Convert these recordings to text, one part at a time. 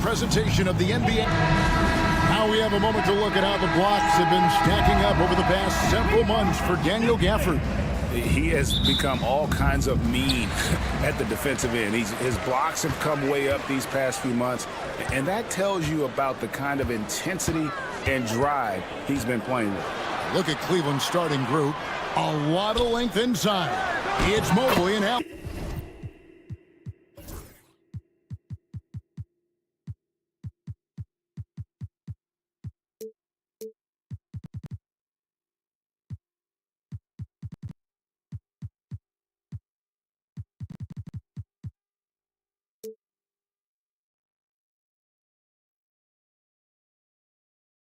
presentation of the NBA. Now we have a moment to look at how the blocks have been stacking up over the past several months for Daniel Gafford. He has become all kinds of mean at the defensive end. His blocks have come way up these past few months, and that tells you about the kind of intensity and drive he's been playing with. Look at Cleveland's starting group. A lot of length inside. It's Mobley and Allen.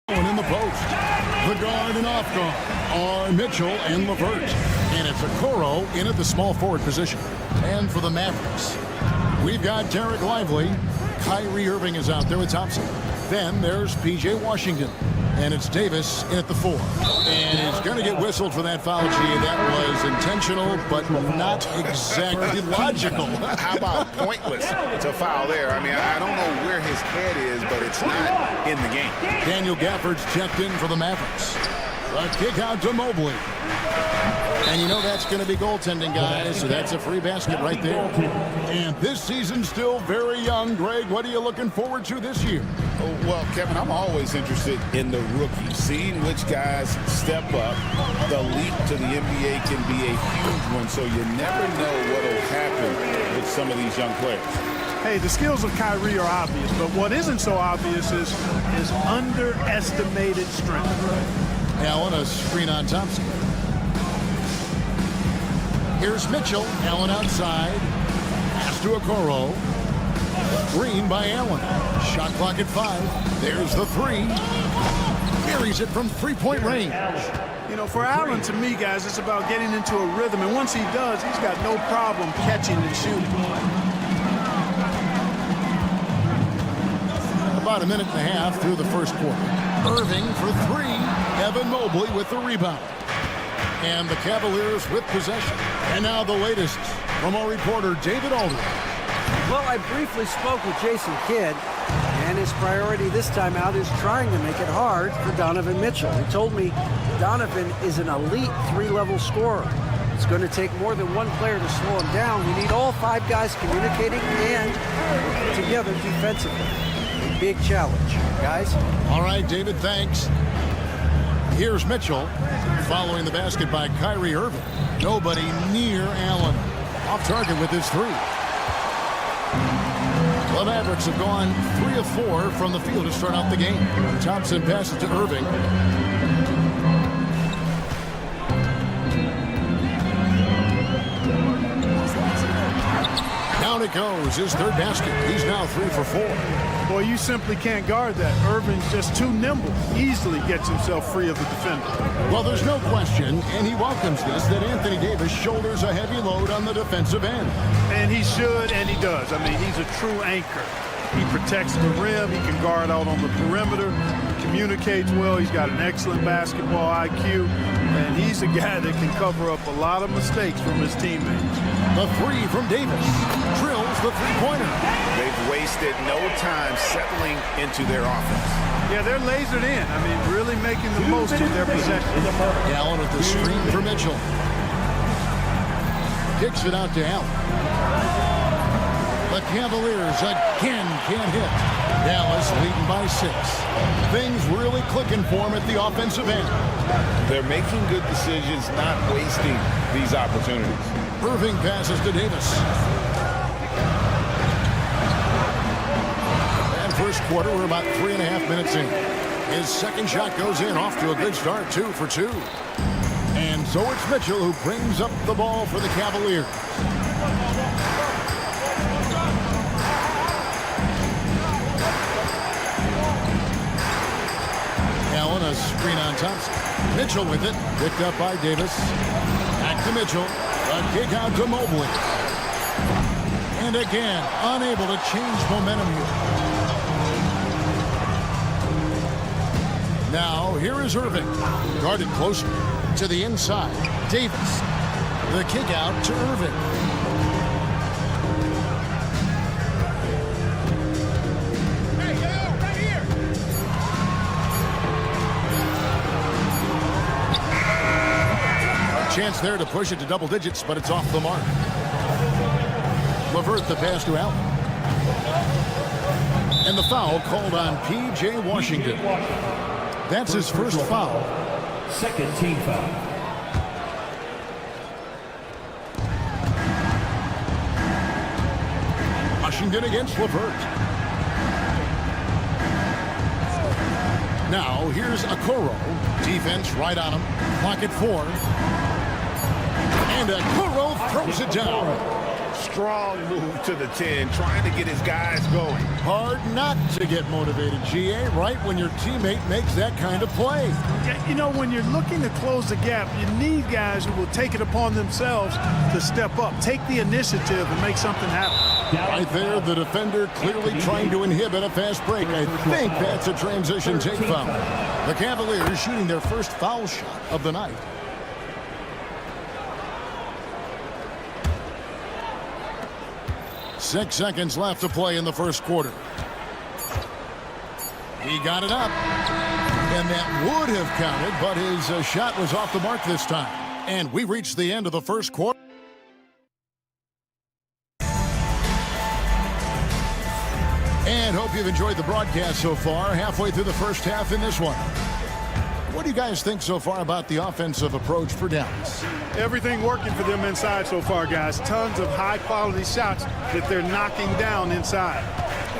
In the post, the guard and off guard are Mitchell and LeVert. And it's Okoro in at the small forward position. And for the Mavericks, we've got Derek Lively. Kyrie Irving is out there with Thompson. Then there's P.J. Washington. And it's Davis in at the 4. And he's going to get whistled for that foul, G. That was intentional, but not exactly logical. How about pointless? It's a foul there. I mean, I don't know where his head is, but it's not in the game. Daniel Gafford's checked in for the Mavericks. A kick out to Mobley. And you know that's going to be goaltending, guys, so that's a free basket right there. And this season's still very young. Greg, what are you looking forward to this year? Oh, well, Kevin, I'm always interested in the rookies, seeing which guys step up. The leap to the NBA can be a huge one, so you never know what will happen with some of these young players. Hey, the skills of Kyrie are obvious, but what isn't so obvious is his underestimated strength. Allen, a screen on Thompson. Here's Mitchell. Allen outside. Pass to Okoro. Green by Allen. Shot clock at 5. There's the 3. Buries it from three-point range. You know, for Allen, to me, guys, it's about getting into a rhythm. And once he does, he's got no problem catching and shooting. About a minute and a half through the first quarter. Irving for 3. Evan Mobley with the rebound. And the Cavaliers with possession. And now the latest from our reporter, David Aldridge. Well, I briefly spoke with Jason Kidd, and his priority this time out is trying to make it hard for Donovan Mitchell. He told me Donovan is an elite 3-level scorer. It's going to take more than one player to slow him down. We need all 5 guys communicating and working together defensively. A big challenge, guys. All right, David, thanks. Here's Mitchell following the basket by Kyrie Irving. Nobody near Allen. Off target with his 3. The Mavericks have gone 3 of 4 from the field to start out the game. Thompson passes to Irving. Down it goes, his 3rd basket. He's now 3 for 4. Boy, you simply can't guard that. Irving's just too nimble. Easily gets himself free of the defender. Well, there's no question, and he welcomes this, that Anthony Davis shoulders a heavy load on the defensive end. And he should, and he does. I mean, he's a true anchor. He protects the rim. He can guard out on the perimeter. He communicates well. He's got an excellent basketball IQ. And he's a guy that can cover up a lot of mistakes from his teammates. The 3 from Davis. Drills the 3-pointer. They've wasted no time settling into their offense. Yeah, they're lasered in. I mean, really making the most of their possession. Allen with the screen for Mitchell. Kicks it out to Allen. The Cavaliers again can't hit. Dallas leading by 6. Things really clicking for them at the offensive end. They're making good decisions, not wasting these opportunities. Irving passes to Davis. And first quarter, we're about 3.5 minutes in. His 2nd shot goes in, off to a good start, 2 for 2. And so it's Mitchell who brings up the ball for the Cavaliers. Allen, a screen on Thompson. Mitchell with it, picked up by Davis. Back to Mitchell. A kick out to Mobley. And again, unable to change momentum here. Now, here is Irving. Guarded closer to the inside. Davis. The kick out to Irving. Chance there to push it to double digits, but it's off the mark. LeVert the pass to Allen. And the foul called on P.J. Washington. That's his first foul. Second team foul. Washington against LeVert. Now here's Okoro. Defense right on him. Clock at 4. And Okoro throws it down. Strong move to the 10, trying to get his guys going. Hard not to get motivated, GA, right when your teammate makes that kind of play. Yeah, you know, when you're looking to close the gap, you need guys who will take it upon themselves to step up, take the initiative, and make something happen. Right there, the defender clearly trying to inhibit a fast break. I think that's a transition take foul. The Cavaliers shooting their first foul shot of the night. Six seconds left to play in the first quarter. He got it up. And that would have counted, but his shot was off the mark this time. And we reached the end of the first quarter. And hope you've enjoyed the broadcast so far. Halfway through the first half in this one. What do you guys think so far about the offensive approach for Dallas? Everything working for them inside so far, guys. Tons of high-quality shots that they're knocking down inside.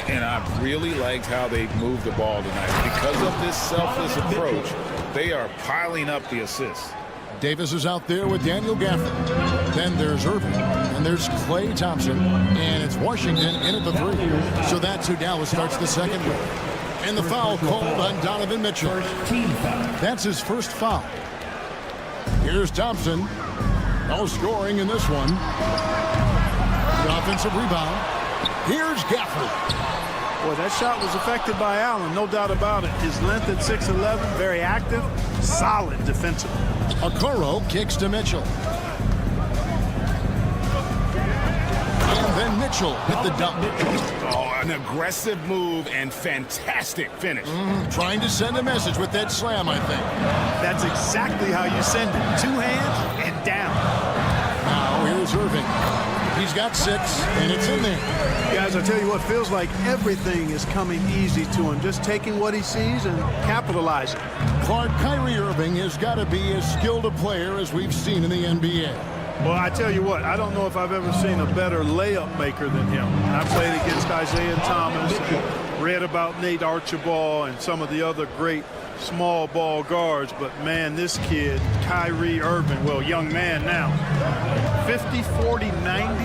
And I really liked how they moved the ball tonight. Because of this selfless approach, they are piling up the assists. Davis is out there with Daniel Gafford. Then there's Irving. And there's Klay Thompson. And it's Washington in at the 3. So that's who Dallas starts the second with. And the foul called on Donovan Mitchell. That's his first foul. Here's Thompson. No scoring in this one. The offensive rebound. Here's Gafford. Boy, that shot was affected by Allen, no doubt about it. His length at 6'11", very active, solid defensively. Okoro kicks to Mitchell. And then Mitchell hit the dunk. Oh, an aggressive move and fantastic finish. Trying to send a message with that slam, I think. That's exactly how you send it. 2 hands and down. Now here's Irving. He's got 6, and it's in there. Guys, I tell you what, feels like everything is coming easy to him. Just taking what he sees and capitalizing. Kyrie Irving has got to be as skilled a player as we've seen in the NBA. Well, I tell you what, I don't know if I've ever seen a better layup maker than him. I played against Isaiah Thomas, and read about Nate Archibald and some of the other great small ball guards, but man, this kid, Kyrie Irving, well, young man now, 50, 40, 90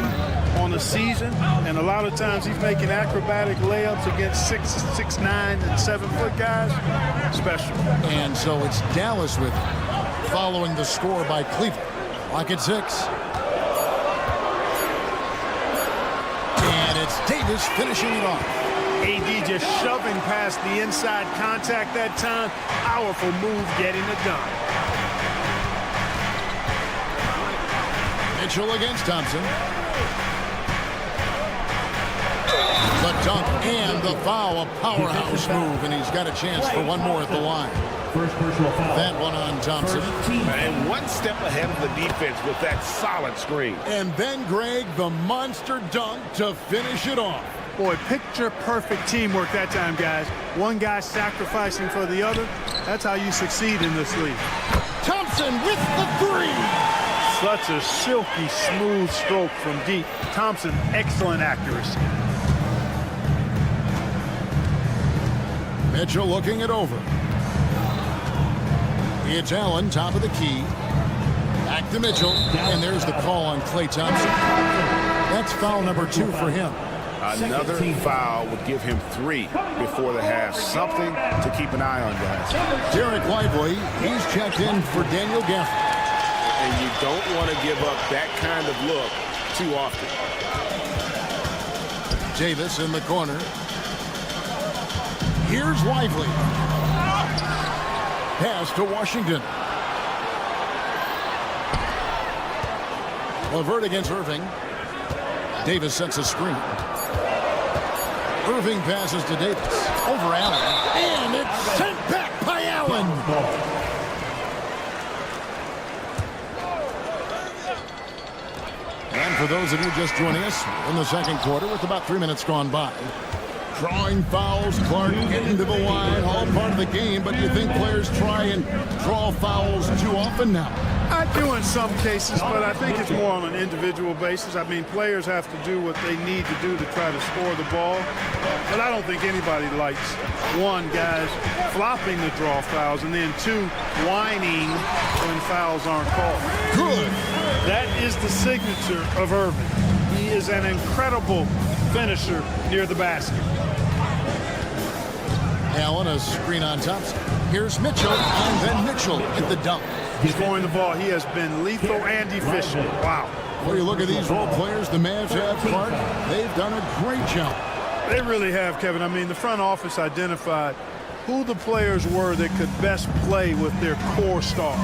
on a season, and a lot of times he's making acrobatic layups against 6'9", and 7-foot guys. Special. And so it's Dallas with him, following the score by Cleveland. Lock at 6. And it's Davis finishing it off. AD just shoving past the inside contact that time. Powerful move getting it done. Mitchell against Thompson. The dunk and the foul, a powerhouse move, and he's got a chance for one more at the line. First personal foul. That one on Thompson. And one step ahead of the defense with that solid screen. And then, Greg, the monster dunk to finish it off. Boy, picture-perfect teamwork that time, guys. One guy sacrificing for the other. That's how you succeed in this league. Thompson with the 3. Such a silky, smooth stroke from deep. Thompson, excellent accuracy. Mitchell looking it over. It's Allen, top of the key. Back to Mitchell, and there's the call on Klay Thompson. That's foul number 2 for him. Another foul would give him 3 before the half. Something to keep an eye on, guys. Derek Lively, he's checked in for Daniel Gafford. And you don't want to give up that kind of look too often. Davis in the corner. Here's Lively. Pass to Washington. LeVert against Irving. Davis sets a screen. Irving passes to Davis. Over Allen. And it's sent back by Allen. for those of you just joining us in the second quarter with about 3 minutes gone by. Drawing fouls, Clark getting to the line, all part of the game, but you think players try and draw fouls too often now? I do in some cases, but I think it's more on an individual basis. I mean, players have to do what they need to do to try to score the ball. But I don't think anybody likes, one, guys flopping the draw fouls, and then two, whining when fouls aren't called. Good. That is the signature of Irving. He is an incredible finisher near the basket. Allen, a screen on Thompson. Here's Mitchell, and then Mitchell at the dunk. Scoring the ball, he has been lethal and efficient. Wow. Well, you look at these role players the Mavs have, Clark. They've done a great job. They really have, Kevin. I mean, the front office identified who the players were that could best play with their core stars.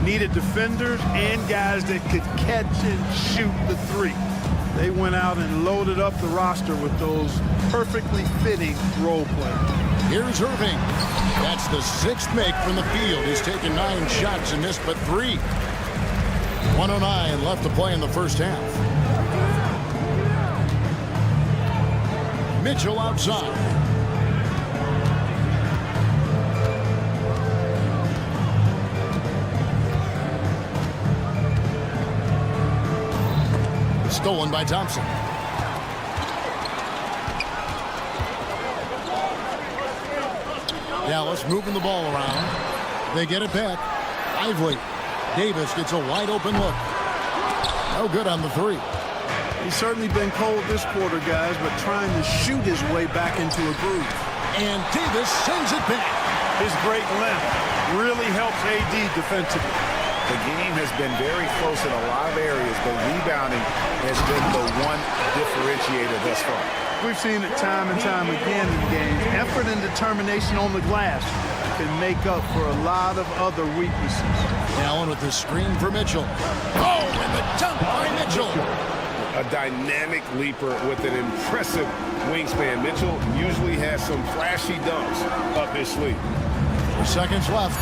Needed defenders and guys that could catch and shoot the three. They went out and loaded up the roster with those perfectly fitting role players. Here's Irving. That's the sixth make from the field. He's taken 9 shots and missed but 3. 1:09 left to play in the first half. Mitchell outside. Stolen by Thompson. Dallas moving the ball around. They get it back. Lively. Davis gets a wide open look. No good on the 3. He's certainly been cold this quarter, guys, but trying to shoot his way back into a groove. And Davis sends it back. His great length really helps AD defensively. The game has been very close in a lot of areas, but rebounding has been the one differentiator thus far. We've seen it time and time again in games. Effort and determination on the glass can make up for a lot of other weaknesses. Allen with the screen for Mitchell. Oh, and the dunk by Mitchell. A dynamic leaper with an impressive wingspan. Mitchell usually has some flashy dunks up his sleeve. 4 seconds left.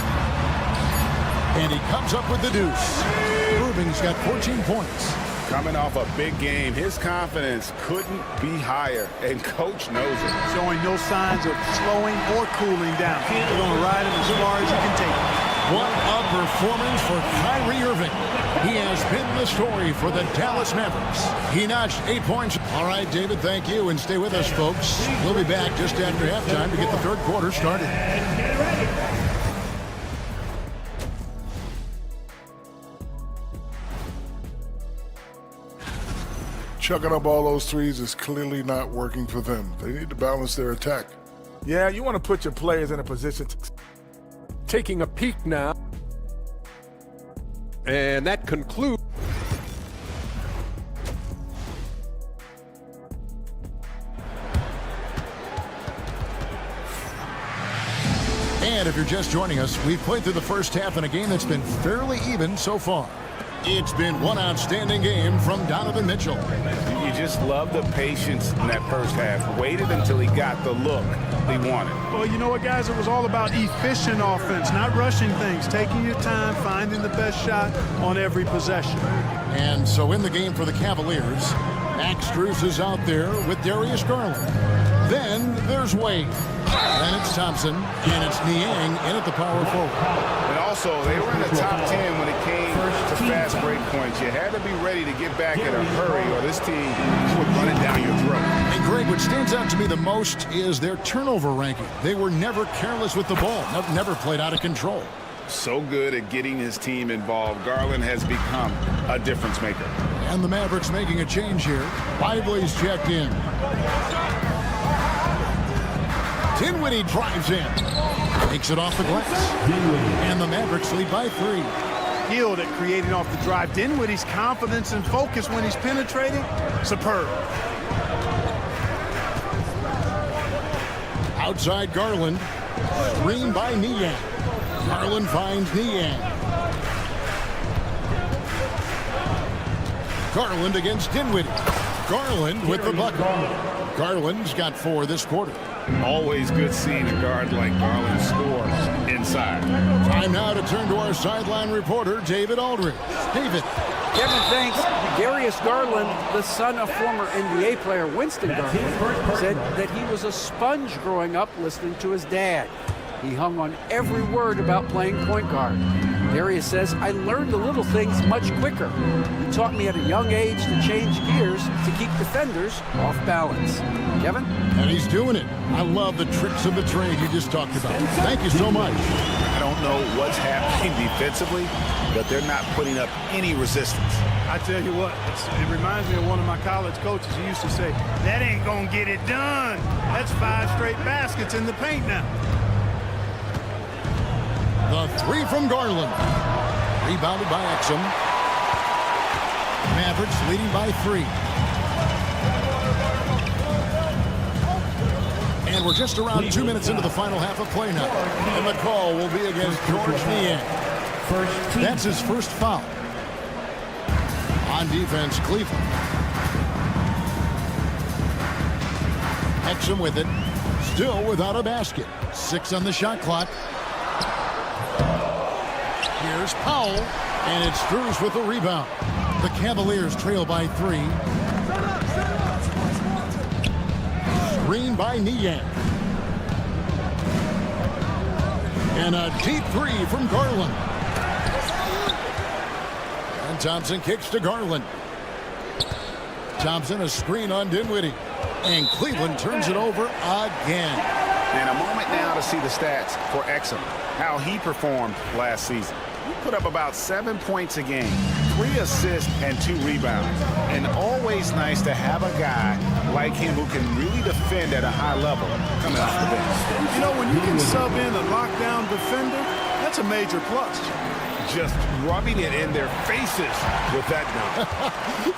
And he comes up with the deuce. Irving's got 14 points. Coming off a big game, his confidence couldn't be higher, and coach knows it. Showing no signs of slowing or cooling down. They're going to ride him as far as he can take him. What a performance for Kyrie Irving. He has been the story for the Dallas Mavericks. He notched 8 points. All right, David, thank you, and stay with us, folks. We'll be back just after halftime to get the third quarter started. Chucking up all those threes is clearly not working for them. They need to balance their attack. Yeah, you want to put your players in a position to... Taking a peek now. And that concludes. And if you're just joining us, we've played through the first half in a game that's been fairly even so far. It's been one outstanding game from Donovan Mitchell. You just love the patience in that first half. Waited until he got the look he wanted. Well, you know what, guys? It was all about efficient offense, not rushing things, taking your time, finding the best shot on every possession. And so in the game for the Cavaliers, Max Strus is out there with Darius Garland. Then there's Wade. Then it's Thompson, and it's Niang in at the power forward. And also, they were in the top 10 when it came to fast break points. You had to be ready to get back in a hurry, or this team would run it down your throat. And Greg, what stands out to me the most is their turnover ranking. They were never careless with the ball, never played out of control. So good at getting his team involved. Garland has become a difference maker. And the Mavericks making a change here. Lively's checked in. Dinwiddie drives in. Takes it off the glass. And the Mavericks lead by 3. Skilled at creating off the drive. Dinwiddie's confidence and focus when he's penetrating, superb. Outside Garland. Screen by Niang. Garland finds Niang. Garland against Dinwiddie. Garland with the bucket. Garland's got 4 this quarter. Always good seeing a guard like Garland score in inside. Time now to turn to our sideline reporter, David Aldridge. David. Kevin, thanks. Darius Garland, the son of former NBA player Winston Garland, said that he was a sponge growing up listening to his dad. He hung on every word about playing point guard. Darius says, I learned the little things much quicker. He taught me at a young age to change gears to keep defenders off balance. Kevin? And he's doing it. I love the tricks of the trade you just talked about. Thank you so much. I don't know what's happening defensively, but they're not putting up any resistance. I tell you what, it reminds me of one of my college coaches. He used to say, that ain't going to get it done. That's 5 straight baskets in the paint now. The three from Garland. Rebounded by Exum. Mavericks leading by 3. And we're just around 2 minutes into the final half of play now. And the call will be against George Niang. That's his first foul. On defense, Cleveland. Exum with it. Still without a basket. 6 on the shot clock. Here's Powell, and it's Strus with the rebound. The Cavaliers trail by 3. Screen by Niang. And a deep 3 from Garland. And Thompson kicks to Garland. Thompson a screen on Dinwiddie. And Cleveland turns it over again. And a moment now to see the stats for Exum, how he performed last season. He put up about 7 points a game, 3 assists and 2 rebounds. And always nice to have a guy like him who can really defend at a high level coming off the bench. You know, when you can sub in a lockdown defender, that's a major plus. Just rubbing it in their faces with that dunk.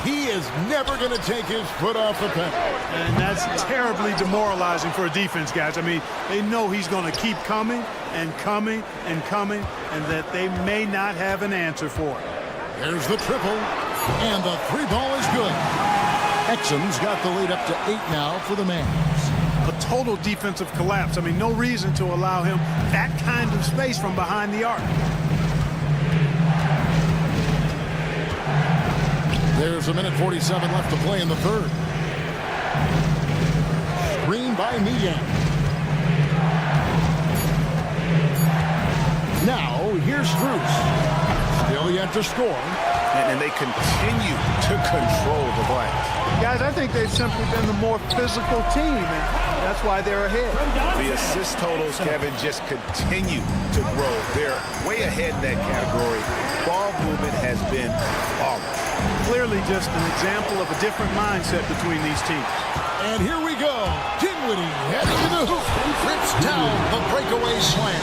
He is never going to take his foot off the pedal. And that's terribly demoralizing for a defense, guys. I mean, they know he's going to keep coming and coming and coming, and that they may not have an answer for it. There's the triple, and the 3 ball is good. Exum's got the lead up to 8 now for the Mavs. A total defensive collapse. I mean, no reason to allow him that kind of space from behind the arc. There's a minute 47 left to play in the third. Screen by Niang. Now, here's Strus. Still yet to score. And they continue to control the glass. Guys, I think they've simply been the more physical team, and that's why they're ahead. The assist totals, Kevin, just continue to grow. They're way ahead in that category. Ball movement has been flawless. Clearly just an example of a different mindset between these teams. And here we go. Dinwiddie heading to the hoop. Rips down the breakaway slam.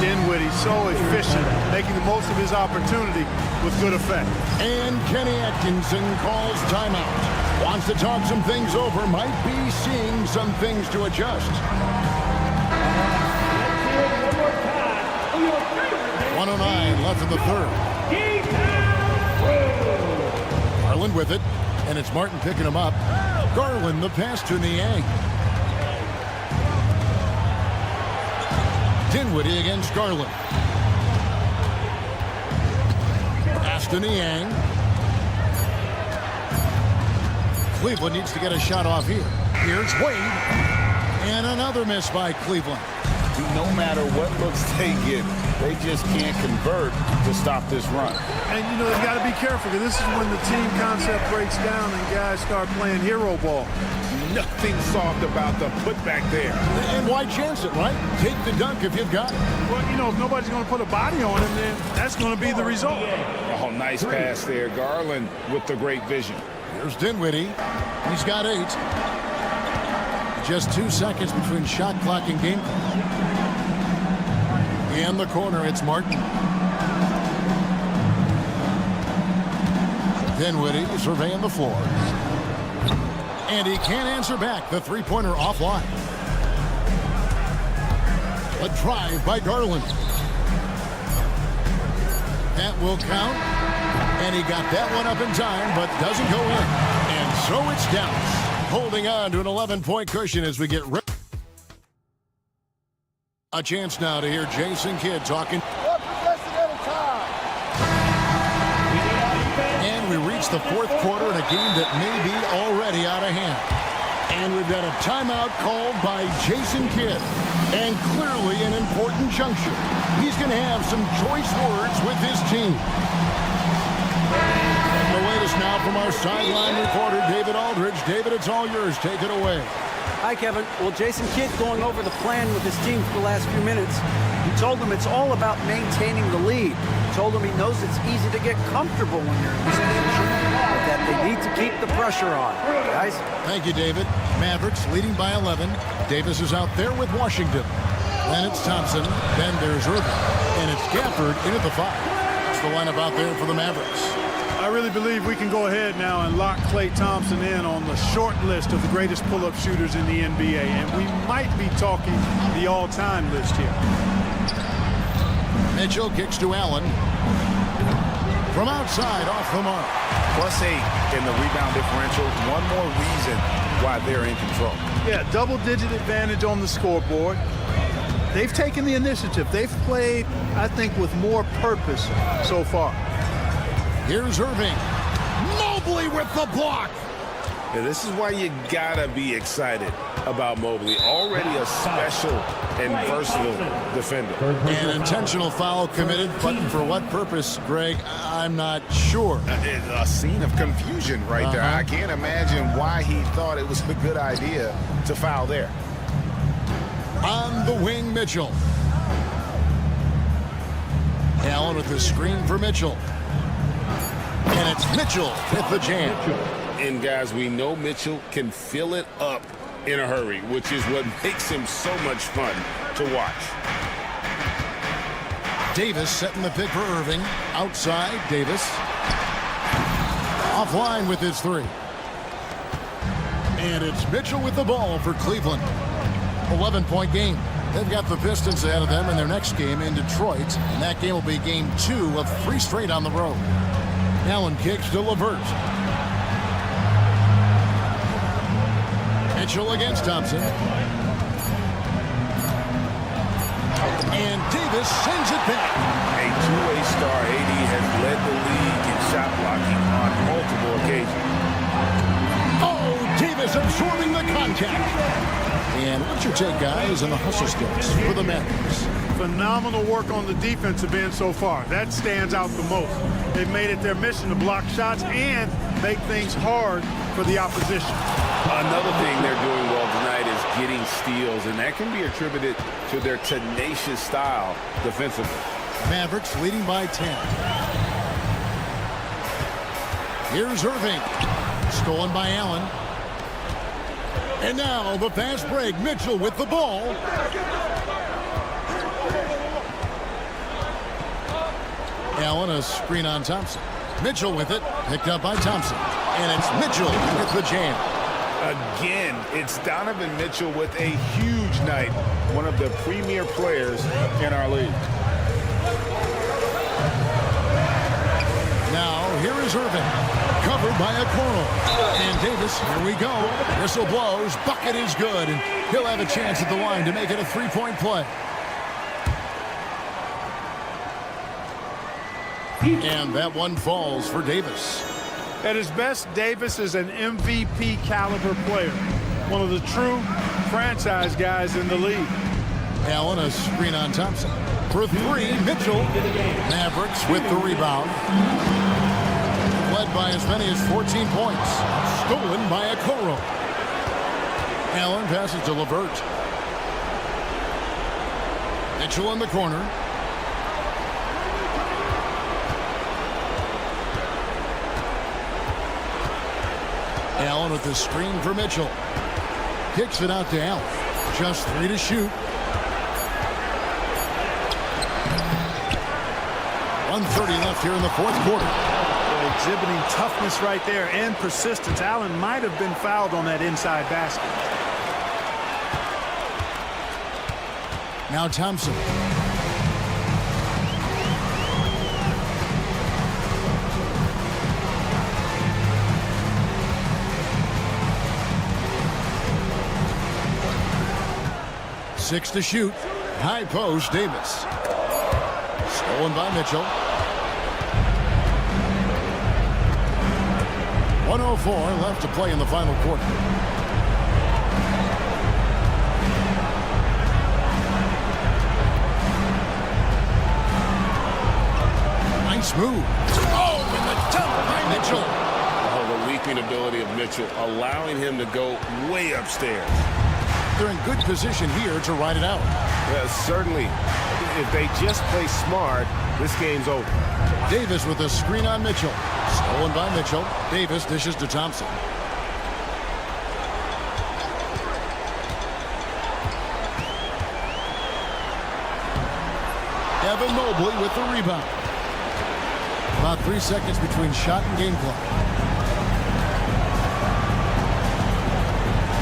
Dinwiddie so efficient, making the most of his opportunity with good effect. And Kenny Atkinson calls timeout. Wants to talk some things over. Might be seeing some things to adjust. 1:09 left in the third. Garland with it, and it's Martin picking him up. Garland the pass to Niang. Dinwiddie against Garland. Pass to Niang. Cleveland needs to get a shot off here. Here's Wade. And another miss by Cleveland. No matter what looks they get, they just can't convert to stop this run. And, you know, they've got to be careful, because this is when the team concept breaks down and guys start playing hero ball. Nothing soft about the putback there. And why chance it, right? Take the dunk if you've got it. Well, you know, if nobody's going to put a body on him, then that's going to be the result. Oh, nice pass there. Garland with the great vision. Here's Dinwiddie. He's got 8. Just 2 seconds between shot clock and game clock. In the corner, it's Martin. Dinwiddie surveying the floor. And he can't answer back. The three-pointer offline. A drive by Garland. That will count. And he got that one up in time, but doesn't go in. And so it's Dallas holding on to an 11-point cushion as we get ready. A chance now to hear Jason Kidd talking. And we reach the fourth quarter in a game that may be already out of hand. And we've got a timeout called by Jason Kidd. And clearly an important juncture. He's going to have some choice words with his team. The latest now from our sideline reporter, David Aldridge. David, it's all yours. Take it away. Hi, Kevin. Well, Jason Kidd going over the plan with his team for the last few minutes. He told them it's all about maintaining the lead. He told them he knows it's easy to get comfortable when you're in this position, but that they need to keep the pressure on. Guys? Thank you, David. Mavericks leading by 11. Davis is out there with Washington. Then it's Thompson. Then there's Irving. And it's Gafford into the 5. That's the lineup out there for the Mavericks. I really believe we can go ahead now and lock Klay Thompson in on the short list of the greatest pull-up shooters in the NBA. And we might be talking the all-time list here. Mitchell kicks to Allen. From outside, off the mark. +8 in the rebound differential. One more reason why they're in control. Yeah, double-digit advantage on the scoreboard. They've taken the initiative. They've played, I think, with more purpose so far. Here's Irving. Mobley with the block. Yeah, this is why you gotta be excited about Mobley. Already a special and versatile defender. An intentional foul committed, but for what purpose, Greg? I'm not sure. A scene of confusion right there. I can't imagine why he thought it was a good idea to foul there. On the wing, Mitchell. Allen with the screen for Mitchell. And it's Mitchell with the jam. And guys, we know Mitchell can fill it up in a hurry, which is what makes him so much fun to watch. Davis setting the pick for Irving. Outside, Davis. Offline with his 3. And it's Mitchell with the ball for Cleveland. 11-point game. They've got the Pistons ahead of them in their next game in Detroit. And that game will be game 2 of 3 straight on the road. Allen kicks to LeVert. Mitchell against Thompson. And Davis sends it back. A two-way star, AD has led the league in shot blocking on multiple occasions. Oh, Davis absorbing the contact. And what's your take, guys, on the hustle skills for the Mavericks? Phenomenal work on the defensive end so far. That stands out the most. They've made it their mission to block shots and make things hard for the opposition. Another thing they're doing well tonight is getting steals, and that can be attributed to their tenacious style defensively. Mavericks leading by 10. Here's Irving. Stolen by Allen. And now the fast break. Mitchell with the ball. Allen, a screen on Thompson. Mitchell with it. Picked up by Thompson. And it's Mitchell with the jam. Again, it's Donovan Mitchell with a huge night. One of the premier players in our league. Now, here is Irving. Covered by a Coral. And Davis, here we go. Whistle blows. Bucket is good. And he'll have a chance at the line to make it a 3-point play. And that one falls for Davis. At his best, Davis is an MVP caliber player. One of the true franchise guys in the league. Allen, a screen on Thompson. For 3, Mitchell. Mavericks with the rebound. Led by as many as 14 points. Stolen by a Okoro. Allen passes to LeVert. Mitchell in the corner. Allen with the screen for Mitchell. Kicks it out to Allen. Just 3 to shoot. 1:30 left here in the fourth quarter. Exhibiting toughness right there and persistence. Allen might have been fouled on that inside basket. Now Thompson. Six to shoot. High post, Davis. Stolen by Mitchell. 1:04 left to play in the final quarter. Nice move. Oh, and the dunk by Mitchell. Oh, the leaping ability of Mitchell, allowing him to go way upstairs. They're in good position here to ride it out. Yeah, certainly. If they just play smart, this game's over. Davis with a screen on Mitchell. Stolen by Mitchell. Davis dishes to Thompson. Evan Mobley with the rebound. About 3 seconds between shot and game clock.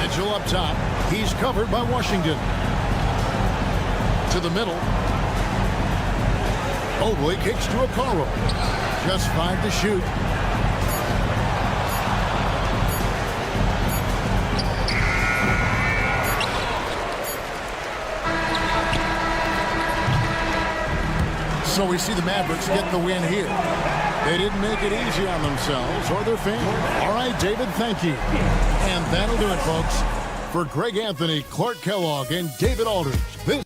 Mitchell up top. He's covered by Washington. To the middle. Mobley kicks to Okoro. Just 5 to shoot. So we see the Mavericks get the win here. They didn't make it easy on themselves or their fans. All right, David, thank you. And that'll do it, folks. For Greg Anthony, Clark Kellogg, and David Aldridge, this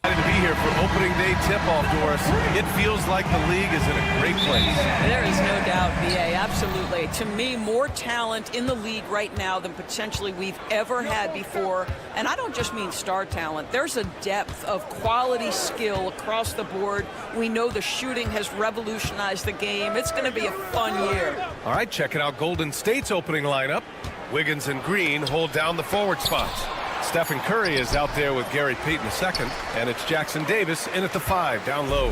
To be here for opening day tip-off, Doris. It feels like the league is in a great place. There is no doubt, BA, absolutely. To me, more talent in the league right now than potentially we've ever had before. And I don't just mean star talent. There's a depth of quality skill across the board. We know the shooting has revolutionized the game. It's going to be a fun year. All right, checking out Golden State's opening lineup. Wiggins and Green hold down the forward spots. Stephen Curry is out there with Gary Payton II, and it's Jackson Davis in at the 5, down low.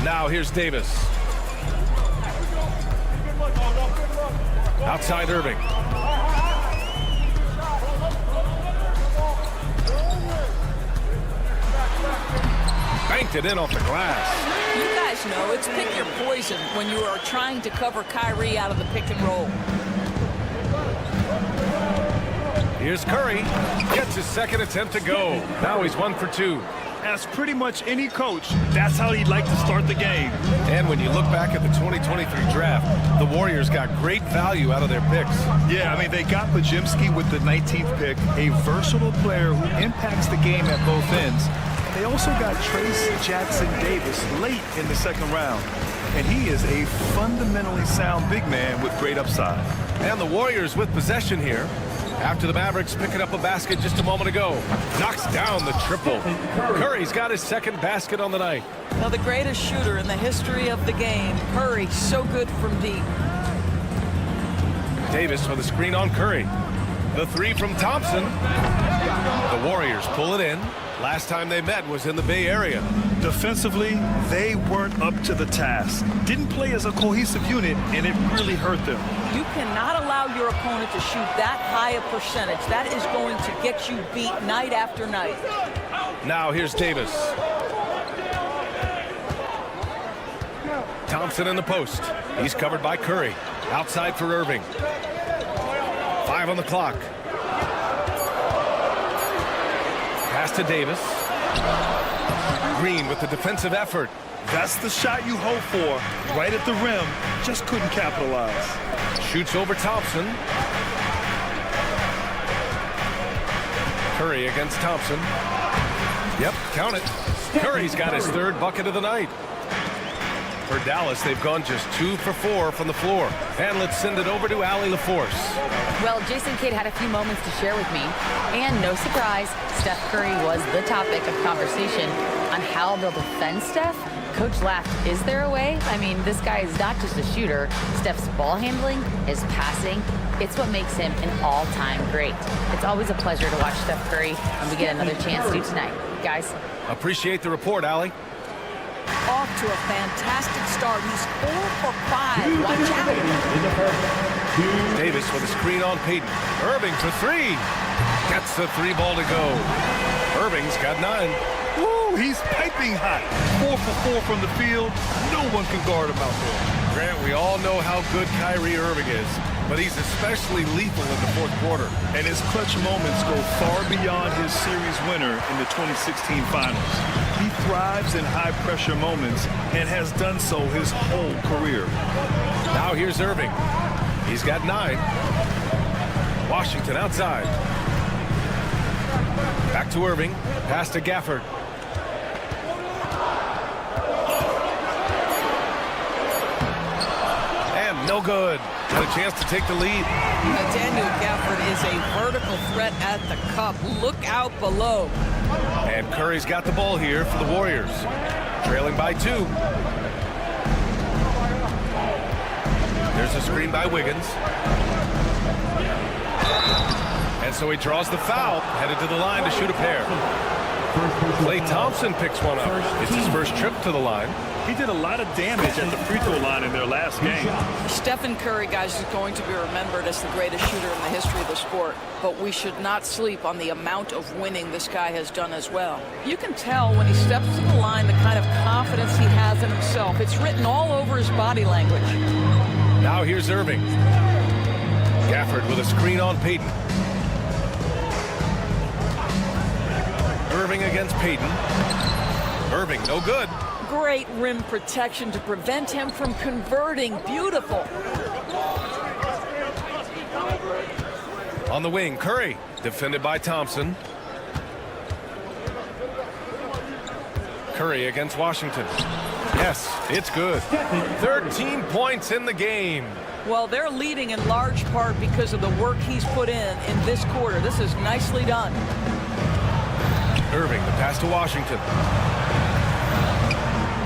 Now here's Davis. Outside Irving. Banked it in off the glass. You guys know it's pick your poison when you are trying to cover Kyrie out of the pick and roll. Here's Curry. Gets his second attempt to go. Now he's 1 for 2. As pretty much any coach, that's how he'd like to start the game. And when you look back at the 2023 draft, the Warriors got great value out of their picks. Yeah, I mean, they got Podziemski with the 19th pick, a versatile player who impacts the game at both ends. And they also got Trace Jackson Davis late in the second round. And he is a fundamentally sound big man with great upside. And the Warriors with possession here. After the Mavericks picking up a basket just a moment ago. Knocks down the triple. Curry's got his second basket on the night. Now, the greatest shooter in the history of the game, Curry, so good from deep. Davis with a screen on Curry. The 3 from Thompson. The Warriors pull it in. Last time they met was in the Bay Area. Defensively, they weren't up to the task. Didn't play as a cohesive unit, and it really hurt them. You cannot allow your opponent to shoot that high a percentage. That is going to get you beat night after night. Now here's Davis. Thompson in the post. He's covered by Curry. Outside for Irving. 5 on the clock. Pass to Davis. Green with the defensive effort. That's the shot you hope for. Right at the rim. Just couldn't capitalize. Shoots over Thompson. Curry against Thompson. Yep, count it. Curry's got his 3rd bucket of the night. For Dallas, they've gone just 2 for 4 from the floor. And let's send it over to Allie LaForce. Well, Jason Kidd had a few moments to share with me. And no surprise, Steph Curry was the topic of conversation on how they'll defend Steph. Coach laughed, is there a way? I mean, this guy is not just a shooter. Steph's ball handling, his passing, it's what makes him an all-time great. It's always a pleasure to watch Steph Curry, and we get another chance to tonight. Guys. Appreciate the report, Allie. Off to a fantastic start. He's 4 for 5. Watch out. Davis with a screen on Payton. Irving for 3. Gets the 3 ball to go. Irving's got 9. Woo, he's piping hot. 4 for 4 from the field. No one can guard him out there. Grant, we all know how good Kyrie Irving is, but he's especially lethal in the 4th quarter. And his clutch moments go far beyond his series winner in the 2016 finals. He thrives in high-pressure moments and has done so his whole career. Now here's Irving. He's got 9. Washington outside. Back to Irving. Pass to Gafford. And no good. Got a chance to take the lead. Daniel Gafford is a vertical threat at the cup. Look out below. And Curry's got the ball here for the Warriors. Trailing by 2. There's a screen by Wiggins. And so he draws the foul, headed to the line to shoot a pair. Klay Thompson picks one up. It's his first trip to the line. He did a lot of damage at the free throw line in their last game. Stephen Curry, guys, is going to be remembered as the greatest shooter in the history of the sport. But we should not sleep on the amount of winning this guy has done as well. You can tell when he steps to the line the kind of confidence he has in himself. It's written all over his body language. Now here's Irving. Gafford with a screen on Payton. Irving against Payton. Irving, no good. Great rim protection to prevent him from converting. Beautiful. On the wing, Curry, defended by Thompson. Curry against Washington. Yes, it's good. 13 points in the game. Well, they're leading in large part because of the work he's put in this quarter. This is nicely done. Irving, the pass to Washington.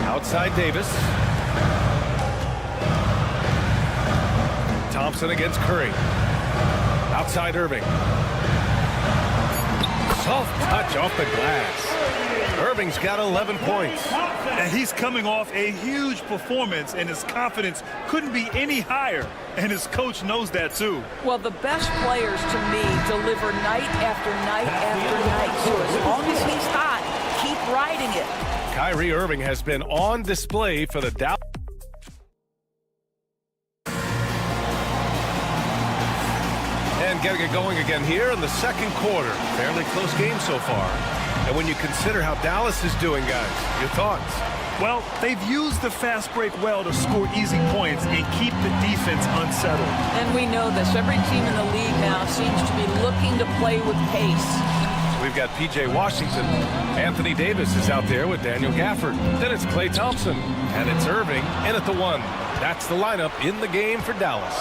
Outside Davis. Thompson against Curry. Outside Irving. Soft touch off the glass. Irving's got 11 points. And he's coming off a huge performance, and his confidence couldn't be any higher. And his coach knows that, too. Well, the best players, to me, deliver night after night after night. So as long as he's hot, keep riding it. Kyrie Irving has been on display for the Dallas. And getting it going again here in the second quarter. Fairly close game so far. And when you consider how Dallas is doing, guys, your thoughts? Well, they've used the fast break well to score easy points and keep the defense unsettled. And we know this. Every team in the league now seems to be looking to play with pace. We've got P.J. Washington. Anthony Davis is out there with Daniel Gafford. Then it's Klay Thompson. And it's Irving in at the 1. That's the lineup in the game for Dallas.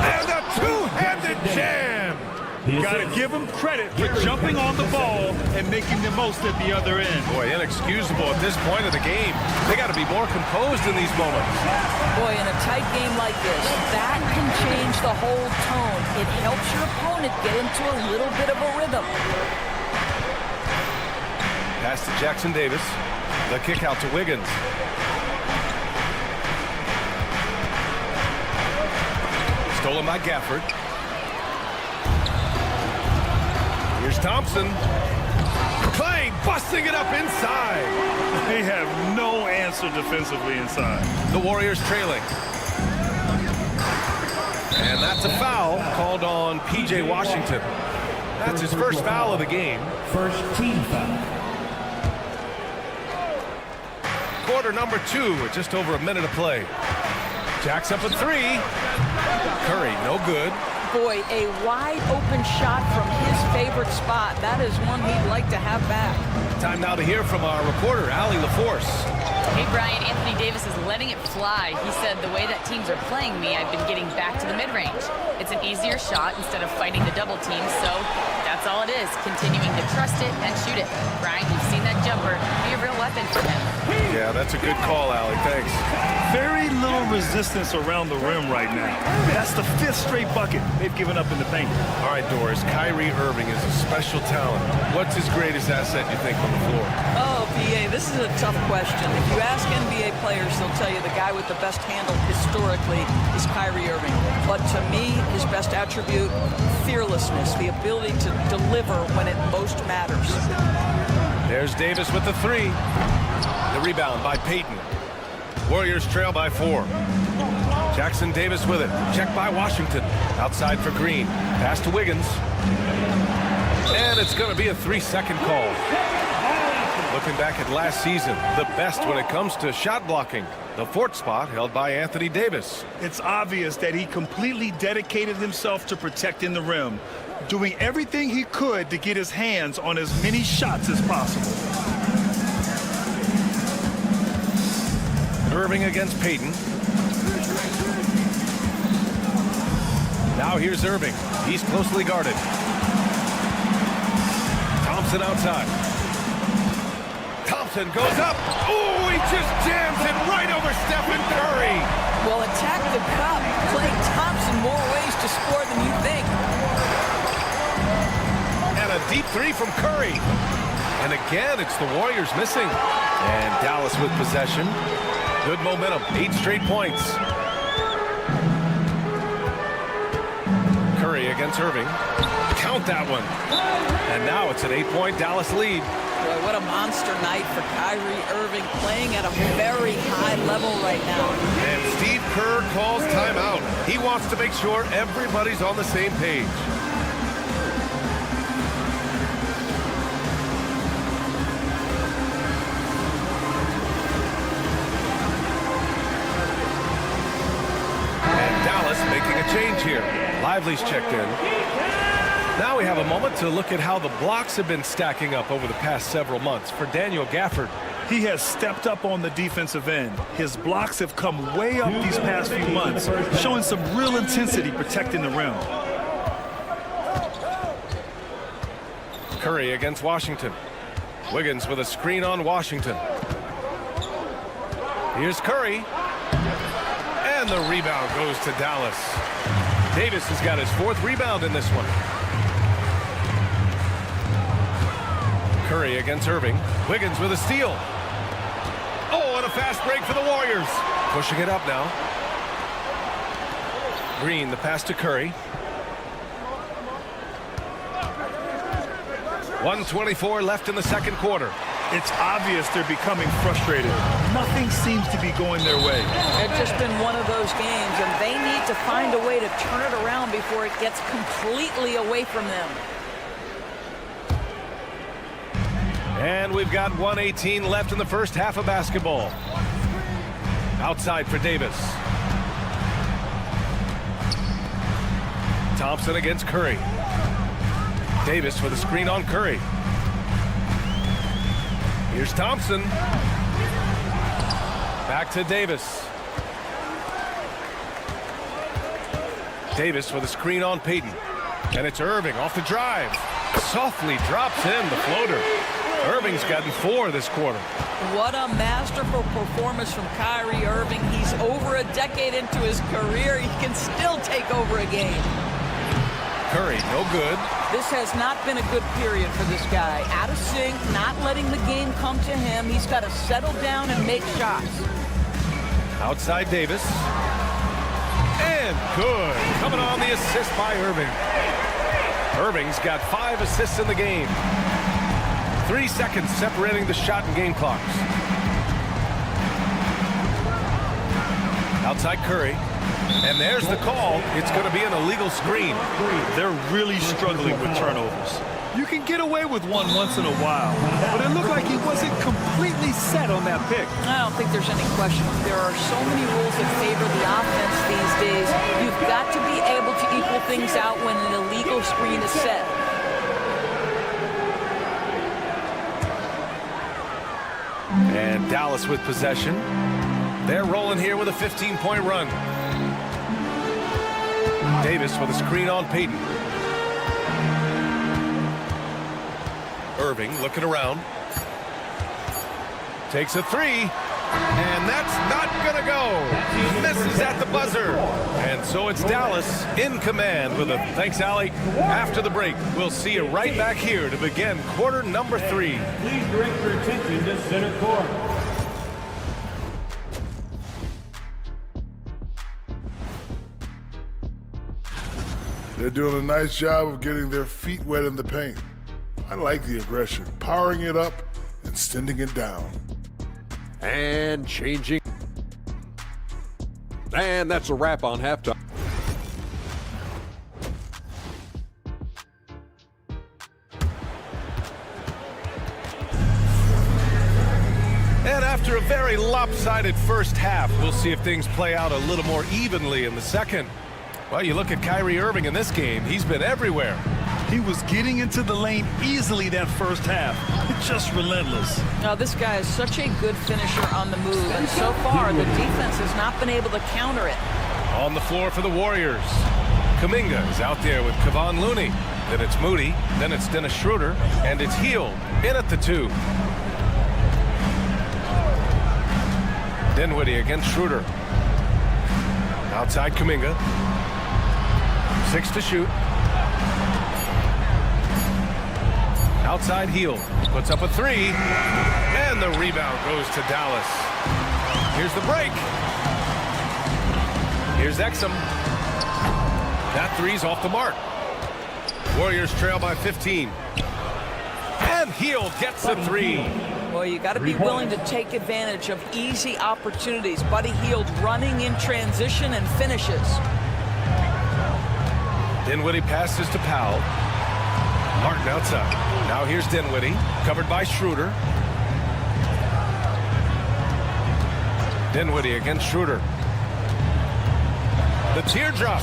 And a two-handed jam! Got to give him credit for jumping on the ball and making the most at the other end. Boy, inexcusable at this point of the game. They got to be more composed in these moments. Boy, in a tight game like this, that can change the whole tone. It helps your opponent get into a little bit of a rhythm. Pass to Jackson Davis. The kick out to Wiggins. Stolen by Gafford. Here's Thompson. Klay busting it up inside. They have no answer defensively inside. The Warriors trailing. And that's a foul called on P.J. Washington. That's his first foul of the game. First team foul. Quarter number 2 with just over a minute of play. Jacks up a 3. Curry, no good. Boy, a wide open shot from his favorite spot. That is one he'd like to have back. Time now to hear from our reporter, Allie LaForce. Hey, Brian, Anthony Davis is letting it fly. He said, the way that teams are playing me, I've been getting back to the mid-range. It's an easier shot instead of fighting the double team, so that's all it is, continuing to trust it and shoot it. Brian, you've seen that jumper be a real weapon for him. Yeah, that's a good call, Allie. Thanks. Very little resistance around the rim right now. That's the 5th straight bucket they've given up in the paint. All right, Doris, Kyrie Irving is a special talent. What's his greatest asset, you think, on the floor? Oh, P.A., this is a tough question. If you ask NBA players, they'll tell you the guy with the best handle historically is Kyrie Irving. But to me, his best attribute, fearlessness, the ability to deliver when it most matters. There's Davis with the 3. The rebound by Payton. Warriors trail by 4. Jackson Davis with it. Checked by Washington. Outside for Green. Pass to Wiggins. And it's going to be a 3-second call. Looking back at last season, the best when it comes to shot blocking. The fourth spot held by Anthony Davis. It's obvious that he completely dedicated himself to protecting the rim, doing everything he could to get his hands on as many shots as possible. Irving against Payton. Now here's Irving. He's closely guarded. Thompson outside. Thompson goes up. Oh, he just jams it right over Stephen Curry. Well, attack the cup. Play Thompson more ways to score than you think. And a deep three from Curry. And again, it's the Warriors missing. And Dallas with possession. Good momentum. 8 straight points. Curry against Irving. Count that one. And now it's an 8-point Dallas lead. Boy, what a monster night for Kyrie Irving, playing at a very high level right now. And Steve Kerr calls timeout. He wants to make sure everybody's on the same page. And Dallas making a change here. Lively's checked in. Now we have a moment to look at how the blocks have been stacking up over the past several months for Daniel Gafford. He has stepped up on the defensive end. His blocks have come way up these past few months, showing some real intensity protecting the rim. Curry against Washington. Wiggins with a screen on Washington. Here's Curry. And the rebound goes to Dallas. Davis has got his 4th rebound in this one. Curry against Irving. Wiggins with a steal. Oh, and a fast break for the Warriors. Pushing it up now. Green, the pass to Curry. 1:24 left in the second quarter. It's obvious they're becoming frustrated. Nothing seems to be going their way. It's just been one of those games, and they need to find a way to turn it around before it gets completely away from them. And we've got 1:18 left in the first half of basketball. Outside for Davis. Thompson against Curry. Davis with a screen on Curry. Here's Thompson. Back to Davis. Davis with a screen on Payton. And it's Irving off the drive. Softly drops in the floater. Irving's gotten 4 this quarter. What a masterful performance from Kyrie Irving. He's over a decade into his career. He can still take over a game. Curry, no good. This has not been a good period for this guy. Out of sync, not letting the game come to him. He's got to settle down and make shots. Outside Davis. And good. Coming on the assist by Irving. Irving's got 5 assists in the game. 3 seconds separating the shot and game clocks. Outside Curry. And there's the call. It's going to be an illegal screen. They're really struggling with turnovers. You can get away with one once in a while, but it looked like he wasn't completely set on that pick. I don't think there's any question. There are so many rules that favor the offense these days. You've got to be able to equal things out when an illegal screen is set. And Dallas with possession. They're rolling here with a 15-point run. Davis with a screen on Payton. Irving looking around. Takes a 3. And that's not going to go. Misses at the buzzer. And so it's Dallas in command with a thanks, Allie. After the break, we'll see you right back here to begin quarter number 3. Please direct your attention to center court. They're doing a nice job of getting their feet wet in the paint. I like the aggression, powering it up and sending it down. And changing. And that's a wrap on halftime. After a very lopsided first half, we'll see if things play out a little more evenly in the second. Well, you look at Kyrie Irving in this game. He's been everywhere. He was getting into the lane easily that first half. Just relentless. Now, this guy is such a good finisher on the move, and so far the defense has not been able to counter it. On the floor for the Warriors, Kuminga is out there with Kevon Looney. Then it's Moody, then it's Dennis Schroeder, and it's Hield in at the 2. Dinwiddie against Schroeder. Outside Kuminga. 6 to shoot. Outside Hield. Puts up a 3. And the rebound goes to Dallas. Here's the break. Here's Exum. That 3's off the mark. Warriors trail by 15. And Hield gets a 3. Well, you got to be willing to take advantage of easy opportunities. Buddy Hield running in transition and finishes. Dinwiddie passes to Powell. Martin outside. Now here's Dinwiddie, covered by Schroeder. Dinwiddie against Schroeder. The teardrop.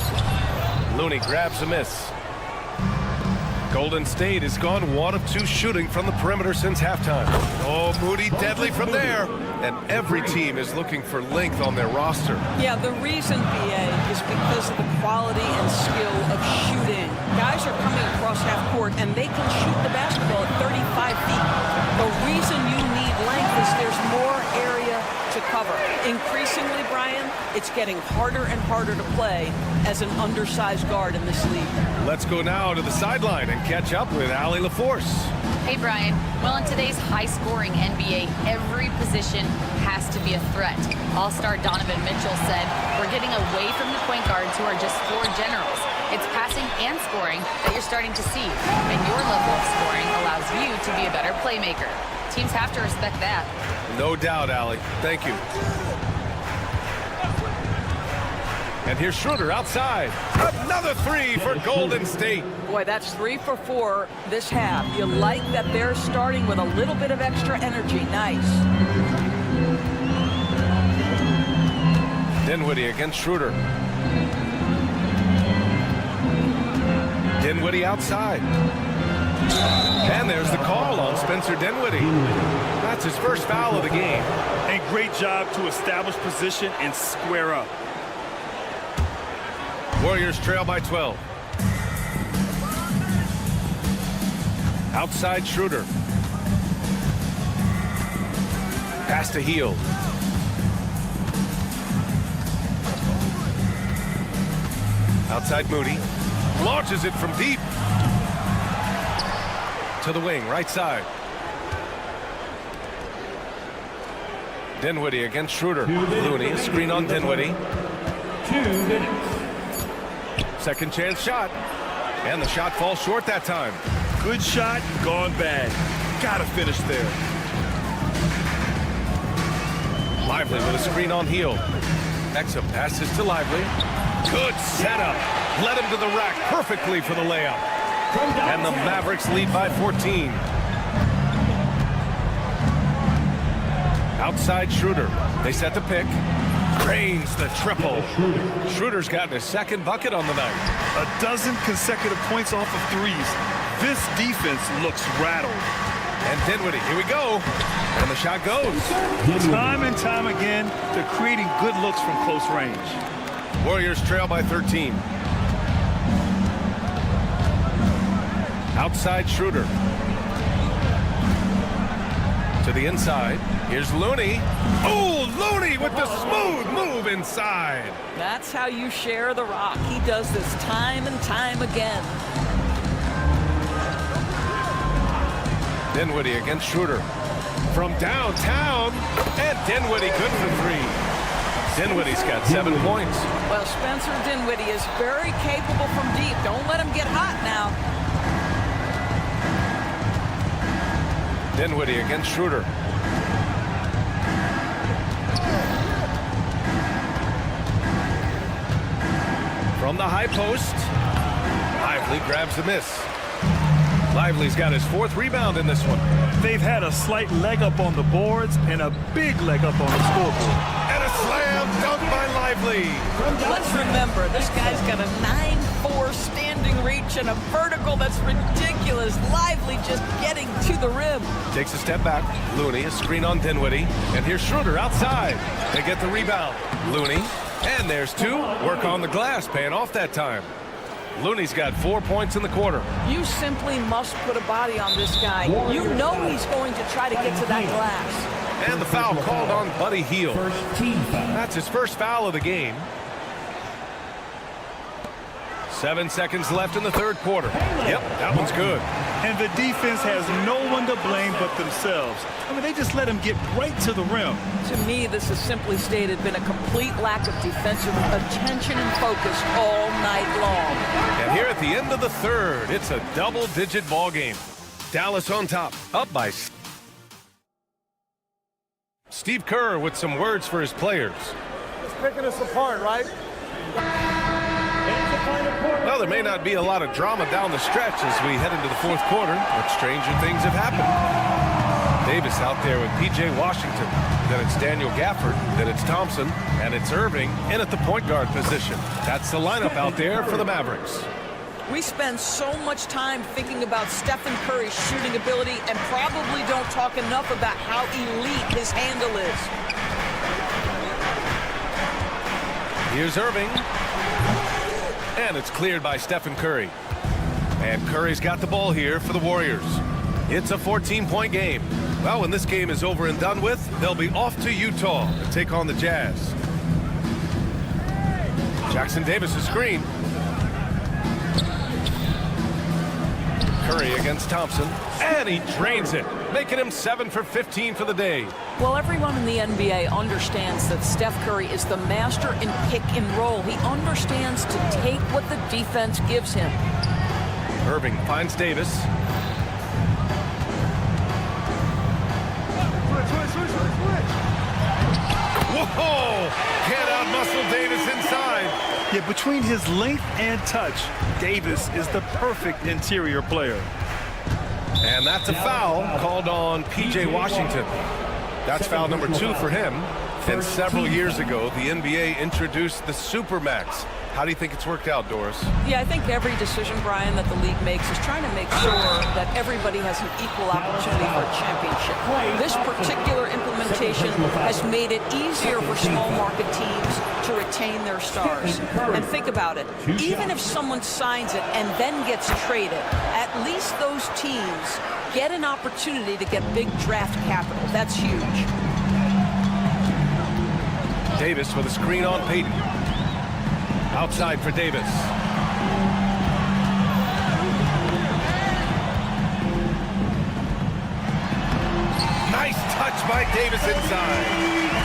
Looney grabs a miss. Golden State has gone 1 of 2 shooting from the perimeter since halftime. Oh, Moody deadly from there. And every team is looking for length on their roster. Yeah, the reason, BA, is because of the quality and skill of shooting. Guys are coming across half court, and they can shoot the basketball at 35 feet. The reason you need length is there's more area to cover. Increasingly, Brian, it's getting harder and harder to play as an undersized guard in this league. Let's go now to the sideline and catch up with Allie LaForce. Hey, Brian. Well, in today's high-scoring NBA, every position has to be a threat. All-star Donovan Mitchell said, "We're getting away from the point guards who are just floor generals. It's passing and scoring that you're starting to see, and your level of scoring allows you to be a better playmaker." Teams have to respect that. No doubt, Allie. Thank you. And here's Schroeder outside. Another 3 for Golden State. Boy, that's 3 for 4 this half. You like that they're starting with a little bit of extra energy. Nice. Dinwiddie against Schroeder. Dinwiddie outside. And there's the call on Spencer Dinwiddie. That's his first foul of the game. And great job to establish position and square up. Warriors trail by 12. Outside Schroeder. Pass to Hield. Outside Moody. Launches it from deep. To the wing, right side. Dinwiddie against Schroeder. Looney, a screen on Dinwiddie. 2 minutes. Second chance shot. And the shot falls short that time. Good shot, gone bad. Gotta finish there. Lively with a screen on Hield. Exum passes to Lively. Good setup. Led him to the rack perfectly for the layup. And the Mavericks lead by 14. Outside Schroeder. They set the pick. Drains the triple. Schroeder's gotten his second bucket on the night. A dozen consecutive points off of threes. This defense looks rattled. And Dinwiddie, here we go. And the shot goes. Time and time again, they're creating good looks from close range. Warriors trail by 13. Outside Schroeder. To the inside. Here's Looney. Oh, Looney with the smooth move inside. That's how you share the rock. He does this time and time again. Dinwiddie against Schroeder. From downtown. And Dinwiddie good for 3. Dinwiddie's got 7 points. Well, Spencer Dinwiddie is very capable from deep. Don't let him get hot now. Dinwiddie against Schroeder. From the high post. Lively grabs the miss. Lively's got his 4th rebound in this one. They've had a slight leg up on the boards and a big leg up on the scoreboard. And a slam dunk by Lively. Let's remember, this guy's got a 9'4" standing reach and a vertical that's ridiculous. Lively just getting to the rim. Takes a step back. Looney, a screen on Dinwiddie. And here's Schroeder outside. They get the rebound. Looney, and there's 2. Work on the glass, paying off that time. Looney's got 4 points in the quarter. You simply must put a body on this guy. You know he's going to try to get to that glass. And the foul called on Buddy Hield. That's his first foul of the game. 7 seconds left in the 3rd quarter. Yep, that one's good. And the defense has no one to blame but themselves. I mean, they just let him get right to the rim. To me, this has simply stated been a complete lack of defensive attention and focus all night long. And here at the end of the 3rd, it's a double-digit ball game. Dallas on top, up by Steve Kerr with some words for his players. It's picking us apart, right? Well, there may not be a lot of drama down the stretch as we head into the 4th quarter, but stranger things have happened. Davis out there with P.J. Washington. Then it's Daniel Gafford. Then it's Thompson. And it's Irving in at the point guard position. That's the lineup out there for the Mavericks. We spend so much time thinking about Stephen Curry's shooting ability and probably don't talk enough about how elite his handle is. Here's Irving. And it's cleared by Stephen Curry. And Curry's got the ball here for the Warriors. It's a 14-point game. Well, when this game is over and done with, they'll be off to Utah to take on the Jazz. Jackson Davis' screen. Curry against Thompson, and he drains it, making him 7 for 15 for the day. Well, everyone in the NBA understands that Steph Curry is the master in pick and roll. He understands to take what the defense gives him. Irving finds Davis. Whoa! Can't outmuscle Davis inside. Yeah, between his length and touch, Davis is the perfect interior player. And that's a foul called on P.J. Washington. That's foul number 2 for him. And several years ago, the NBA introduced the Supermax. How do you think it's worked out, Doris? Yeah, I think every decision, Brian, that the league makes is trying to make sure that everybody has an equal opportunity for a championship. This particular implementation has made it easier for small market teams to retain their stars. And think about it. Even if someone signs it and then gets traded, at least those teams get an opportunity to get big draft capital. That's huge. Davis with a screen on Payton. Outside for Davis. Nice touch by Davis inside.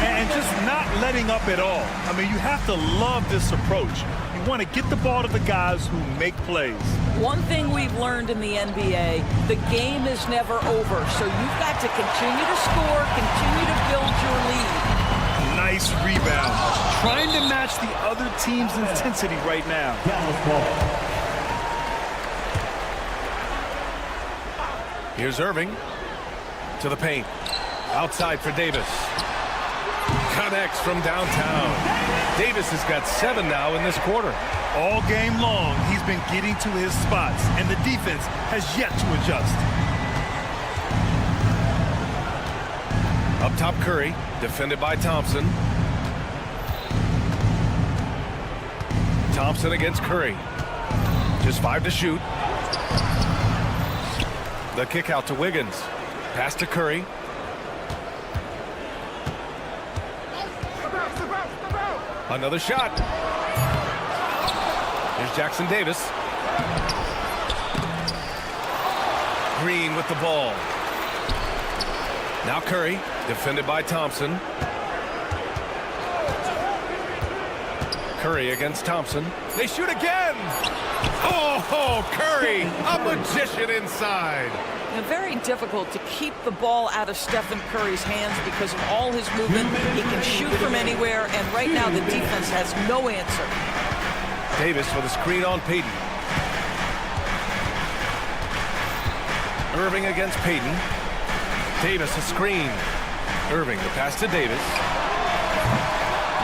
And just not letting up at all. I mean, you have to love this approach. You want to get the ball to the guys who make plays. One thing we've learned in the NBA, the game is never over. So you've got to continue to score, continue to build your lead. Nice rebound. Trying to match the other team's intensity right now. Here's Irving to the paint. Outside for Davis. Connects from downtown. Davis has got 7 now in this quarter. All game long, he's been getting to his spots, and the defense has yet to adjust. Up top, Curry, defended by Thompson. Thompson against Curry. Just 5 to shoot. The kick out to Wiggins. Pass to Curry. Another shot. Here's Jackson Davis. Green with the ball. Now Curry, defended by Thompson. Curry against Thompson. They shoot again! Oh, Curry, a magician inside. Very difficult to keep the ball out of Stephen Curry's hands because of all his movement. He can shoot from anywhere, and right now the defense has no answer. Davis with a screen on Payton. Irving against Payton. Davis a screen. Irving the pass to Davis.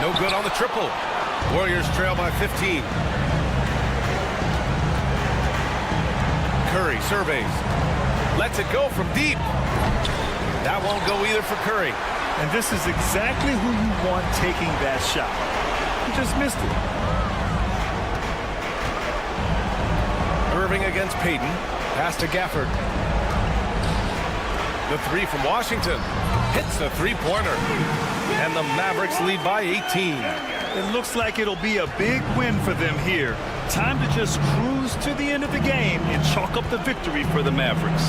No good on the triple. Warriors trail by 15. Curry surveys. Lets it go from deep. That won't go either for Curry. And this is exactly who you want taking that shot. He just missed it. Irving against Payton. Pass to Gafford. The three from Washington. Hits the three-pointer. And the Mavericks lead by 18. It looks like it'll be a big win for them here. Time to just cruise to the end of the game and chalk up the victory for the Mavericks.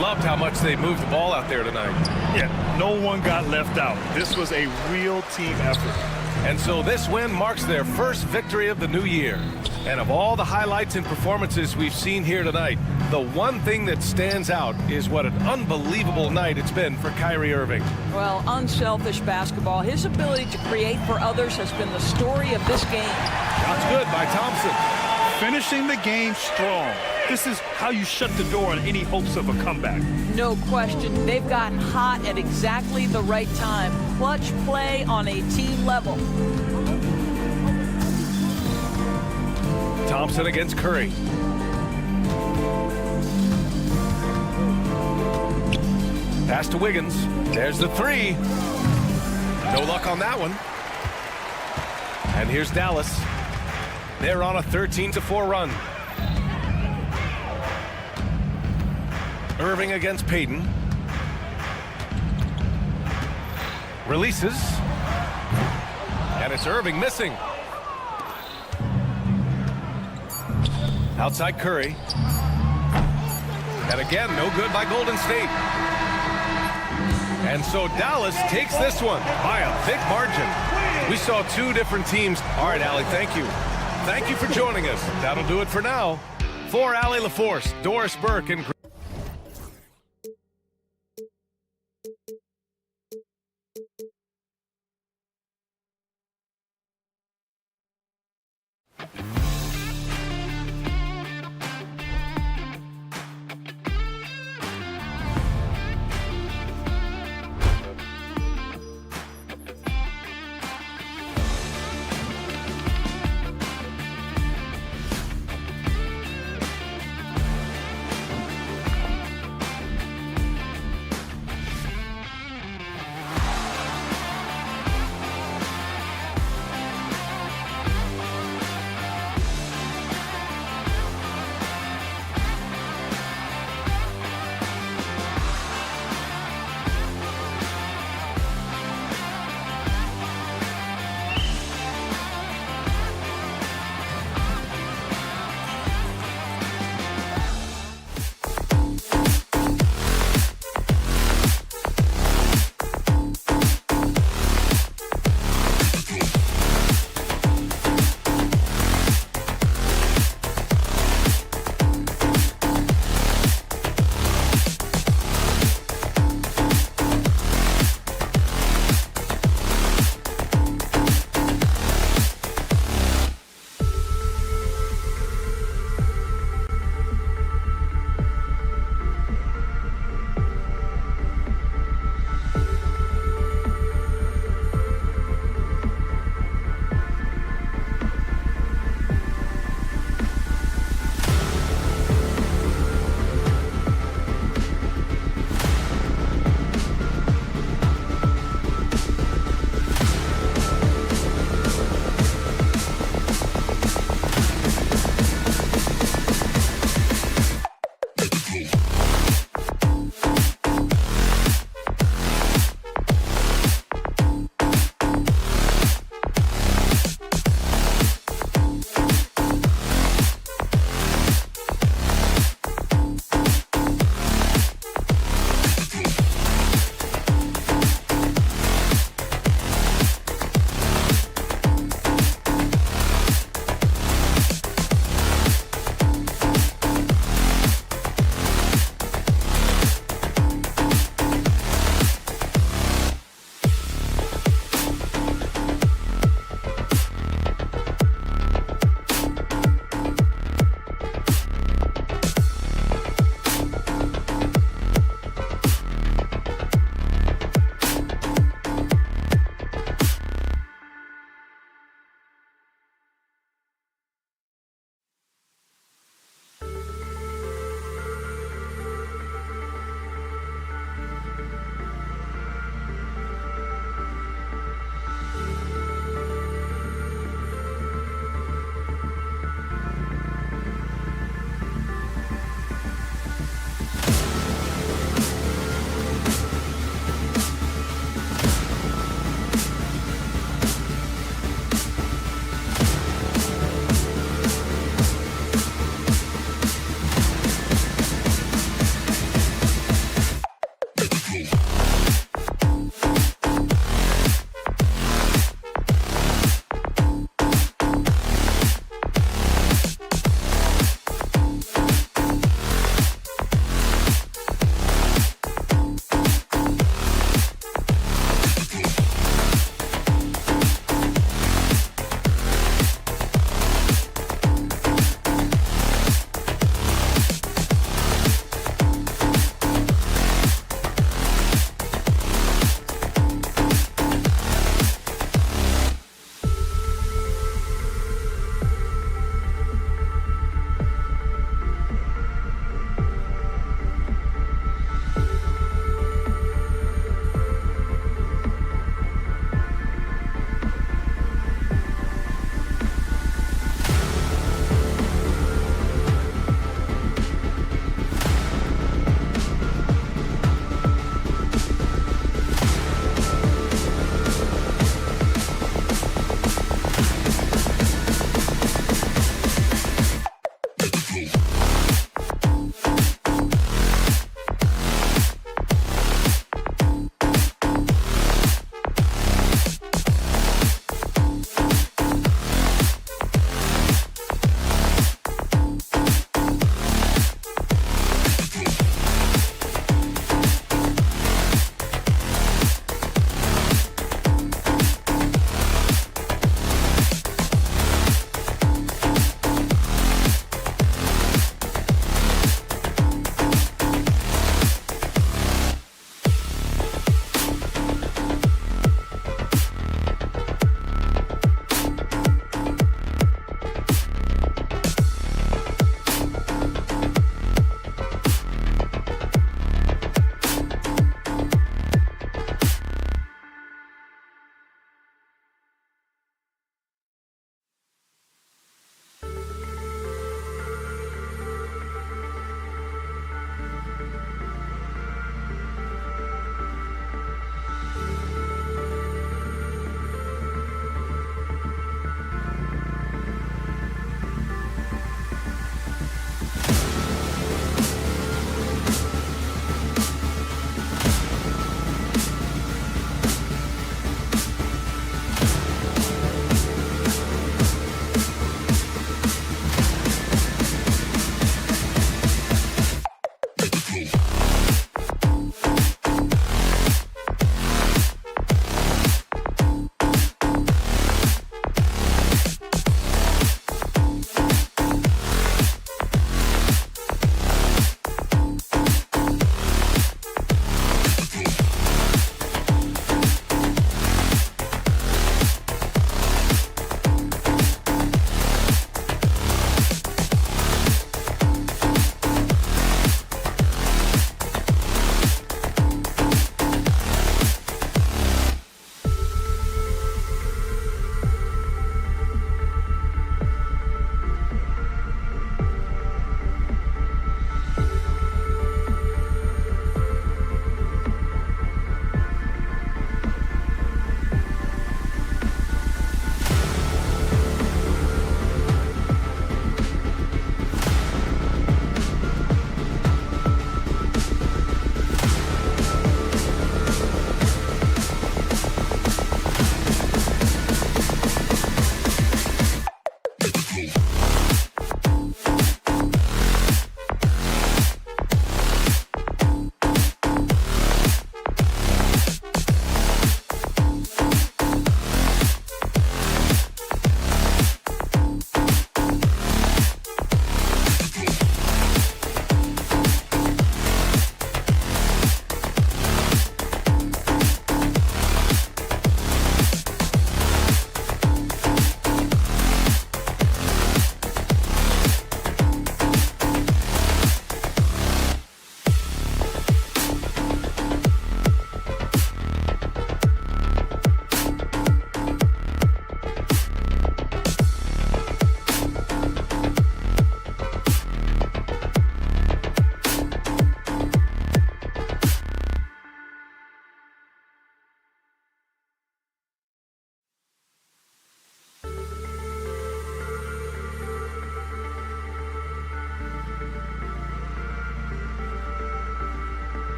Loved how much they moved the ball out there tonight. Yeah, no one got left out. This was a real team effort. And so this win marks their first victory of the new year. And of all the highlights and performances we've seen here tonight, the one thing that stands out is what an unbelievable night it's been for Kyrie Irving. Well, unselfish basketball. His ability to create for others has been the story of this game. Shots good by Thompson. Finishing the game strong. This is how you shut the door on any hopes of a comeback. No question. They've gotten hot at exactly the right time. Clutch play on a team level. Thompson against Curry. Pass to Wiggins. There's the three. No luck on that one. And here's Dallas. They're on a 13-4 run. Irving against Payton. Releases. And it's Irving missing. Outside Curry. And again, no good by Golden State. And so Dallas takes this one by a big margin. We saw two different teams. All right, Allie, thank you. Thank you for joining us. That'll do it for now. For Allie LaForce, Doris Burke, and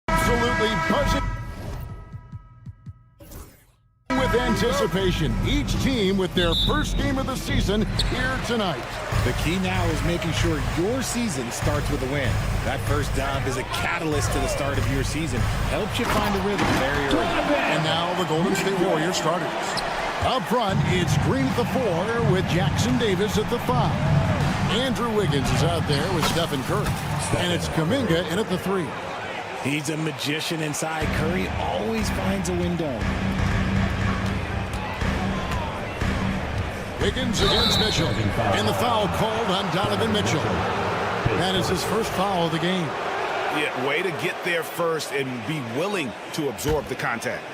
Absolutely buzzing with anticipation. Each team with their first game of the season here tonight. The key now is making sure your season starts with a win. That first dub is a catalyst to the start of your season. Helps you find a rhythm very early. And now the Golden State Warriors starters. Up front, it's Green at the 4 with Jackson Davis at the 5. Andrew Wiggins is out there with Stephen Curry. And it's Kuminga in at the 3. He's a magician inside. Curry always finds a window. Wiggins against Mitchell. And the foul called on Donovan Mitchell. That is his first foul of the game. Yeah, way to get there first and be willing to absorb the contact.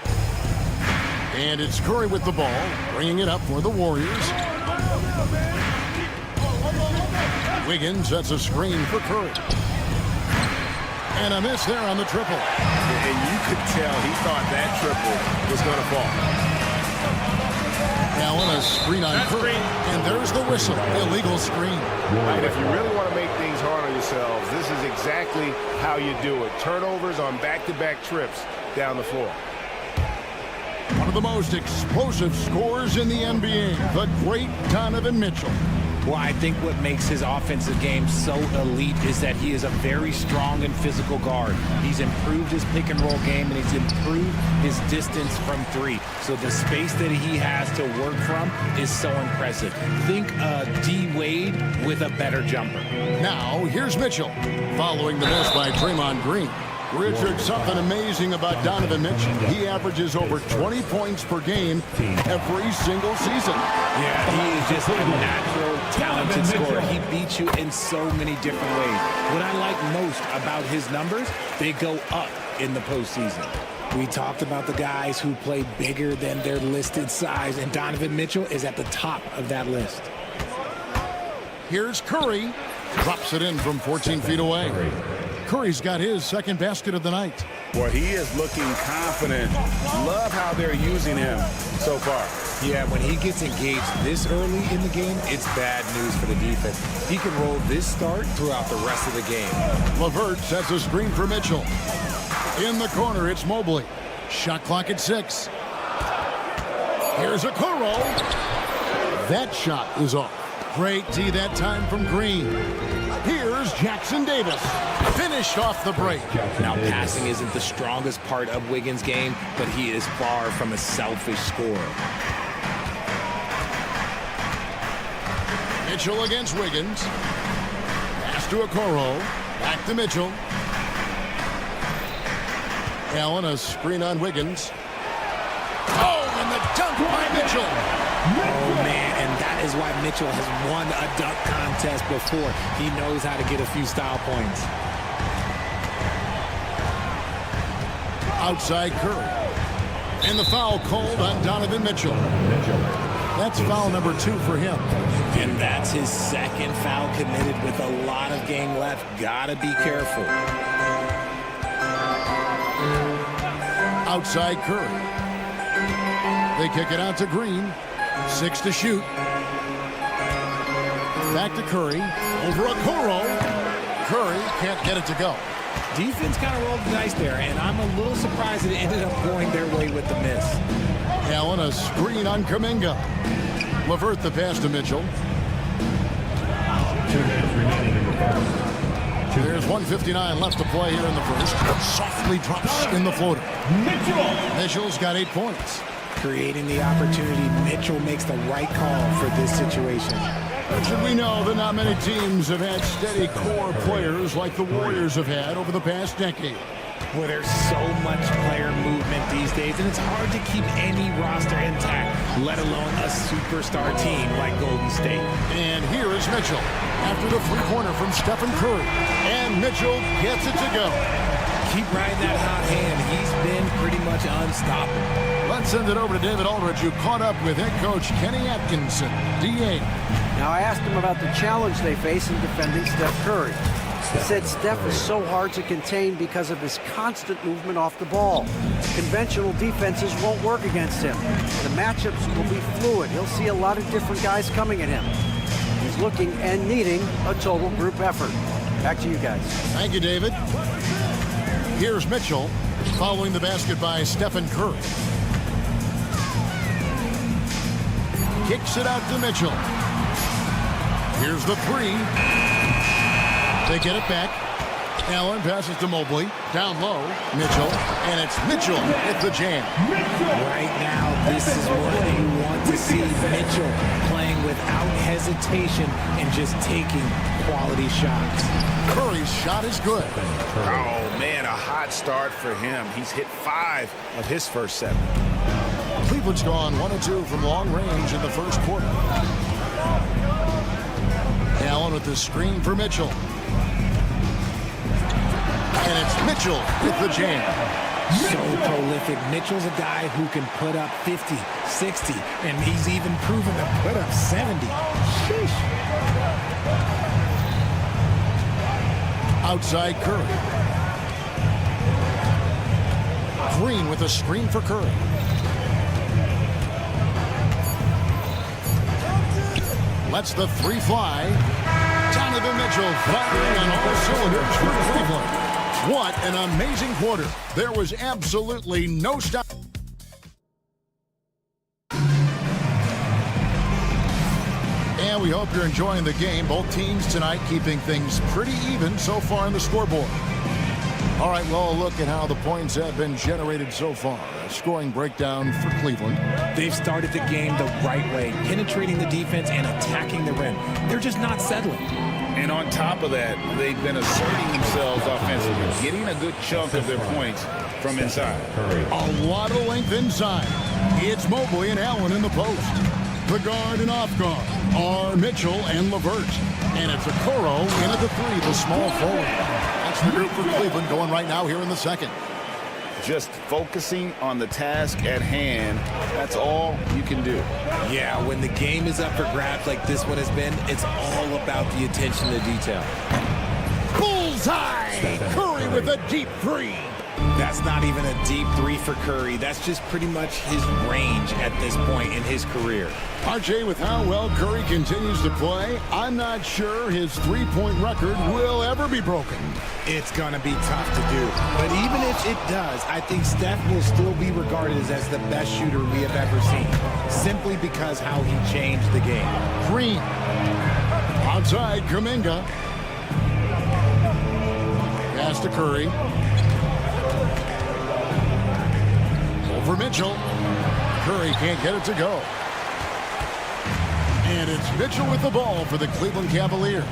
And it's Curry with the ball, bringing it up for the Warriors. Wiggins sets a screen for Curry. And a miss there on the triple. And you could tell he thought that triple was going to fall. Now on a screen on Curry. And there's the whistle. Illegal screen. Right, if you really want to make things hard on yourselves, this is exactly how you do it. Turnovers on back-to-back trips down the floor. One of the most explosive scorers in the NBA, the great Donovan Mitchell. Well, I think what makes his offensive game so elite is that he is a very strong and physical guard. He's improved his pick-and-roll game, and he's improved his distance from 3. So the space that he has to work from is so impressive. Think D. Wade with a better jumper. Now, here's Mitchell, following the miss by Draymond Green. Richard, something amazing about Donovan Mitchell. He averages over 20 points per game every single season. Yeah, he is just a natural, talented scorer. He beats you in so many different ways. What I like most about his numbers, they go up in the postseason. We talked about the guys who play bigger than their listed size, and Donovan Mitchell is at the top of that list. Here's Curry. Drops it in from 14 feet away. Curry's got his second basket of the night. Boy, he is looking confident. Love how they're using him so far. Yeah, when he gets engaged this early in the game, it's bad news for the defense. He can roll this start throughout the rest of the game. LeVert sets a screen for Mitchell. In the corner, it's Mobley. Shot clock at 6. Here's Okoro. That shot is off. Great D that time from Green. Here's Jackson Davis. Finished off the break. Now, passing isn't the strongest part of Wiggins' game, but he is far from a selfish scorer. Mitchell against Wiggins. Pass to Okoro. Back to Mitchell. Allen, a screen on Wiggins. Oh, and the dunk by Mitchell. Oh, man, and that is why Mitchell has won a dunk contest before. He knows how to get a few style points. Outside Curry. And the foul called on Donovan Mitchell. That's foul number 2 for him. And that's his second foul committed with a lot of game left. Gotta be careful. Outside Curry. They kick it out to Green. 6 to shoot. Back to Curry. Over Okoro. Curry can't get it to go. Defense kind of rolled the dice there, and I'm a little surprised it ended up going their way with the miss. Allen, a screen on Kuminga. LeVert the pass to Mitchell. There's 1:59 left to play here in the first. Softly drops in the floater. Mitchell's got 8 points. Creating the opportunity, Mitchell makes the right call for this situation. Should we know that not many teams have had steady core players like the Warriors have had over the past decade. Well, there's so much player movement these days, and it's hard to keep any roster intact, let alone a superstar team like Golden State. And here is Mitchell after the three-pointer from Stephen Curry. And Mitchell gets it to go. Keep riding that hot hand. He's been pretty much unstoppable. Let's send it over to David Aldridge, who caught up with head coach Kenny Atkinson, DA. Now, I asked him about the challenge they face in defending Steph Curry. He said Steph is so hard to contain because of his constant movement off the ball. Conventional defenses won't work against him. The matchups will be fluid. He'll see a lot of different guys coming at him. He's looking and needing a total group effort. Back to you guys. Thank you, David. Here's Mitchell following the basket by Stephen Curry. Kicks it out to Mitchell. Here's the three. They get it back. Allen passes to Mobley. Down low, Mitchell. And it's Mitchell at the jam. Right now, this is what you want to see. Mitchell playing without hesitation and just taking quality shots. Curry's shot is good. Oh, man, a hot start for him. He's hit 5 of his first 7. Cleveland's gone 1 of 2 from long range in the first quarter. Allen with the screen for Mitchell. And it's Mitchell with the jam. So prolific. Mitchell's a guy who can put up 50, 60, and he's even proven to put up 70. Sheesh. Outside Curry. Green with a screen for Curry. Lets the three fly. Donovan Mitchell firing on all cylinders for Cleveland. What an amazing quarter. There was absolutely no stop. And we hope you're enjoying the game. Both teams tonight keeping things pretty even so far on the scoreboard. All right, well, a look at how the points have been generated so far. A scoring breakdown for Cleveland. They've started the game the right way, penetrating the defense and attacking the rim. They're just not settling. And on top of that, they've been asserting themselves offensively, getting a good chunk of their points from inside. A lot of length inside. It's Mobley and Allen in the post. The guard and off guard are Mitchell and LeVert. And it's Okoro in at the three, the small forward. That's the group for Cleveland going right now here in the second. Just focusing on the task at hand, that's all you can do. Yeah, when the game is up for grabs like this one has been, it's all about the attention to detail. Bullseye! Curry with a deep three. That's not even a deep three for Curry. That's just pretty much his range at this point in his career. RJ, with how well Curry continues to play, I'm not sure his three-point record will ever be broken. It's going to be tough to do. But even if it does, I think Steph will still be regarded as the best shooter we have ever seen, simply because how he changed the game. Green. Outside, Kuminga. Pass to Curry. Over Mitchell. Curry can't get it to go. And it's Mitchell with the ball for the Cleveland Cavaliers.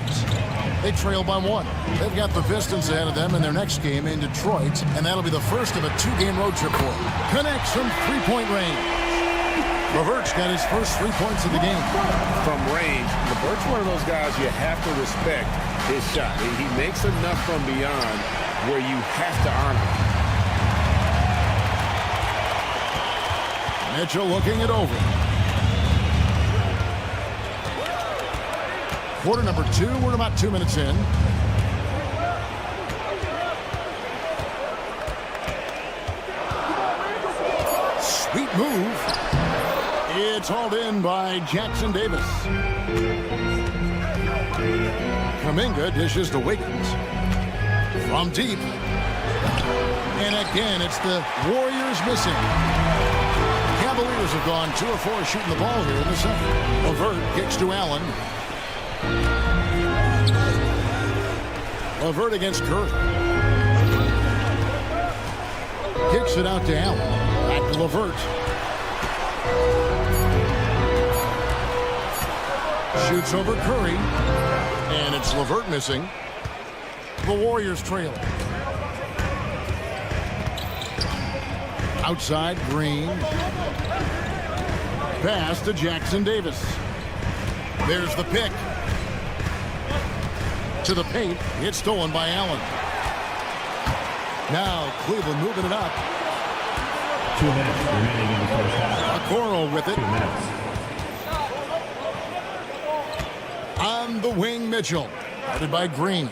They trail by 1. They've got the Pistons ahead of them in their next game in Detroit, and that'll be the first of a 2-game road trip for them. Connects from three-point range. LeVert's got his first 3 points of the game. From range, LeVert's one of those guys you have to respect his shot. He makes enough from beyond where you have to honor him. Mitchell looking it over. Quarter number 2, we're about 2 minutes in. Sweet move. It's hauled in by Jackson Davis. Kuminga dishes to Wiggins. From deep. And again, it's the Warriors missing. Cavaliers have gone 2 of 4 shooting the ball here in the second. LeVert kicks to Allen. LeVert against Curry. Kicks it out to Allen. Back to LeVert. Shoots over Curry. And it's LeVert missing. The Warriors trail. Outside, Green. Pass to Jackson Davis. There's the pick. To the paint. It's stolen by Allen. Now Cleveland moving it up. 2 minutes remaining in the first half. Okoro with it. 2 minutes. On the wing, Mitchell. Headed by Green.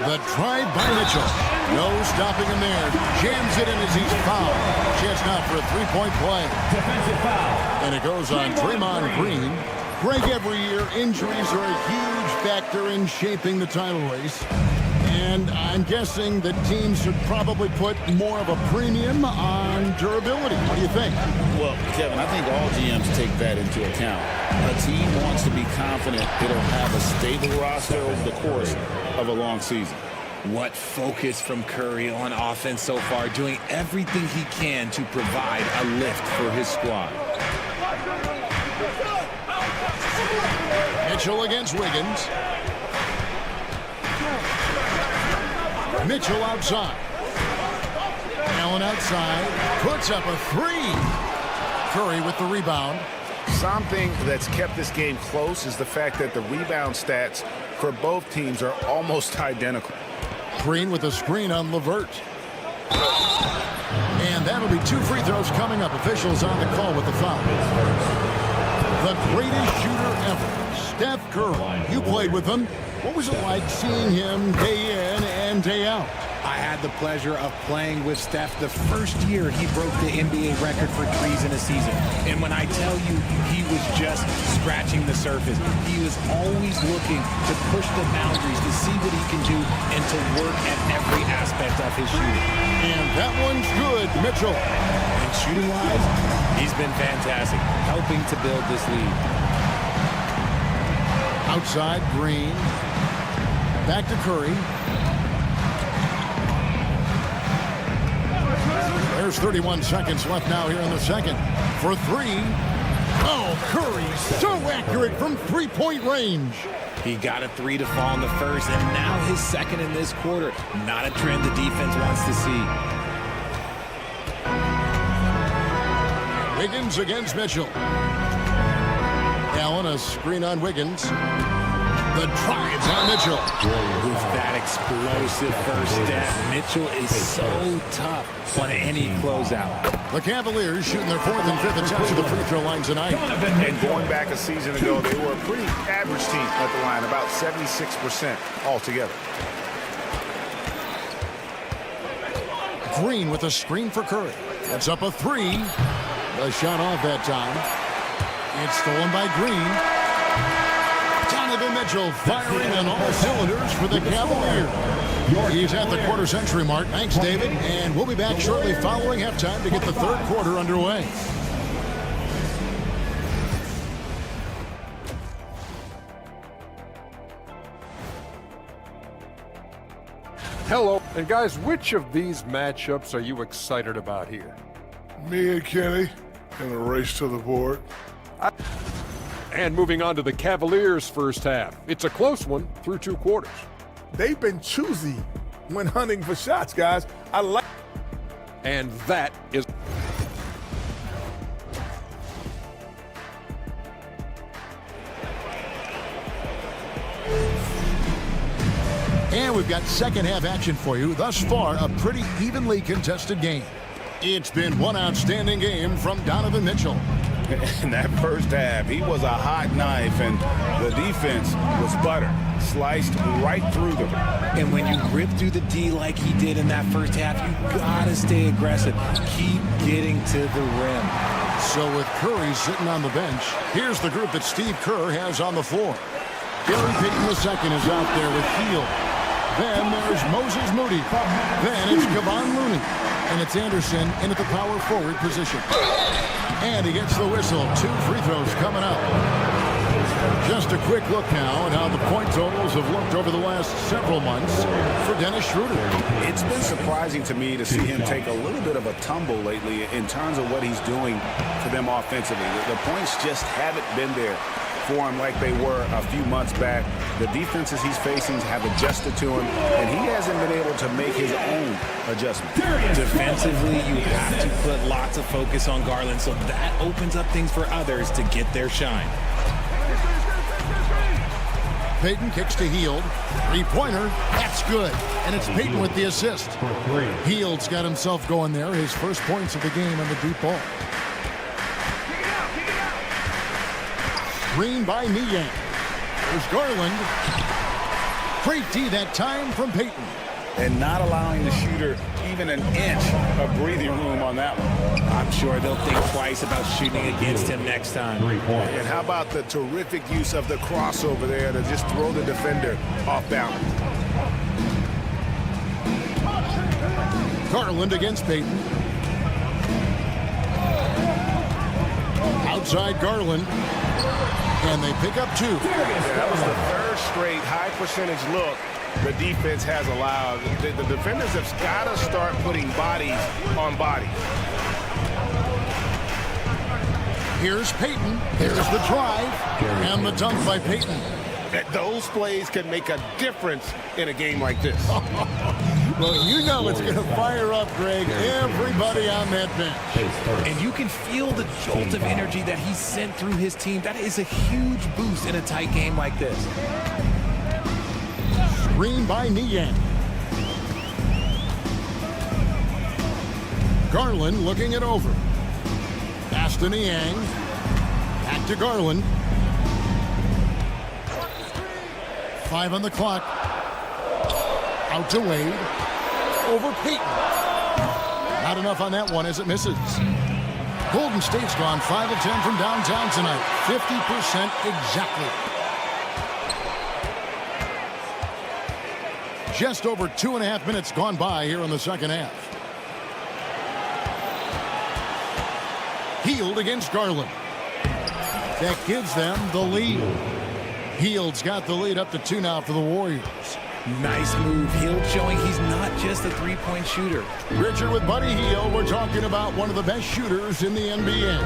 The drive by Mitchell. No stopping him there. Jams it in as he's fouled. Chance now for a three-point play. Defensive foul. And it goes on Draymond Green. Greg, every year, injuries are a huge factor in shaping the title race. And I'm guessing that teams should probably put more of a premium on durability. What do you think? Well, Kevin, I think all GMs take that into account. A team wants to be confident it'll have a stable roster over the course of a long season. What focus from Curry on offense so far, doing everything he can to provide a lift for his squad. Mitchell against Wiggins. Mitchell outside. Allen outside. Puts up a three. Curry with the rebound. Something that's kept this game close is the fact that the rebound stats for both teams are almost identical. Green with a screen on LeVert. And that'll be 2 free throws coming up. Officials on the call with the foul. The greatest shooter ever, Steph Curry. You played with him. What was it like seeing him day in and day out? I had the pleasure of playing with Steph the first year he broke the NBA record for threes in a season. And when I tell you he was just scratching the surface, he was always looking to push the boundaries, to see what he can do, and to work at every aspect of his shooting. And that one's good, Mitchell. And shooting-wise, he's been fantastic, helping to build this lead. Outside, Green. Back to Curry. There's 31 seconds left now here in the second. For three. Oh, Curry so accurate from three-point range. He got a three to fall in the first, and now his second in this quarter. Not a trend the defense wants to see. Wiggins against Mitchell. Allen, a screen on Wiggins. The drive on Mitchell. With that explosive first step, Mitchell is so tough on any closeout. The Cavaliers shooting their 4th and 5th attempts at the free throw line tonight. And going back a season ago, they were a pretty average team at the line, about 76% altogether. Green with a screen for Curry. That's up a three. The shot off that time. It's stolen by Green. Donovan Mitchell firing on all cylinders for the Cavaliers. He's at the quarter-century mark. Thanks, David. And we'll be back shortly following halftime to get the third quarter underway. Hello. And guys, which of these matchups are you excited about here? Me and Kenny in a race to the board. And moving on to the Cavaliers' first half. It's a close one through 2 quarters. They've been choosy when hunting for shots, guys. I like. And that is. And we've got second half action for you. Thus far, a pretty evenly contested game. It's been one outstanding game from Donovan Mitchell. In that first half, he was a hot knife, and the defense was butter, sliced right through them. And when you rip through the D like he did in that first half, you gotta stay aggressive. Keep getting to the rim. So with Curry sitting on the bench, here's the group that Steve Kerr has on the floor. Gary Payton II is out there with Hield. Then there's Moses Moody. Then it's Kevon Looney. And it's Anderson in at the power forward position. And he gets the whistle. 2 free throws coming up. Just a quick look now at how the point totals have looked over the last several months for Dennis Schroeder. It's been surprising to me to see him take a little bit of a tumble lately in terms of what he's doing for them offensively. The points just haven't been there for him like they were a few months back. The defenses he's facing have adjusted to him, and he hasn't been able to make his own adjustment. Defensively, you have to put lots of focus on Garland, so that opens up things for others to get their shine. Payton kicks to Hield. 3-pointer. That's good. And it's Payton with the assist. Hield's got himself going there. His first points of the game on the deep ball. Green by Niang. There's Garland. Great D that time from Payton. And not allowing the shooter even an inch of breathing room on that one. I'm sure they'll think twice about shooting against him next time. 3 points. And how about the terrific use of the crossover there to just throw the defender off balance. Garland against Payton. Outside Garland. And they pick up 2. Yeah, that was the third straight high percentage look the defense has allowed. The defenders have got to start putting bodies on bodies. Here's Payton. Here's the drive. And the dunk by Payton. Those plays can make a difference in a game like this. Well, you know it's going to fire up, Greg, everybody on that bench. And you can feel the jolt of energy that he sent through his team. That is a huge boost in a tight game like this. Screen by Niang. Garland looking it over. Pass to Niang. Back to Garland. 5 on the clock. Out to Wade. Over Payton. Not enough on that one as it misses. Golden State's gone 5 of 10 from downtown tonight. 50% exactly. Just over 2.5 minutes gone by here in the second half. Hield against Garland. That gives them the lead. Hield's got the lead up to 2 now for the Warriors. Nice move. Hield showing he's not just a three-point shooter. Richard with Buddy Hield. We're talking about one of the best shooters in the NBA.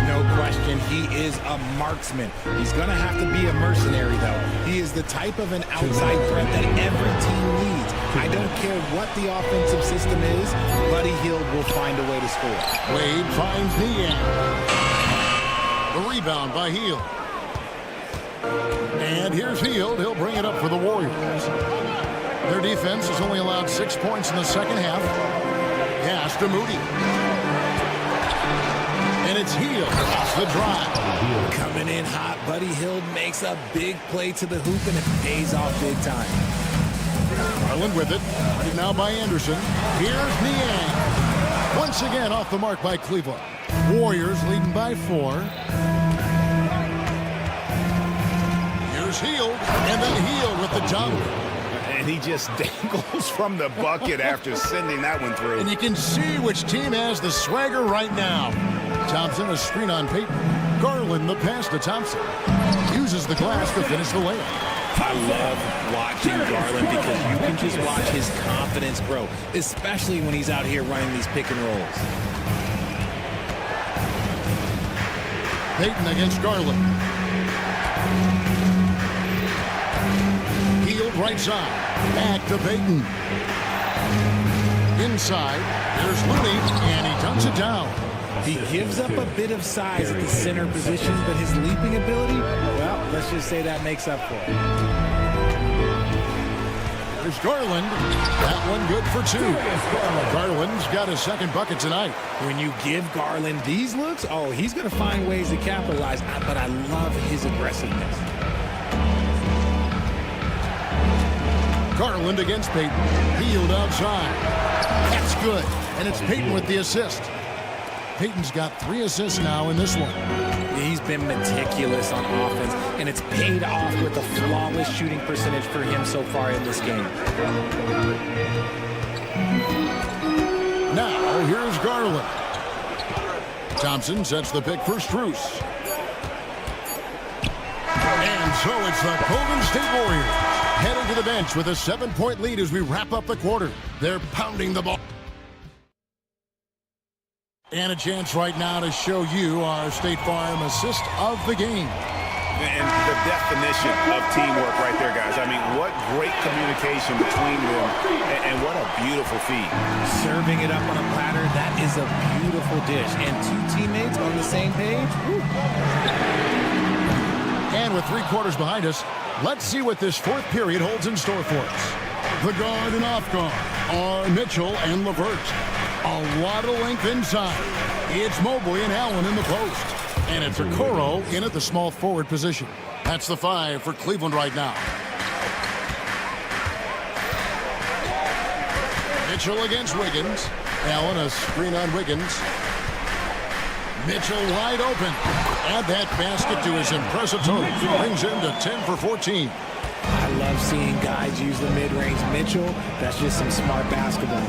No question, he is a marksman. He's going to have to be a mercenary, though. He is the type of an outside threat that every team needs. I don't care what the offensive system is, Buddy Hield will find a way to score. Wade finds Niang. The rebound by Hield. And here's Hield. He'll bring it up for the Warriors. Their defense has only allowed 6 points in the second half. Pass to Moody. And it's Hield. That's the drive. Coming in hot, Buddy Hield makes a big play to the hoop, and it pays off big time. Garland with it. Guarded now by Anderson. Here's Niang. Once again off the mark by Cleveland. Warriors leading by 4. Here's Hield. And then Hield with the dunk. And he just dangles from the bucket after sending that one through. And you can see which team has the swagger right now. Thompson, a screen on Payton. Garland, the pass to Thompson. Uses the glass to finish the layup. I love watching Garland because you can just watch his confidence grow, especially when he's out here running these pick and rolls. Payton against Garland. Hield right side. Back to Payton. Inside. There's Looney, and he dunks it down. He gives up a bit of size at the center position, but his leaping ability, well, let's just say that makes up for it. There's Garland. That one good for 2. Garland's got his second bucket tonight. When you give Garland these looks, oh, he's going to find ways to capitalize, but I love his aggressiveness. Garland against Payton. Hield outside. That's good. And it's Payton with the assist. Payton's got 3 assists now in this one. He's been meticulous on offense, and it's paid off with a flawless shooting percentage for him so far in this game. Now, here's Garland. Thompson sets the pick for Strus. And so it's the Golden State Warriors heading to the bench with a 7-point lead as we wrap up the quarter. They're pounding the ball. And a chance right now to show you our State Farm assist of the game. And the definition of teamwork right there, guys. I mean, what great communication between them, and what a beautiful feed. Serving it up on a platter, that is a beautiful dish. And 2 teammates on the same page. Woo. And with 3 quarters behind us, let's see what this 4th period holds in store for us. The guard and off guard are Mitchell and LeVert. A lot of length inside. It's Mobley and Allen in the post. And it's Okoro in at the small forward position. That's the 5 for Cleveland right now. Mitchell against Wiggins. Allen, a screen on Wiggins. Mitchell wide open. Add that basket to his impressive total. Brings him to 10 for 14. I love seeing guys use the mid-range. Mitchell, that's just some smart basketball.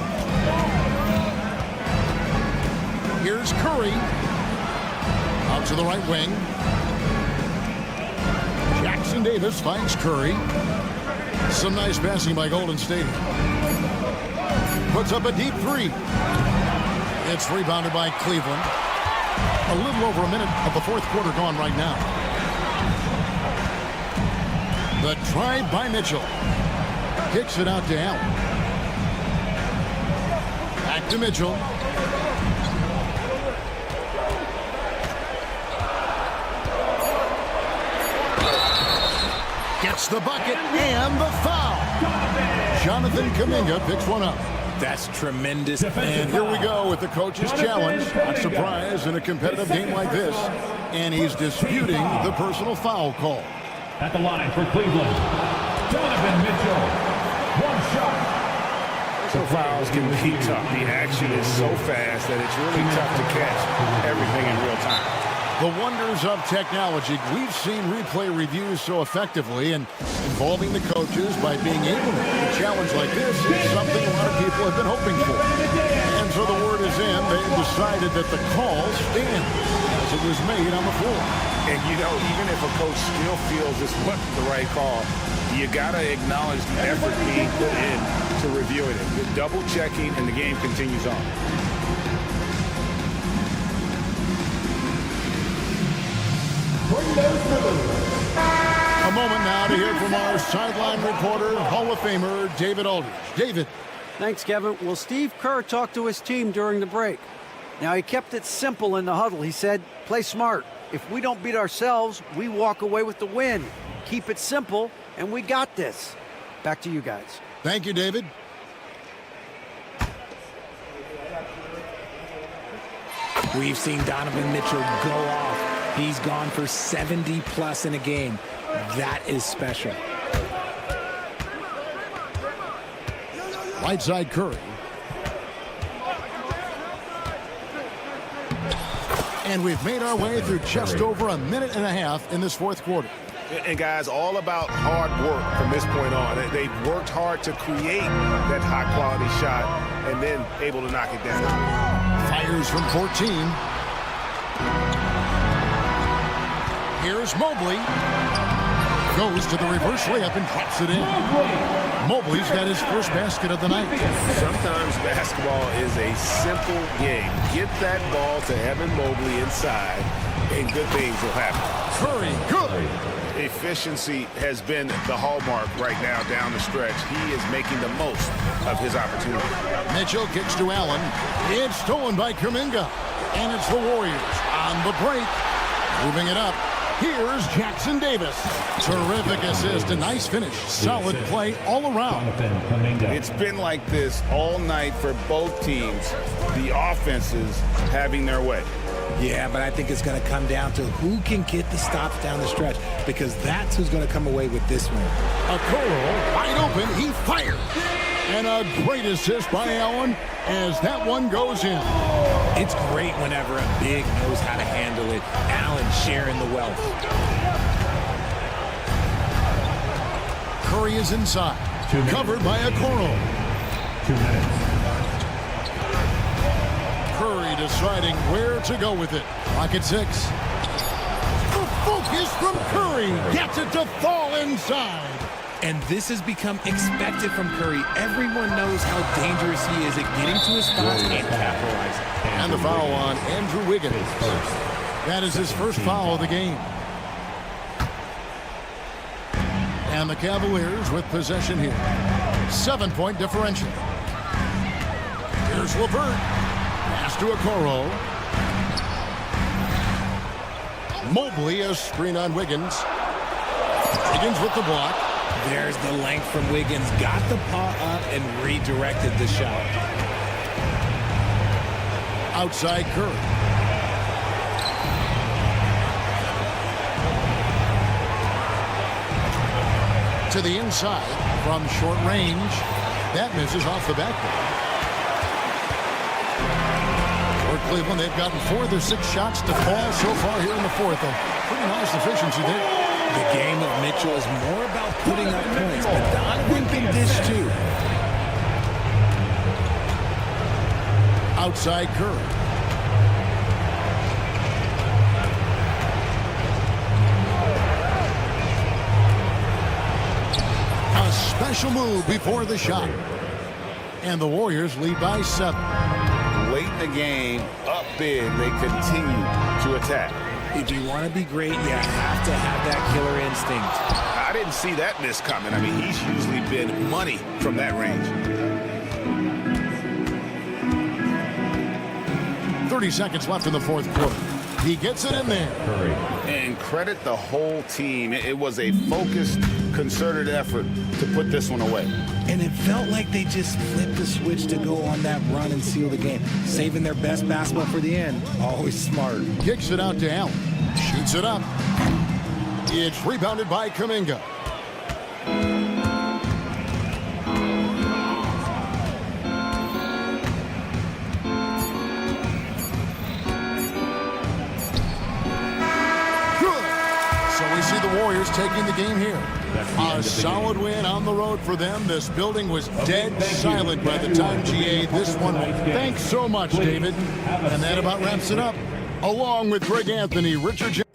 Here's Curry. Out to the right wing. Jackson Davis finds Curry. Some nice passing by Golden State. Puts up a deep three. It's rebounded by Cleveland. A little over a minute of the fourth quarter gone right now. The drive by Mitchell. Kicks it out to Allen. Back to Mitchell. Gets the bucket and the foul. Jonathan Kuminga picks one up. That's tremendous. And here we go with the coach's challenge. Not surprised in a competitive game like this. And he's disputing the personal foul call. At the line for Cleveland, Donovan Mitchell. One shot. So fouls can be tough. The action is so fast that it's really tough to catch everything in real time. The wonders of technology. We've seen replay reviews so effectively, and involving the coaches by being able to make a challenge like this is something a lot of people have been hoping for. And so the word is in. They've decided that the call stands as it was made on the floor. And, you know, even if a coach still feels this wasn't the right call, you got to acknowledge the effort being put in to reviewing it. The double checking, and the game continues on. A moment now to hear from our sideline reporter, Hall of Famer David Aldridge. David. Thanks, Kevin. Well, Steve Kerr talked to his team during the break. Now, he kept it simple in the huddle. He said, play smart. If we don't beat ourselves, we walk away with the win. Keep it simple, and we got this. Back to you guys. Thank you, David. We've seen Donovan Mitchell go off. He's gone for 70+ in a game. That is special. Right side Curry. And we've made our way through just over a minute and a half in this fourth quarter. And guys, all about hard work from this point on. They've worked hard to create that high-quality shot and then able to knock it down. Fires from 14. Here's Mobley. Goes to the reverse layup and drops it in. Mobley's got his first basket of the night. Sometimes basketball is a simple game. Get that ball to Evan Mobley inside, and good things will happen. Curry, good. Efficiency has been the hallmark right now down the stretch. He is making the most of his opportunity. Mitchell kicks to Allen. It's stolen by Kuminga. And it's the Warriors on the break. Moving it up. Here's Jackson Davis. Terrific assist, a nice finish. Solid play all around. It's been like this all night for both teams. The offenses having their way. Yeah, but I think it's going to come down to who can get the stops down the stretch, because that's who's going to come away with this one. Okoro wide open. He fired. And a great assist by Allen as that one goes in. It's great whenever a big knows how to handle it. Allen sharing the wealth. Curry is inside. Covered by Okoro. 2 minutes. Curry deciding where to go with it. Clock at 6. The focus from Curry. Gets it to fall inside. And this has become expected from Curry. Everyone knows how dangerous he is at getting to his spots and capitalizing. And the foul on Andrew Wiggins. That is his first foul of the game. And the Cavaliers with possession here. 7-point differential. Here's LeVert. Pass to Okoro. Mobley, a screen on Wiggins. Wiggins with the block. There's the length from Wiggins. Got the paw up and redirected the shot. Outside Curry. To the inside from short range. That misses off the backboard. Cleveland. They've gotten 4 of their 6 shots to fall so far here in the fourth. A pretty nice efficiency there. The game of Mitchell is more about putting up points, but Donovan can dish too. Outside Curry. A special move before the shot. And the Warriors lead by 7. Late in the game, up big, they continue to attack. If you want to be great, you have to have that killer instinct. I didn't see that miss coming. I mean, he's usually been money from that range. 30 seconds left in the fourth quarter. He gets it in there. And credit the whole team. It was a focused, concerted effort to put this one away. And it felt like they just flipped the switch to go on that run and seal the game. Saving their best basketball for the end. Always smart. Kicks it out to Allen. Shoots it up. It's rebounded by Kuminga. Warriors taking the game here. A solid win on the road for them. This building was dead silent by the time GA this one. Thanks so much, David. And that about wraps it up. Along with Greg Anthony, Richard Jones.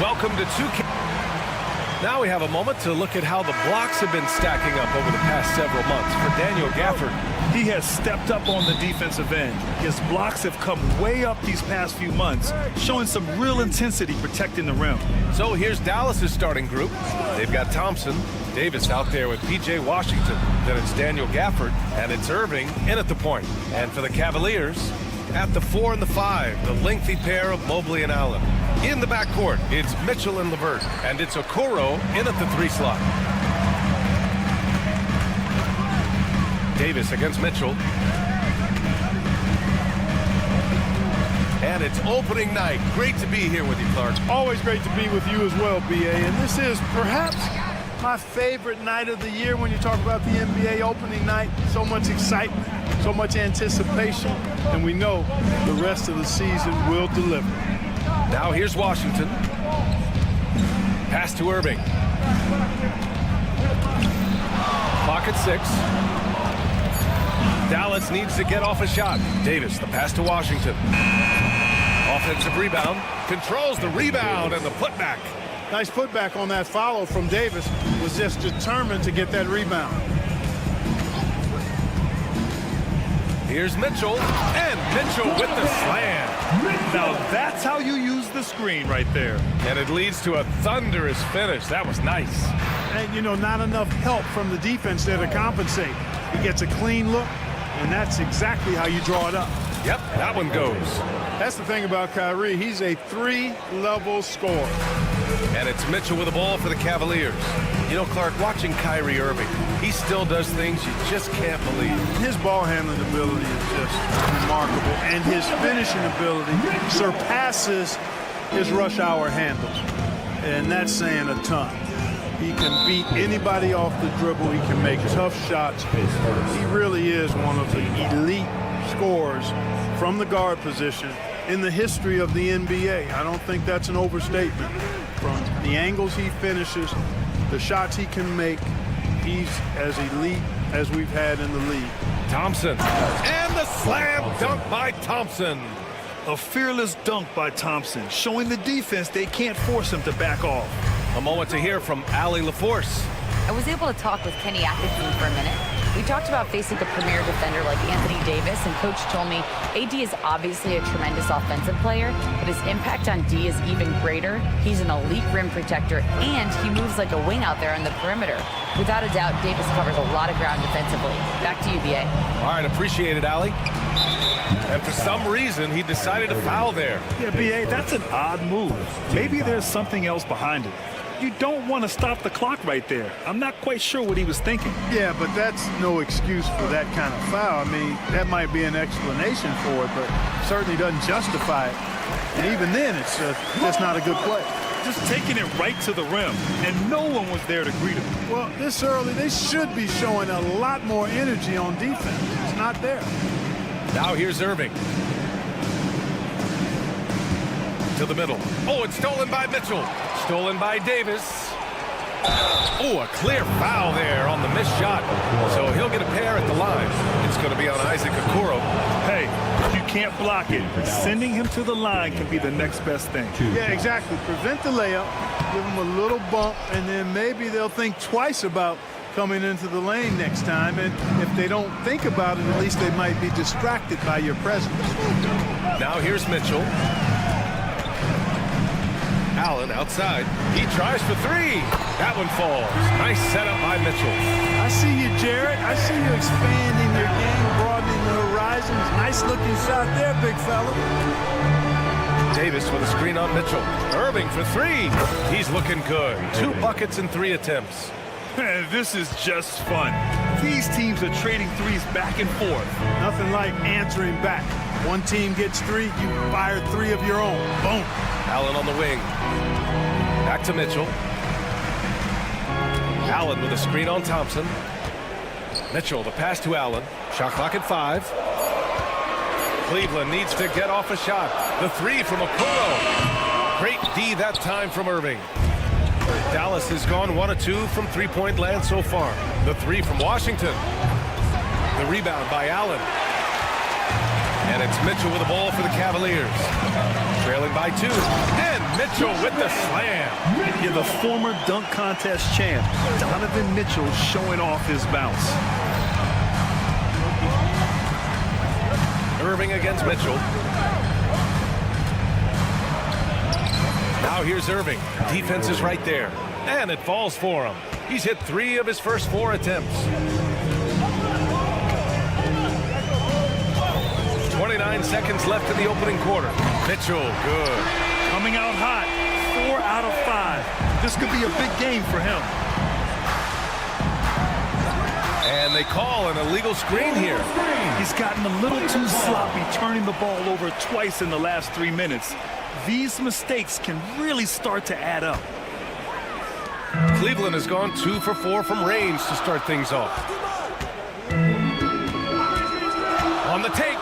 welcome to 2K. Now we have a moment to look at how the blocks have been stacking up over the past several months for Daniel Gafford. He has stepped up on the defensive end. His blocks have come way up these past few months, showing some real intensity protecting the rim. So here's Dallas's starting group. They've got Thompson, Davis out there with P.J. Washington. Then it's Daniel Gafford, and it's Irving in at the point. And for the Cavaliers, at the 4 and the 5, the lengthy pair of Mobley and Allen. In the backcourt, it's Mitchell and LeVert, and it's Okoro in at the 3 slot. Davis against Mitchell. And it's opening night. Great to be here with you, Clark. Always great to be with you as well, B.A. And this is perhaps my favorite night of the year when you talk about the NBA opening night. So much excitement, so much anticipation, and we know the rest of the season will deliver. Now here's Washington. Pass to Irving. Clock at 6. Dallas needs to get off a shot. Davis, the pass to Washington. Offensive rebound. Controls the rebound and the putback. Nice putback on that follow from Davis. Was just determined to get that rebound. Here's Mitchell, and Mitchell with the slam. Now that's how you use the screen right there. And it leads to a thunderous finish. That was nice. And, you know, not enough help from the defense there to compensate. He gets a clean look, and that's exactly how you draw it up. Yep, that one goes. That's the thing about Kyrie. He's a 3-level scorer. And it's Mitchell with the ball for the Cavaliers. You know, Clark, watching Kyrie Irving, he still does things you just can't believe. His ball handling ability is just remarkable, and his finishing ability surpasses his rush hour handles. And that's saying a ton. He can beat anybody off the dribble. He can make tough shots. He really is one of the elite scorers from the guard position in the history of the NBA. I don't think that's an overstatement. From the angles he finishes, the shots he can make, he's as elite as we've had in the league. Thompson, and the slam dunk by Thompson. A fearless dunk by Thompson, showing the defense they can't force him to back off. A moment to hear from Allie LaForce. I was able to talk with Kenny Atkinson for a minute. We talked about facing a premier defender like Anthony Davis, and Coach told me AD is obviously a tremendous offensive player, but his impact on D is even greater. He's an elite rim protector, and he moves like a wing out there on the perimeter. Without a doubt, Davis covers a lot of ground defensively. Back to you, B.A. All right, appreciate it, Allie. And for some reason, he decided to foul there. Yeah, B.A., that's an odd move. Maybe there's something else behind it. You don't want to stop the clock right there. I'm not quite sure what he was thinking. Yeah, but that's no excuse for that kind of foul. I mean, that might be an explanation for it, but certainly doesn't justify it. And even then, it's just not a good play. Just taking it right to the rim, and no one was there to greet him. Well, this early, they should be showing a lot more energy on defense. It's not there. Now here's Irving. To the middle. Oh, it's stolen by Mitchell. Stolen by Davis. Oh, a clear foul there on the missed shot. So he'll get a pair at the line. It's going to be on Isaac Okoro. Hey, if you can't block it, sending him to the line can be the next best thing. Yeah, exactly. Prevent the layup, give him a little bump, and then maybe they'll think twice about coming into the lane next time. And if they don't think about it, at least they might be distracted by your presence. Now here's Mitchell. Allen outside. He tries for 3. That one falls. Nice setup by Mitchell. I see you, Jared. I see you expanding your game, broadening the horizons. Nice looking shot there, big fella. Davis with a screen on Mitchell. Irving for 3. He's looking good. 2 buckets and 3 attempts. Man, this is just fun. These teams are trading threes back and forth. Nothing like answering back. One team gets 3, you fire 3 of your own. Boom. Allen on the wing. Back to Mitchell. Allen with a screen on Thompson. Mitchell, the pass to Allen. Shot clock at 5. Cleveland needs to get off a shot. The 3 from Okoro. Great D that time from Irving. Dallas has gone 1 of 2 from three-point land so far. The 3 from Washington. The rebound by Allen. And it's Mitchell with the ball for the Cavaliers. trailing by 2. And Mitchell with the slam. Yeah, the former dunk contest champ, Donovan Mitchell, showing off his bounce. Irving against Mitchell. Now here's Irving. Defense is right there. And it falls for him. He's hit 3 of his first 4 attempts. 29 seconds left in the opening quarter. Mitchell, good. Coming out hot, 4 out of 5. This could be a big game for him. And they call an illegal screen here. He's gotten a little too sloppy, turning the ball over twice in the last 3 minutes. These mistakes can really start to add up. Cleveland has gone 2 for 4 from range to start things off. On the take.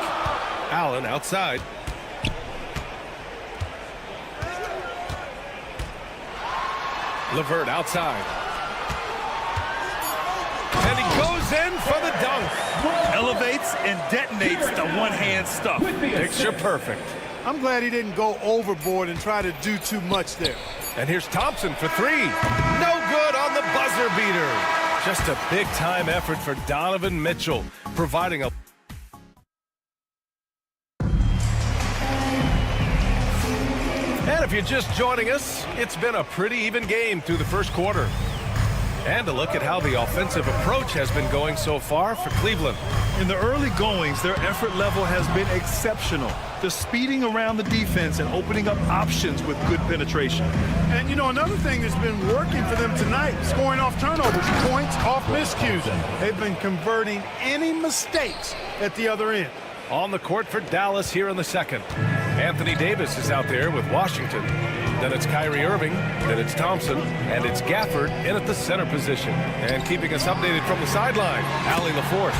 Allen outside. LeVert outside. And he goes in for the dunk. Elevates and detonates the one-hand stuff. Picture perfect. I'm glad he didn't go overboard and try to do too much there. And here's Thompson for 3. No good on the buzzer beater. Just a big-time effort for Donovan Mitchell, providing a... And if you're just joining us, it's been a pretty even game through the first quarter. And a look at how the offensive approach has been going so far for Cleveland. In the early goings, their effort level has been exceptional. They're speeding around the defense and opening up options with good penetration. And, you know, another thing that's been working for them tonight, scoring off turnovers, points off miscues. They've been converting any mistakes at the other end. On the court for Dallas here in the second. Anthony Davis is out there with Washington. Then it's Kyrie Irving, then it's Thompson, and it's Gafford in at the center position. And keeping us updated from the sideline, Allie LaForce.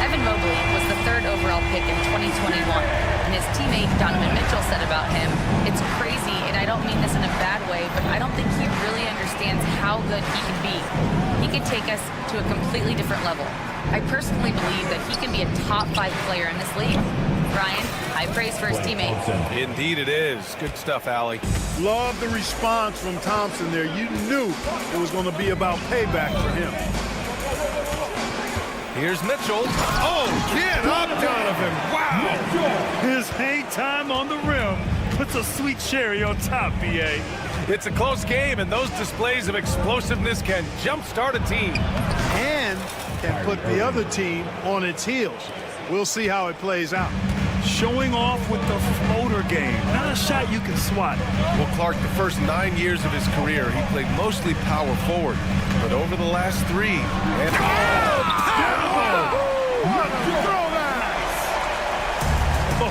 Evan Mobley was the 3rd overall pick in 2021, and his teammate Donovan Mitchell said about him, "It's crazy, and I don't mean this in a bad way, but I don't think he really understands how good he can be. He could take us to a completely different level. I personally believe that he can be a top 5 player in this league." Brian, high praise for his teammate. Indeed it is. Good stuff, Allie. Love the response from Thompson there. You knew it was going to be about payback for him. Here's Mitchell. Oh, get up, Donovan. Wow. His hang time on the rim puts a sweet cherry on top, B.A. It's a close game, and those displays of explosiveness can jumpstart a team. And can put the other team on its heels. We'll see how it plays out. Showing off with the floater game. Not a shot you can swat. Well, Clark, the first 9 years of his career, he played mostly power forward. But over the last 3, and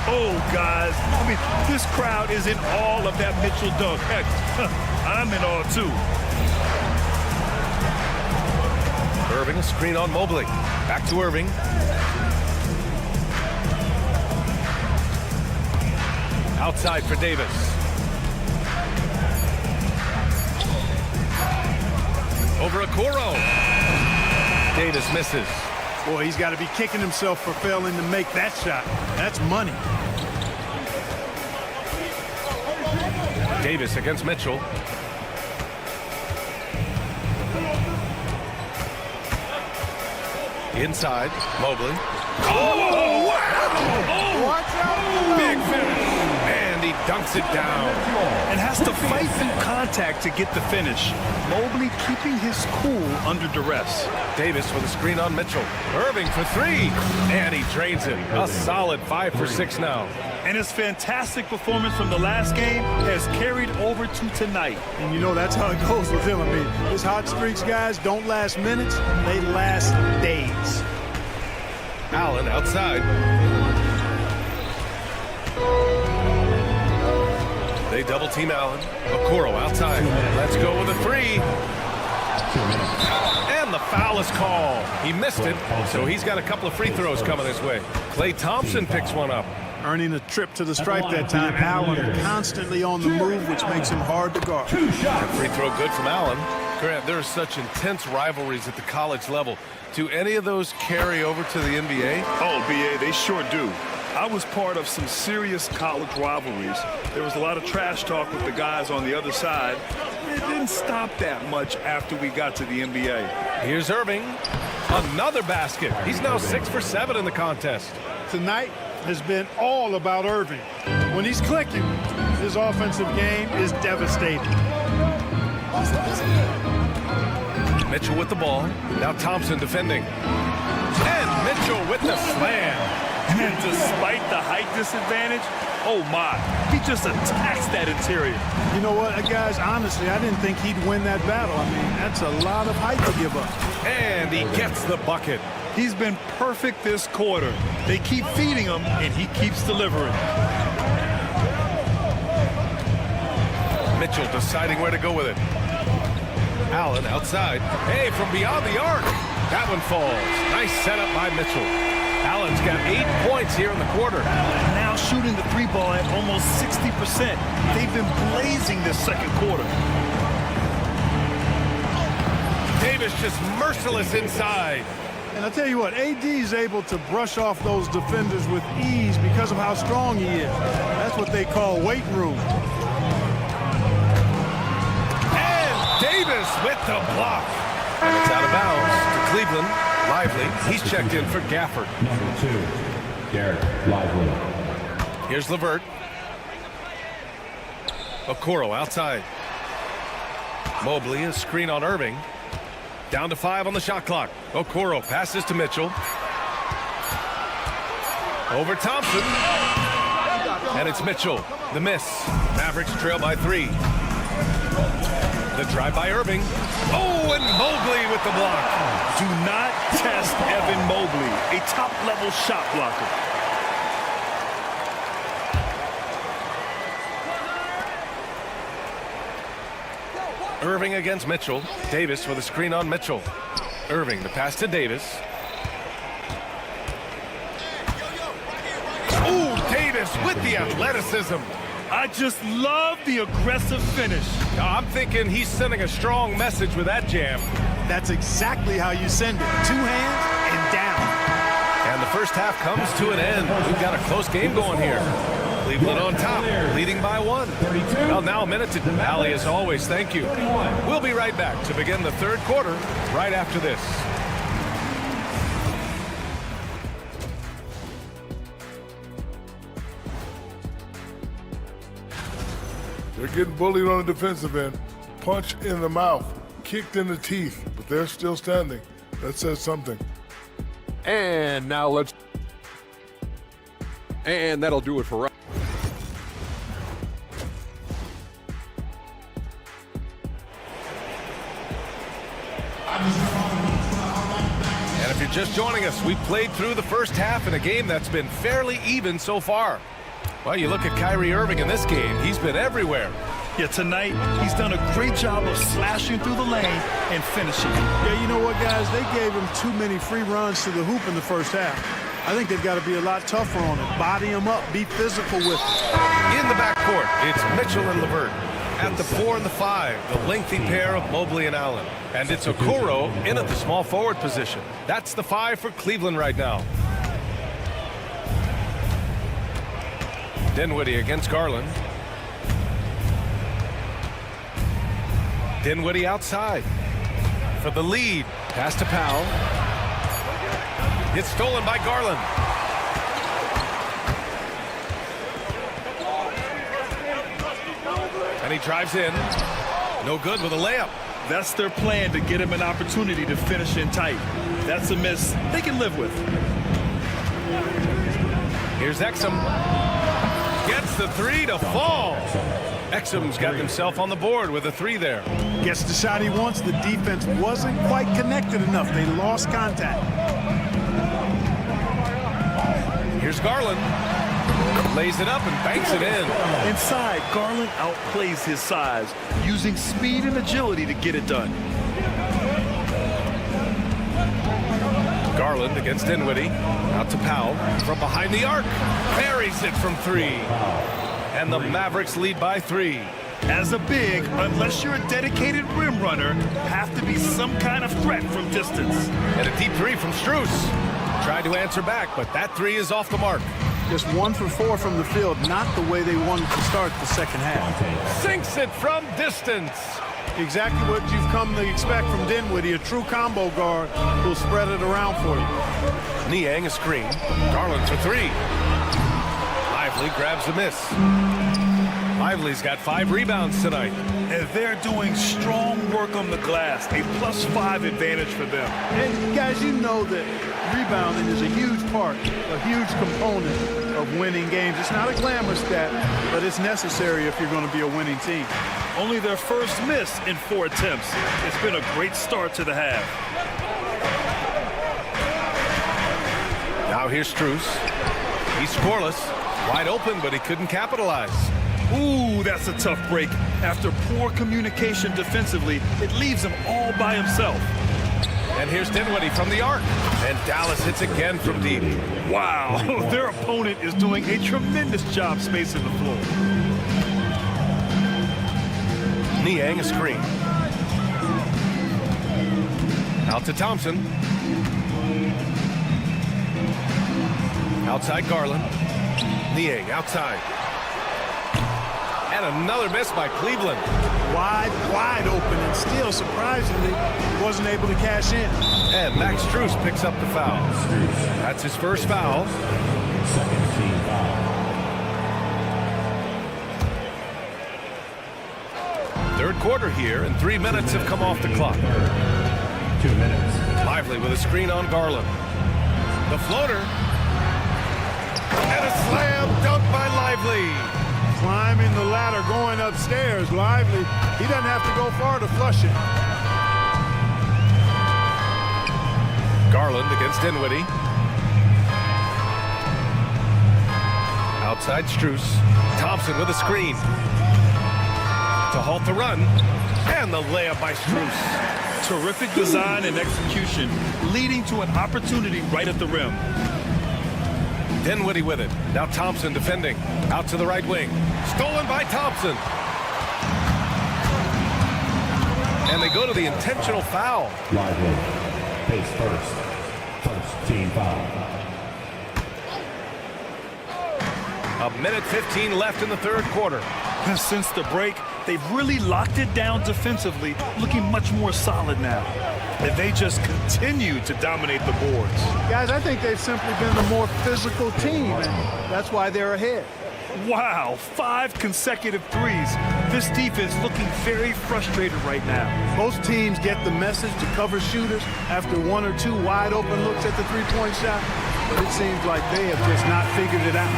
oh, guys. I mean, this crowd is in all of that Mitchell dunk. Heck, I'm in all too. Irving, a screen on Mobley. Back to Irving. Outside for Davis. Over Okoro. Davis misses. Boy, he's got to be kicking himself for failing to make that shot. That's money. Davis against Mitchell. Inside, Mobley. Oh, wow! Watch out! Big finish. And he dunks it down. And has to fight through contact to get the finish. Mobley keeping his cool under duress. Davis with a screen on Mitchell. Irving for 3. And he drains it. A solid 5 for 6 now. And his fantastic performance from the last game has carried over to tonight. And you know that's how it goes with him. I mean, his hot streaks, guys, don't last minutes. They last days. Allen outside. They double team Allen. Okoro outside. Let's go with a 3. And the foul is called. He missed it, so he's got a couple of free throws coming his way. Klay Thompson picks one up. Earning a trip to the stripe that time. Allen constantly on the move, which makes him hard to guard. That free throw good from Allen. Grant, there are such intense rivalries at the college level. Do any of those carry over to the NBA? Oh, B.A., they sure do. I was part of some serious college rivalries. There was a lot of trash talk with the guys on the other side. It didn't stop that much after we got to the NBA. Here's Irving. Another basket. He's now 6 for 7 in the contest. Tonight has been all about Irving. When he's clicking, his offensive game is devastating. Mitchell with the ball. Now Thompson defending. And Mitchell with the slam. And despite the height disadvantage, oh my, he just attacks that interior. You know what, guys, honestly, I didn't think he'd win that battle. I mean, that's a lot of height to give up. And he gets the bucket. He's been perfect this quarter. They keep feeding him, and he keeps delivering. Mitchell deciding where to go with it. Allen outside. Hey, from beyond the arc. That one falls. Nice setup by Mitchell. Allen's got 8 points here in the quarter. Now shooting the three ball at almost 60%. They've been blazing this second quarter. Davis just merciless inside. And I'll tell you what, AD is able to brush off those defenders with ease because of how strong he is. That's what they call weight room. And Davis with the block. And it's out of bounds to Cleveland. Lively, he's checked in for Gafford. Number 2, Garrett Lively. Here's LeVert. Okoro outside. Mobley, a screen on Irving. Down to 5 on the shot clock. Okoro passes to Mitchell. Over Thompson. And it's Mitchell. The miss. Mavericks trail by 3. The drive by Irving. Oh, and Mobley with the block. Do not test Evan Mobley, a top-level shot blocker. Irving against Mitchell. Davis with a screen on Mitchell. Irving, the pass to Davis. Ooh, Davis with the athleticism. I just love the aggressive finish. I'm thinking he's sending a strong message with that jam. That's exactly how you send it. 2 hands and down. And the first half comes to an end. We've got a close game going here. Cleveland on top, leading by 1. Well, now a minute to Allie, as always. Thank you. We'll be right back to begin the third quarter right after this. They're getting bullied on the defensive end. Punch in the mouth, kicked in the teeth, but they're still standing. That says something. And now let's... And that'll do it for us. And if you're just joining us, we played through the first half in a game that's been fairly even so far. Well, you look at Kyrie Irving in this game, he's been everywhere. Yeah, tonight, he's done a great job of slashing through the lane and finishing. Yeah, you know what, guys? They gave him too many free runs to the hoop in the first half. I think they've got to be a lot tougher on it. Body him up, be physical with him. In the backcourt, it's Mitchell and LeVert. At the 4 and the 5, the lengthy pair of Mobley and Allen. And it's Okoro in at the small forward position. That's the 5 for Cleveland right now. Dinwiddie against Garland. Dinwiddie outside for the lead. Pass to Powell. It's stolen by Garland. And he drives in. No good with a layup. That's their plan, to get him an opportunity to finish in tight. That's a miss they can live with. Here's Exum. Gets the 3 to fall. Exum's got himself on the board with a 3 there. Gets the shot he wants. The defense wasn't quite connected enough. They lost contact. Here's Garland. Lays it up and banks it in. Inside, Garland outplays his size, using speed and agility to get it done. Garland against Dinwiddie. Out to Powell. From behind the arc. Buries it from 3. And the Mavericks lead by 3. As a big, unless you're a dedicated rim runner, have to be some kind of threat from distance. And a deep 3 from Strus. Tried to answer back, but that 3 is off the mark. Just 1 for 4 from the field, not the way they wanted to start the second half. Sinks it from distance. Exactly what you've come to expect from Dinwiddie, a true combo guard who'll spread it around for you. Niang a screen. Garland for 3. Lively grabs the miss. Lively's got 5 rebounds tonight. And they're doing strong work on the glass, a +5 advantage for them. And guys, you know that rebounding is a huge part, a huge component of winning games. It's not a glamour stat, but it's necessary if you're going to be a winning team. Only their first miss in 4 attempts. It's been a great start to the half. Now here's Strus. He's scoreless. Wide open, but he couldn't capitalize. Ooh, that's a tough break. After poor communication defensively, it leaves him all by himself. And here's Dinwiddie from the arc. And Dallas hits again from deep. Wow, their opponent is doing a tremendous job spacing the floor. Niang a screen. Out to Thompson. Outside Garland. Niang outside. And another miss by Cleveland. Wide open, and still, surprisingly, wasn't able to cash in. And Max Strus picks up the foul. That's his first foul. Second team foul. Third quarter here, and 3 minutes have come off the clock. 2 minutes. Lively with a screen on Garland. The floater. And a slam dunk by Lively. Climbing the ladder, going upstairs. Lively, he doesn't have to go far to flush it. Garland against Dinwiddie. Outside Strus. Thompson with a screen. To halt the run. And the layup by Strus. Terrific design and execution, leading to an opportunity right at the rim. Dinwiddie with it. Now Thompson defending. Out to the right wing. Stolen by Thompson. And they go to the intentional foul. Lively. Pace first. First team foul. A minute 15 left in the third quarter. Since the break, they've really locked it down defensively, looking much more solid now. And they just continue to dominate the boards. Guys, I think they've simply been the more physical team, and that's why they're ahead. Wow, 5 consecutive threes. This defense looking very frustrated right now. Most teams get the message to cover shooters after 1 or 2 wide open looks at the three-point shot, but it seems like they have just not figured it out.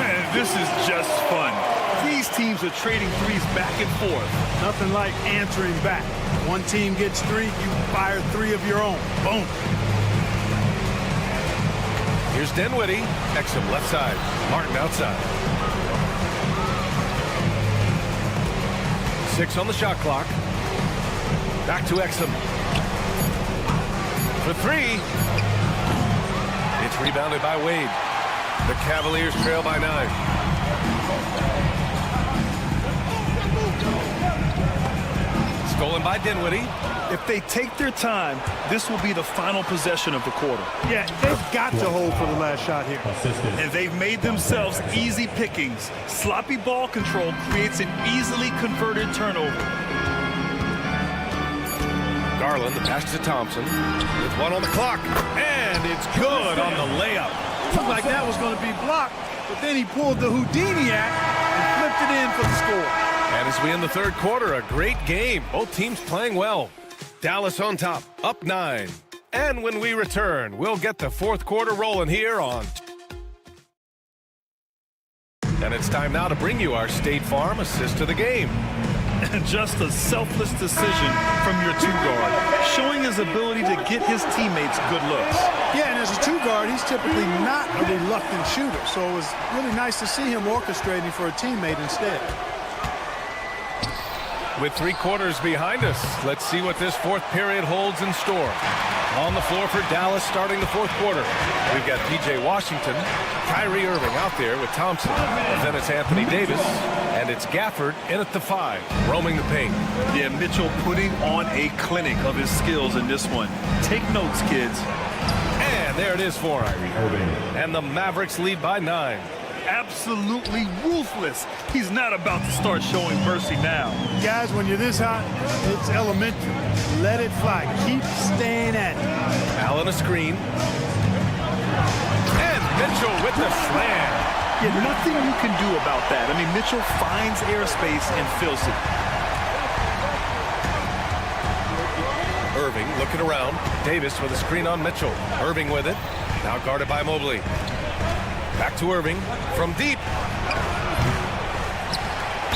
Man, this is just fun. These teams are trading threes back and forth. Nothing like answering back. One team gets 3, you fire 3 of your own. Boom. Here's Dinwiddie. Exum left side. Martin outside. 6 on the shot clock. Back to Exum. For 3. It's rebounded by Wade. The Cavaliers trail by 9. Stolen by Dinwiddie. If they take their time, this will be the final possession of the quarter. Yeah, they've got to hold for the last shot here. And they've made themselves easy pickings. Sloppy ball control creates an easily converted turnover. Garland, the pass to Thompson. With 1 on the clock. And it's good on the layup. Looked like that was going to be blocked, but then he pulled the Houdini act and flipped it in for the score. And as we end the third quarter, a great game. Both teams playing well. Dallas on top, up 9. And when we return, we'll get the fourth quarter rolling here on. And it's time now to bring you our State Farm assist of the game. And just a selfless decision from your 2-guard, showing his ability to get his teammates good looks. Yeah, and as a 2-guard, he's typically not a reluctant shooter, so it was really nice to see him orchestrating for a teammate instead. With 3 quarters behind us, let's see what this fourth period holds in store. On the floor for Dallas starting the fourth quarter. We've got P.J. Washington, Kyrie Irving out there with Thompson. And then it's Anthony Davis, and it's Gafford in at the 5, roaming the paint. Yeah, Mitchell putting on a clinic of his skills in this one. Take notes, kids. And And there it is for him. And the Mavericks lead by 9. Absolutely ruthless. He's not about to start showing mercy now. Guys, when you're this hot, it's elementary. Let it fly. Keep staying at it. Allen a screen. And Mitchell with the slam. Yeah, nothing you can do about that. I mean, Mitchell finds airspace and fills it. Irving looking around. Davis with a screen on Mitchell. Irving with it. Now guarded by Mobley. Back to Irving from deep.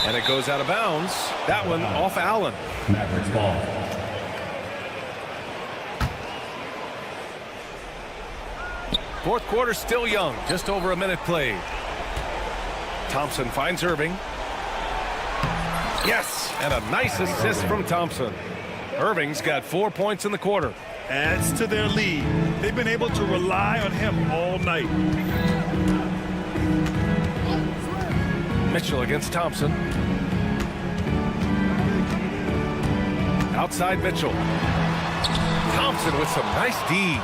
And it goes out of bounds. That one off Allen. Mavericks ball. Fourth quarter still young. Just over a minute played. Thompson finds Irving. Yes, and a nice assist from Thompson. Irving's got 4 points in the quarter. Adds to their lead. They've been able to rely on him all night. Mitchell against Thompson. Outside Mitchell. Thompson with some nice D.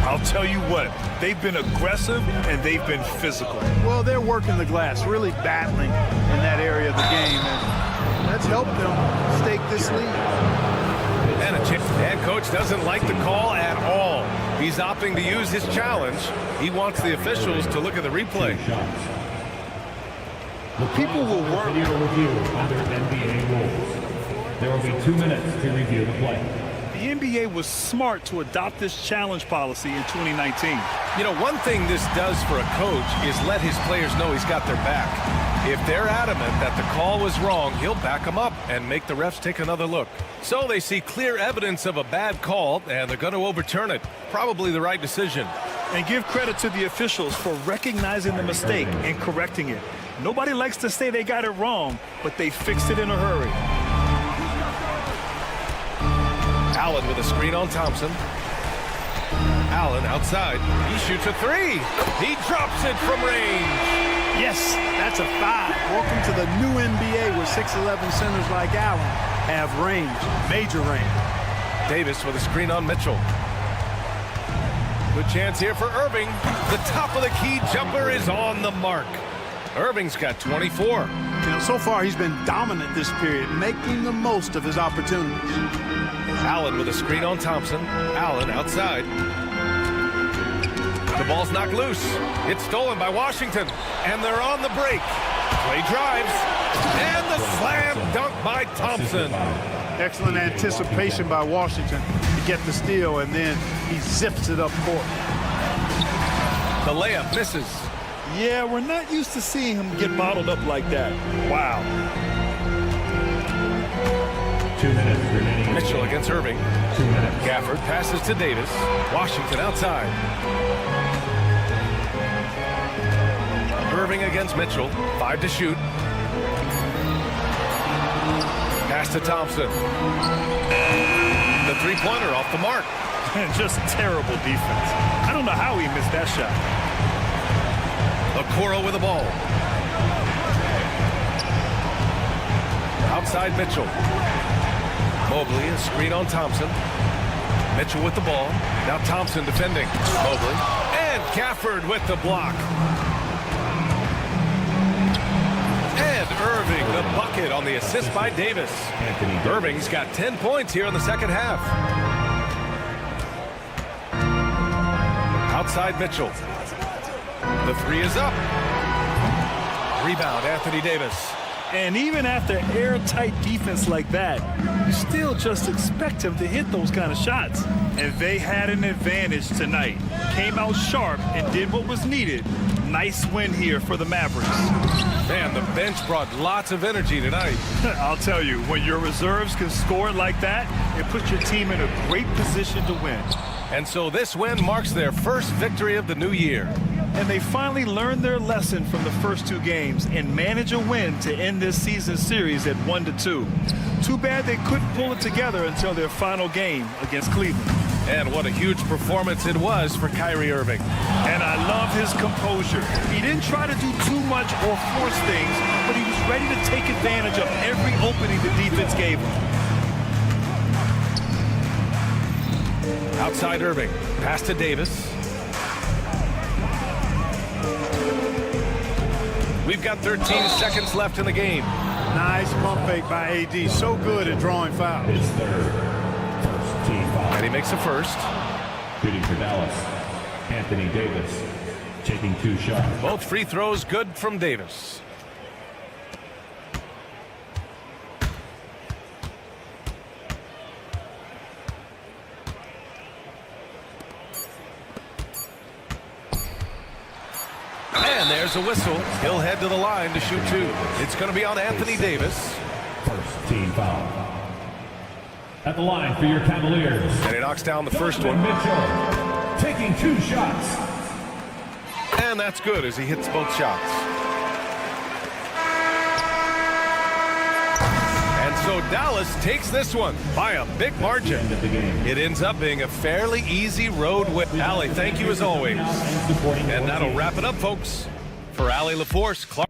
I'll tell you what, they've been aggressive and they've been physical. Well, they're working the glass, really battling in that area of the game, and that's helped them stake this lead. And a chip. Head coach doesn't like the call at all. He's opting to use his challenge. He wants the officials to look at the replay. People will work video review under NBA rules. There will be 2 minutes to review the play. The NBA was smart to adopt this challenge policy in 2019. You know, one thing this does for a coach is let his players know he's got their back. If they're adamant that the call was wrong, he'll back them up and make the refs take another look. So they see clear evidence of a bad call, and they're going to overturn it. Probably the right decision. And give credit to the officials for recognizing the mistake and correcting it. Nobody likes to say they got it wrong, but they fixed it in a hurry. Allen with a screen on Thompson. Allen outside. He shoots a 3. He drops it from range. Yes, that's a 5. Welcome to the new NBA where 6'11 centers like Allen have range, major range. Davis with a screen on Mitchell. Good chance here for Irving. The top of the key jumper is on the mark. Irving's got 24. You know, so far he's been dominant this period, making the most of his opportunities. Allen with a screen on Thompson. Allen outside. The ball's knocked loose. It's stolen by Washington. And they're on the break. Clay drives. And the slam dunk by Thompson. Excellent anticipation by Washington to get the steal, and then he zips it up court. The layup misses. Yeah, we're not used to seeing him get bottled up like that. Wow. 2 minutes remaining. Mitchell against Irving. 2 minutes. Gafford passes to Davis. Washington outside. Irving against Mitchell. 5 to shoot. Pass to Thompson. The three-pointer off the mark. Just terrible defense. I don't know how he missed that shot. Okoro with the ball. Outside Mitchell. Mobley, a screen on Thompson. Mitchell with the ball. Now Thompson defending. Mobley. And Gafford with the block. And Irving, the bucket on the assist by Davis. Irving's got 10 points here in the second half. Outside Mitchell. The 3 is up. Rebound, Anthony Davis. And even after airtight defense like that, you still just expect him to hit those kind of shots. And they had an advantage tonight. Came out sharp and did what was needed. Nice win here for the Mavericks. Man, the bench brought lots of energy tonight. I'll tell you, when your reserves can score like that, it puts your team in a great position to win. And so this win marks their first victory of the new year. And they finally learned their lesson from the first 2 games and manage a win to end this season series at 1-2. Too bad they couldn't pull it together until their final game against Cleveland. And what a huge performance it was for Kyrie Irving. And I love his composure. He didn't try to do too much or force things, but he was ready to take advantage of every opening the defense gave him. Outside Irving. Pass to Davis. We've got 13 seconds left in the game. Nice pump fake by AD. So good at drawing fouls. His third. First team foul. And he makes the first. Shooting for Dallas, Anthony Davis. Taking 2 shots. Both free throws good from Davis. And there's a whistle. He'll head to the line to shoot 2. It's going to be on Anthony Davis. First team foul. At the line for your Cavaliers. And he knocks down the first one. Mitchell taking 2 shots. And that's good as he hits both shots. And so Dallas takes this one by a big margin. It ends up being a fairly easy road win. Allie, thank you as always. And that'll wrap it up, folks. For Allie LaForce, Clark.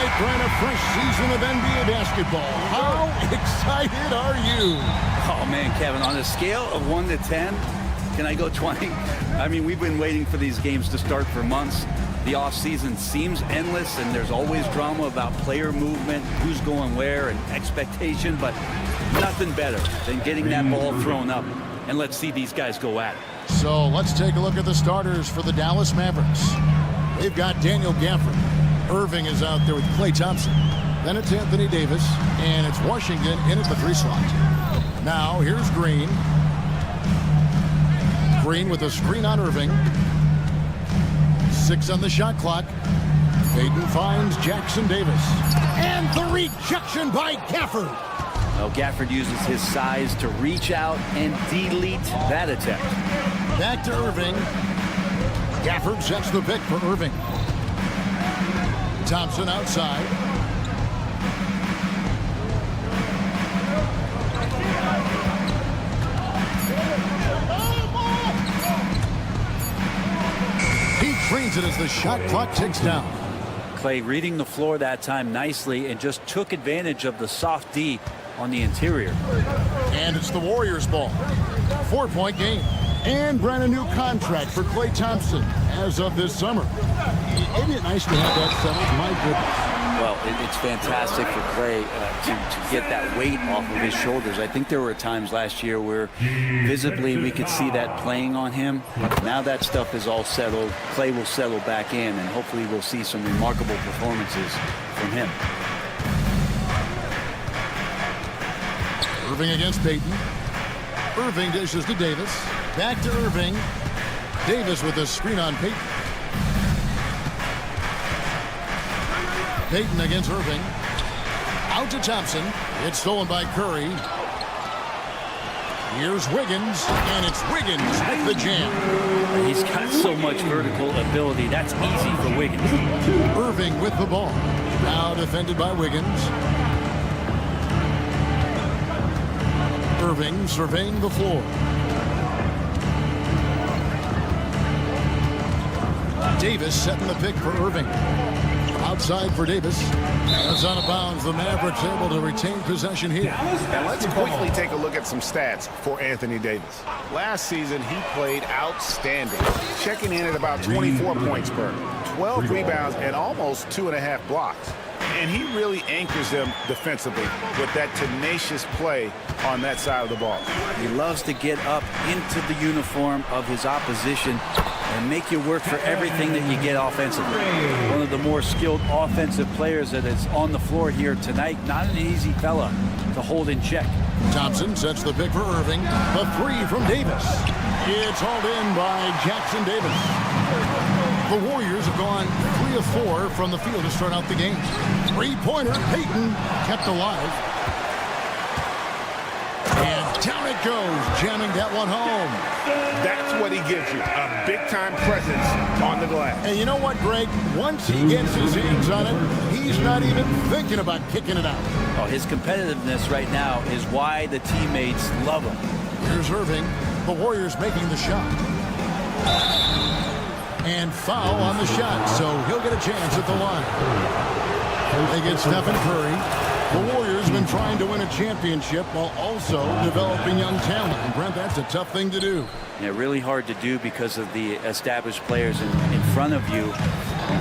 right, Brent, a fresh season of NBA basketball. How excited are you? Oh, man, Kevin, on a scale of 1 to 10, can I go 20? I mean, we've been waiting for these games to start for months. The offseason seems endless, and there's always drama about player movement, who's going where, and expectation, but nothing better than getting that ball thrown up. And let's see these guys go at it. So let's take a look at the starters for the Dallas Mavericks. They've got Daniel Gafford. Irving is out there with Klay Thompson. Then it's Anthony Davis, and it's Washington in at the 3 slot. Now here's Green. Green with a screen on Irving. 6 on the shot clock. Payton finds Jackson Davis. And the rejection by Gafford. Well, Gafford uses his size to reach out and delete that attempt. Back to Irving. Gafford sets the pick for Irving. Thompson outside. He trains it as the shot clock ticks down. Klay reading the floor that time nicely and just took advantage of the soft D on the interior. And it's the Warriors ball. 4-point game. And brand new contract for Klay Thompson as of this summer. Isn't it nice to have that settled? My goodness. Well, it's fantastic for Klay to get that weight off of his shoulders. I think there were times last year where visibly we could see that playing on him. Now that stuff is all settled. Klay will settle back in, and hopefully we'll see some remarkable performances from him. Irving against Payton. Irving dishes to Davis. Back to Irving. Davis with a screen on Payton. Payton against Irving. Out to Thompson. It's stolen by Curry. Here's Wiggins, and it's Wiggins with the jam. He's got so much vertical ability. That's easy for Wiggins. Irving with the ball. Now defended by Wiggins. Irving surveying the floor. Davis setting the pick for Irving. Outside for Davis. That's out of bounds. The Mavericks able to retain possession here. And let's quickly take a look at some stats for Anthony Davis. Last season, he played outstanding, checking in at about 24 points per, 12 rebounds, and almost 2.5 blocks. And he really anchors them defensively with that tenacious play on that side of the ball. He loves to get up into the uniform of his opposition and make you work for everything that you get offensively. One of the more skilled offensive players that is on the floor here tonight. Not an easy fella to hold in check. Thompson sets the pick for Irving. The 3 from Davis. It's hauled in by Jackson Davis. The Warriors have gone 3 of 4 from the field to start out the game. 3-pointer, Payton kept alive. And down it goes, jamming that one home. That's what he gives you, a big-time presence on the glass. And you know what, Greg? Once he gets his hands on it, he's not even thinking about kicking it out. Oh, his competitiveness right now is why the teammates love him. Here's Irving. The Warriors making the shot. And foul on the shot, so he'll get a chance at the line. They get Stephen Curry. The Warriors have been trying to win a championship while also developing young talent. And Brent, that's a tough thing to do. Yeah, really hard to do because of the established players in front of you.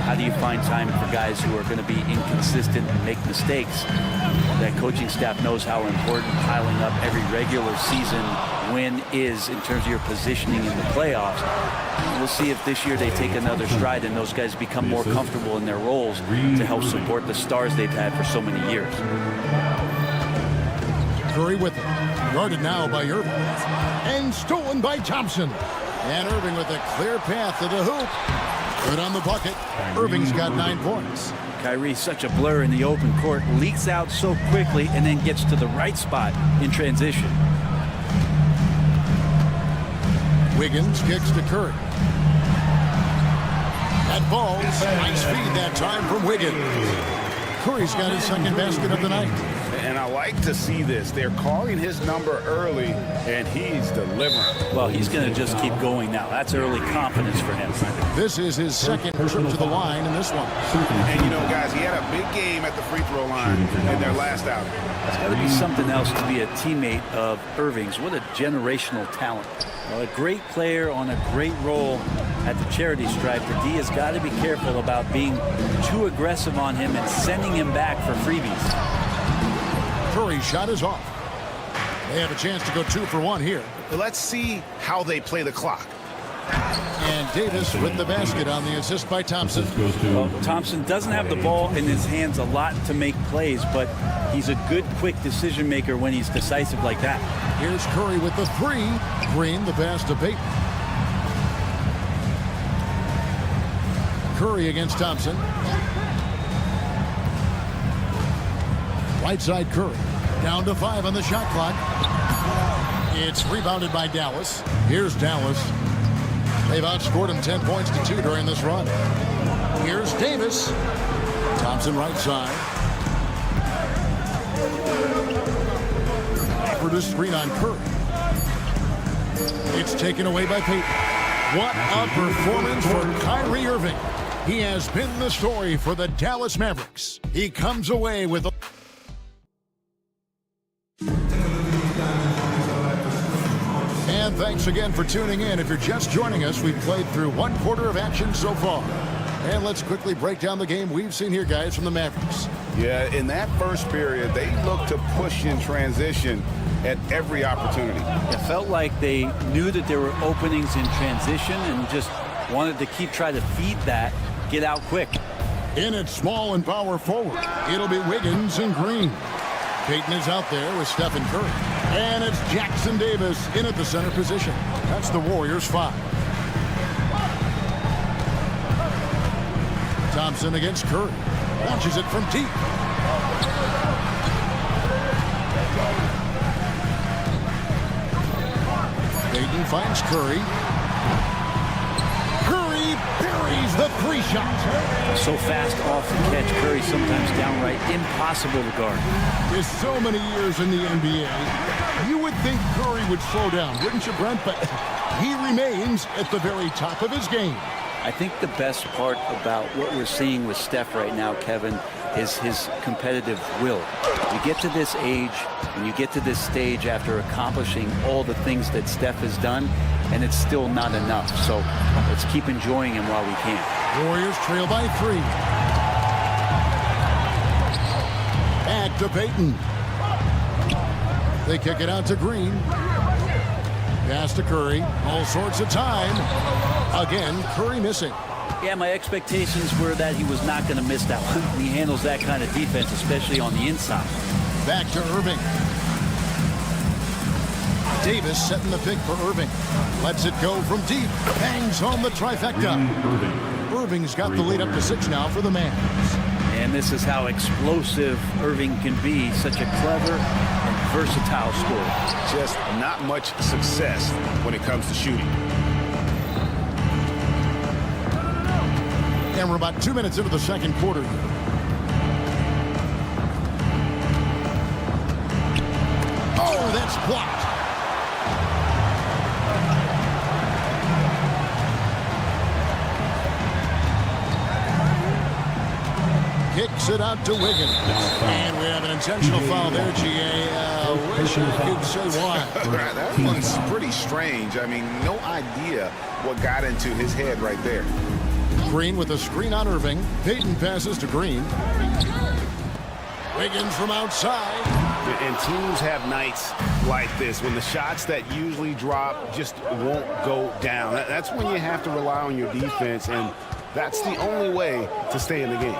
How do you find time for guys who are going to be inconsistent and make mistakes? That coaching staff knows how important piling up every regular season win is in terms of your positioning in the playoffs. We'll see if this year they take another stride and those guys become more comfortable in their roles to help support the stars they've had for so many years. Curry with it. Guarded now by Irving. And stolen by Thompson. And Irving with a clear path to the hoop. Good on the bucket. Irving's got 9 points. Kyrie's such a blur in the open court. Leaks out so quickly and then gets to the right spot in transition. Wiggins kicks to Curry. That ball's nice feed that time from Wiggins. Curry's got his second basket of the night. and I like to see this. They're calling his number early, and he's delivering. Well, he's going to just keep going now. That's early confidence for him. This is his second trip to the line in this one. And, you know, guys, he had a big game at the free throw line in their last outing. It's got to be something else to be a teammate of Irving's. What a generational talent. Well, a great player on a great role at the charity stripe. The D has got to be careful about being too aggressive on him and sending him back for freebies. Curry's shot is off. They have a chance to go 2 for 1 here. Let's see how they play the clock. And Davis with the basket on the assist by Thompson. Well, Thompson doesn't have the ball in his hands a lot to make plays, but he's a good, quick decision maker when he's decisive like that. Here's Curry with the 3. Green, the pass to Payton. Curry against Thompson. Right side Curry. Down to 5 on the shot clock. It's rebounded by Dallas. Here's Dallas. They've outscored him 10 points to 2 during this run. Here's Davis. Thompson right side. Offered a screen on Curry. It's taken away by Payton. What a performance for Kyrie Irving. He has been the story for the Dallas Mavericks. He comes away with a... And thanks again for tuning in. If you're just joining us, we've played through 1 quarter of action so far. And let's quickly break down the game we've seen here, guys, from the Mavericks. Yeah, in that first period, they looked to push in transition at every opportunity. It felt like they knew that there were openings in transition and just wanted to keep trying to feed that, get out quick. In at small and power forward, it'll be Wiggins and Green. Payton is out there with Stephen Curry. And it's Jackson Davis in at the center position. That's the Warriors' 5. Thompson against Curry. Launches it from deep. Payton finds Curry. Curry buries the 3 shot. So fast off the catch, Curry sometimes downright impossible to guard. With so many years in the NBA, you would think Curry would slow down, wouldn't you, Brent? But he remains at the very top of his game. I think the best part about what we're seeing with Steph right now, Kevin, is his competitive will. You get to this age and you get to this stage after accomplishing all the things that Steph has done, and it's still not enough. So let's keep enjoying him while we can. Warriors trail by 3. Back to Payton. They kick it out to Green. Pass to Curry. All sorts of time. Again, Curry missing. Yeah, my expectations were that he was not going to miss that one. He handles that kind of defense, especially on the inside. Back to Irving. Davis setting the pick for Irving. Lets it go from deep. Bangs home the trifecta. Irving's got the lead up to 6 now for the Mavs. And this is how explosive Irving can be. Such a clever and versatile scorer. Just not much success when it comes to shooting. And we're about 2 minutes into the second quarter. Oh, that's blocked. Kicks it out to Wiggins. And we have an intentional foul there, G.A. Wish I could say why. That one's pretty strange. I mean, no idea what got into his head right there. Green with a screen on Irving. Payton passes to Green. Wiggins from outside. And teams have nights like this when the shots that usually drop just won't go down. That's when you have to rely on your defense, and that's the only way to stay in the game.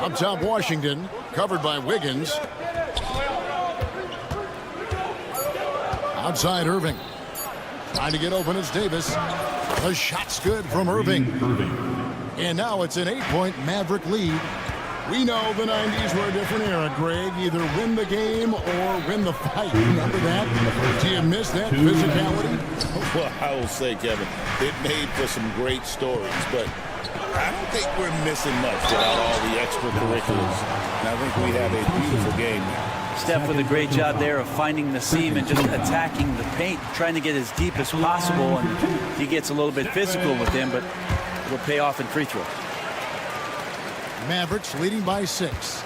Up top, Washington, covered by Wiggins. Outside, Irving. Trying to get open is Davis. The shot's good from Irving. And now it's an 8-point Maverick lead. We know the 90s were a different era, Greg. Either win the game or win the fight. Remember that? Do you miss that physicality? Well, I will say, Kevin, it made for some great stories, but I don't think we're missing much without all the extracurriculars. And I think we have a beautiful game now. Steph with a great job there of finding the seam and just attacking the paint, trying to get as deep as possible. And he gets a little bit physical with him, but it'll pay off in free throw. Mavericks leading by 6.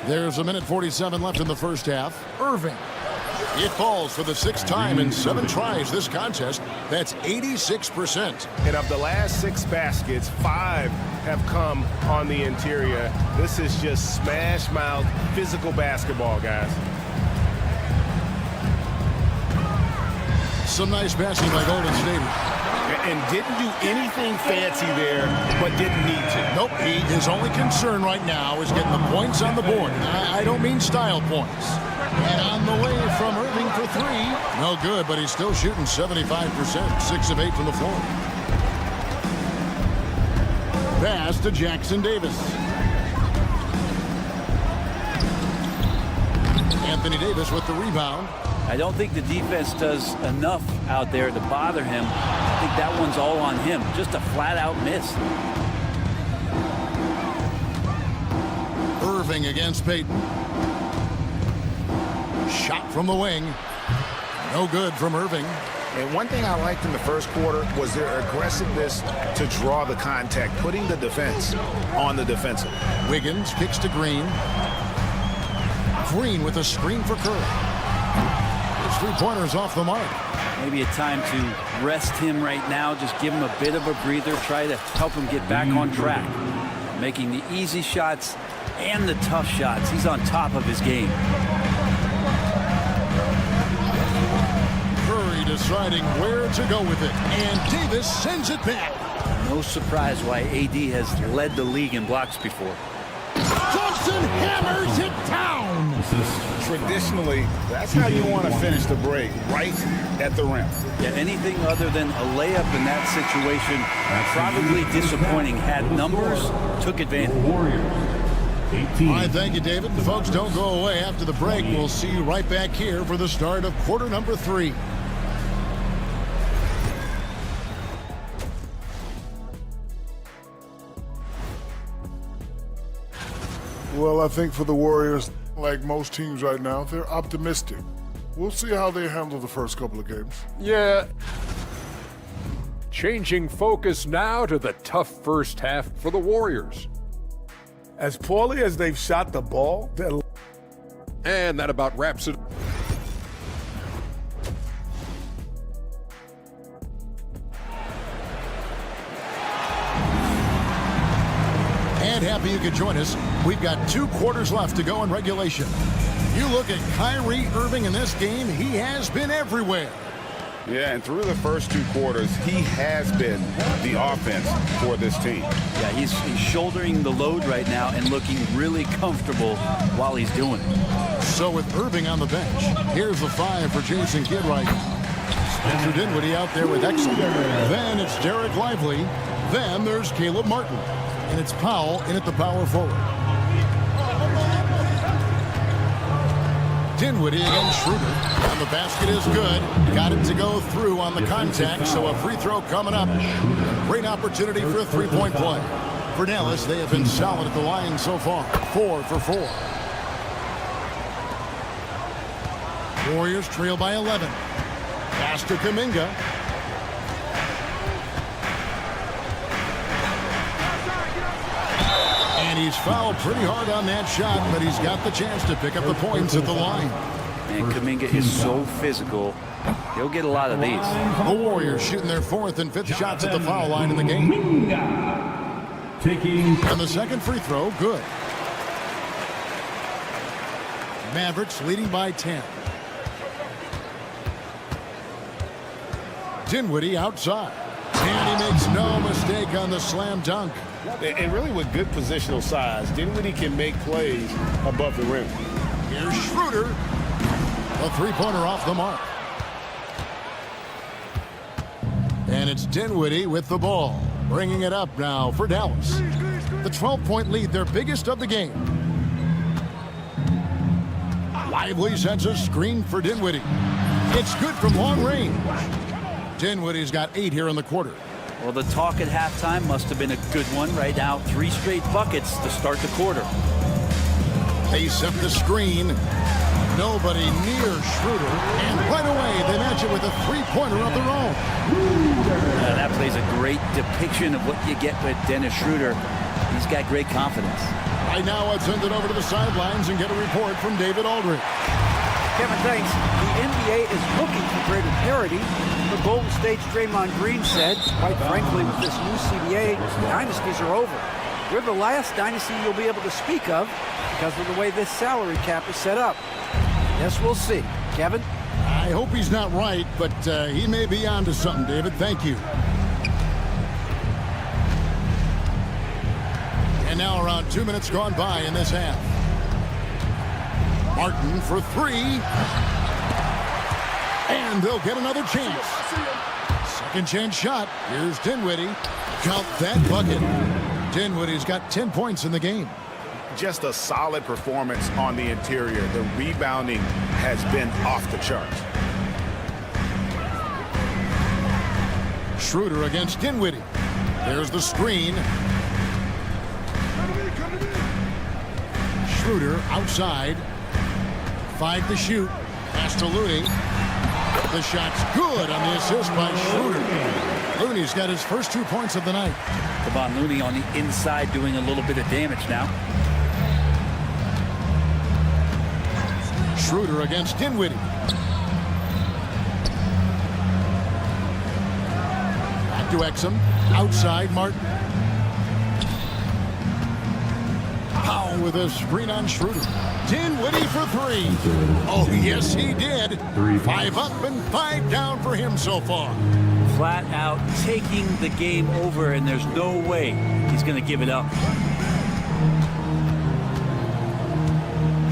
There's 1:47 left in the first half. Irving. It falls for the 6th time in 7 tries this contest. That's 86%. And of the last 6 baskets, 5 have come on the interior. This is just smash mouth physical basketball, guys. Some nice passing by Golden State. And didn't do anything fancy there, but didn't need to. Nope. His only concern right now is getting the points on the board. I don't mean style points. And on the way from Irving for 3. No good, but he's still shooting 75%. 6 of 8 from the floor. Pass to Jackson Davis. Anthony Davis with the rebound. I don't think the defense does enough out there to bother him. I think that one's all on him. Just a flat-out miss. Irving against Payton. Shot from the wing. No good from Irving. And one thing I liked in the first quarter was their aggressiveness to draw the contact, putting the defense on the defensive. Wiggins kicks to Green. Green with a screen for Curry. His 3-pointers off the mark. Maybe a time to rest him right now. Just give him a bit of a breather. Try to help him get back on track. Making the easy shots and the tough shots. He's on top of his game. Curry deciding where to go with it. And Davis sends it back. No surprise why AD has led the league in blocks before. Johnson hammers it down. Traditionally, that's how you want to finish the break, right at the rim. Yeah, anything other than a layup in that situation, probably disappointing. Had numbers, took advantage. All right, thank you, David. The folks, don't go away after the break. We'll see you right back here for the start of quarter number 3. Well, I think for the Warriors, like most teams right now, they're optimistic. We'll see how they handle the first couple of games. Yeah. Changing focus now to the tough first half for the Warriors. As poorly as they've shot the ball, and that about wraps it. And happy you could join us. We've got 2 quarters left to go in regulation. You look at Kyrie Irving in this game, he has been everywhere. Yeah, and through the first 2 quarters, he has been the offense for this team. Yeah, he's shouldering the load right now and looking really comfortable while he's doing it. So with Irving on the bench, here's the 5 for Jason Kidd right now. Spencer Dinwiddie out there with excellent. Then it's Derek Lively. Then there's Caleb Martin. And it's Powell in at the power forward. Dinwiddie against Schroeder. And the basket is good. Got it to go through on the contact, so a free throw coming up. Great opportunity for a 3-point play. For Dallas, they have been solid at the line so far. 4 for 4. Warriors trail by 11. Pass to Kuminga. And he's fouled pretty hard on that shot, but he's got the chance to pick up the points at the line. And Kuminga is so physical. He'll get a lot of these. The Warriors shooting their 4th and 5th shots at the foul line in the game. And the second free throw, good. Mavericks leading by 10. Dinwiddie outside. And he makes no mistake on the slam dunk. And really with good positional size, Dinwiddie can make plays above the rim. Here's Schroeder. A 3-pointer off the mark. And it's Dinwiddie with the ball. Bringing it up now for Dallas. The 12-point lead, their biggest of the game. Lively sets a screen for Dinwiddie. It's good from long range. Dinwiddie's got 8 here in the quarter. Well, the talk at halftime must have been a good one. Right now, 3 straight buckets to start the quarter. They set the screen. Nobody near Schroeder. And right away, they match it with a three-pointer of their own. That plays a great depiction of what you get with Dennis Schroeder. He's got great confidence. Right now, let's send it over to the sidelines and get a report from David Aldridge. Kevin, thanks. The NBA is looking for greater parity. The Golden State's Draymond Green said, quite frankly, with this new CBA, dynasties are over. You're the last dynasty you'll be able to speak of because of the way this salary cap is set up. Yes, we'll see. Kevin? I hope he's not right, but he may be onto something, David. Thank you. And now around 2 minutes gone by in this half. Martin for 3. And they'll get another chance. Second chance shot. Here's Dinwiddie. Count that bucket. Dinwiddie's got 10 points in the game. Just a solid performance on the interior. The rebounding has been off the charts. Schroeder against Dinwiddie. There's the screen. Schroeder outside. 5 to shoot. Pass to Looney. The shot's good on the assist by Schroeder. Looney's got his first 2 points of the night. Kevon Looney on the inside doing a little bit of damage now. Schroeder against Dinwiddie. Back to Exum. Outside Martin. Powell with a screen on Schroeder. Dinwiddie for 3. Oh, yes, he did. 5 up and 5 down for him so far. Flat out taking the game over, and there's no way he's going to give it up.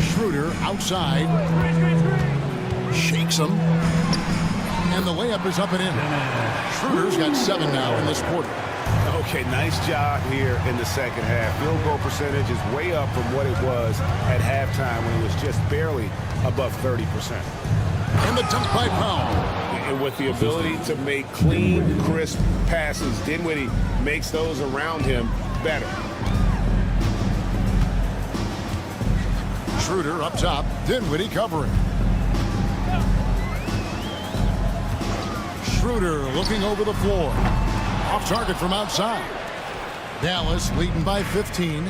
Schroeder outside. Shakes him. And the layup is up and in. Schroeder's got 7 now in this quarter. Okay, nice job here in the second half. Field goal percentage is way up from what it was at halftime when it was just barely above 30%. And the dunk by Powell. And with the ability to make clean, crisp passes, Dinwiddie makes those around him better. Schroeder up top. Dinwiddie covering. Schroeder looking over the floor. Off target from outside. Dallas leading by 15.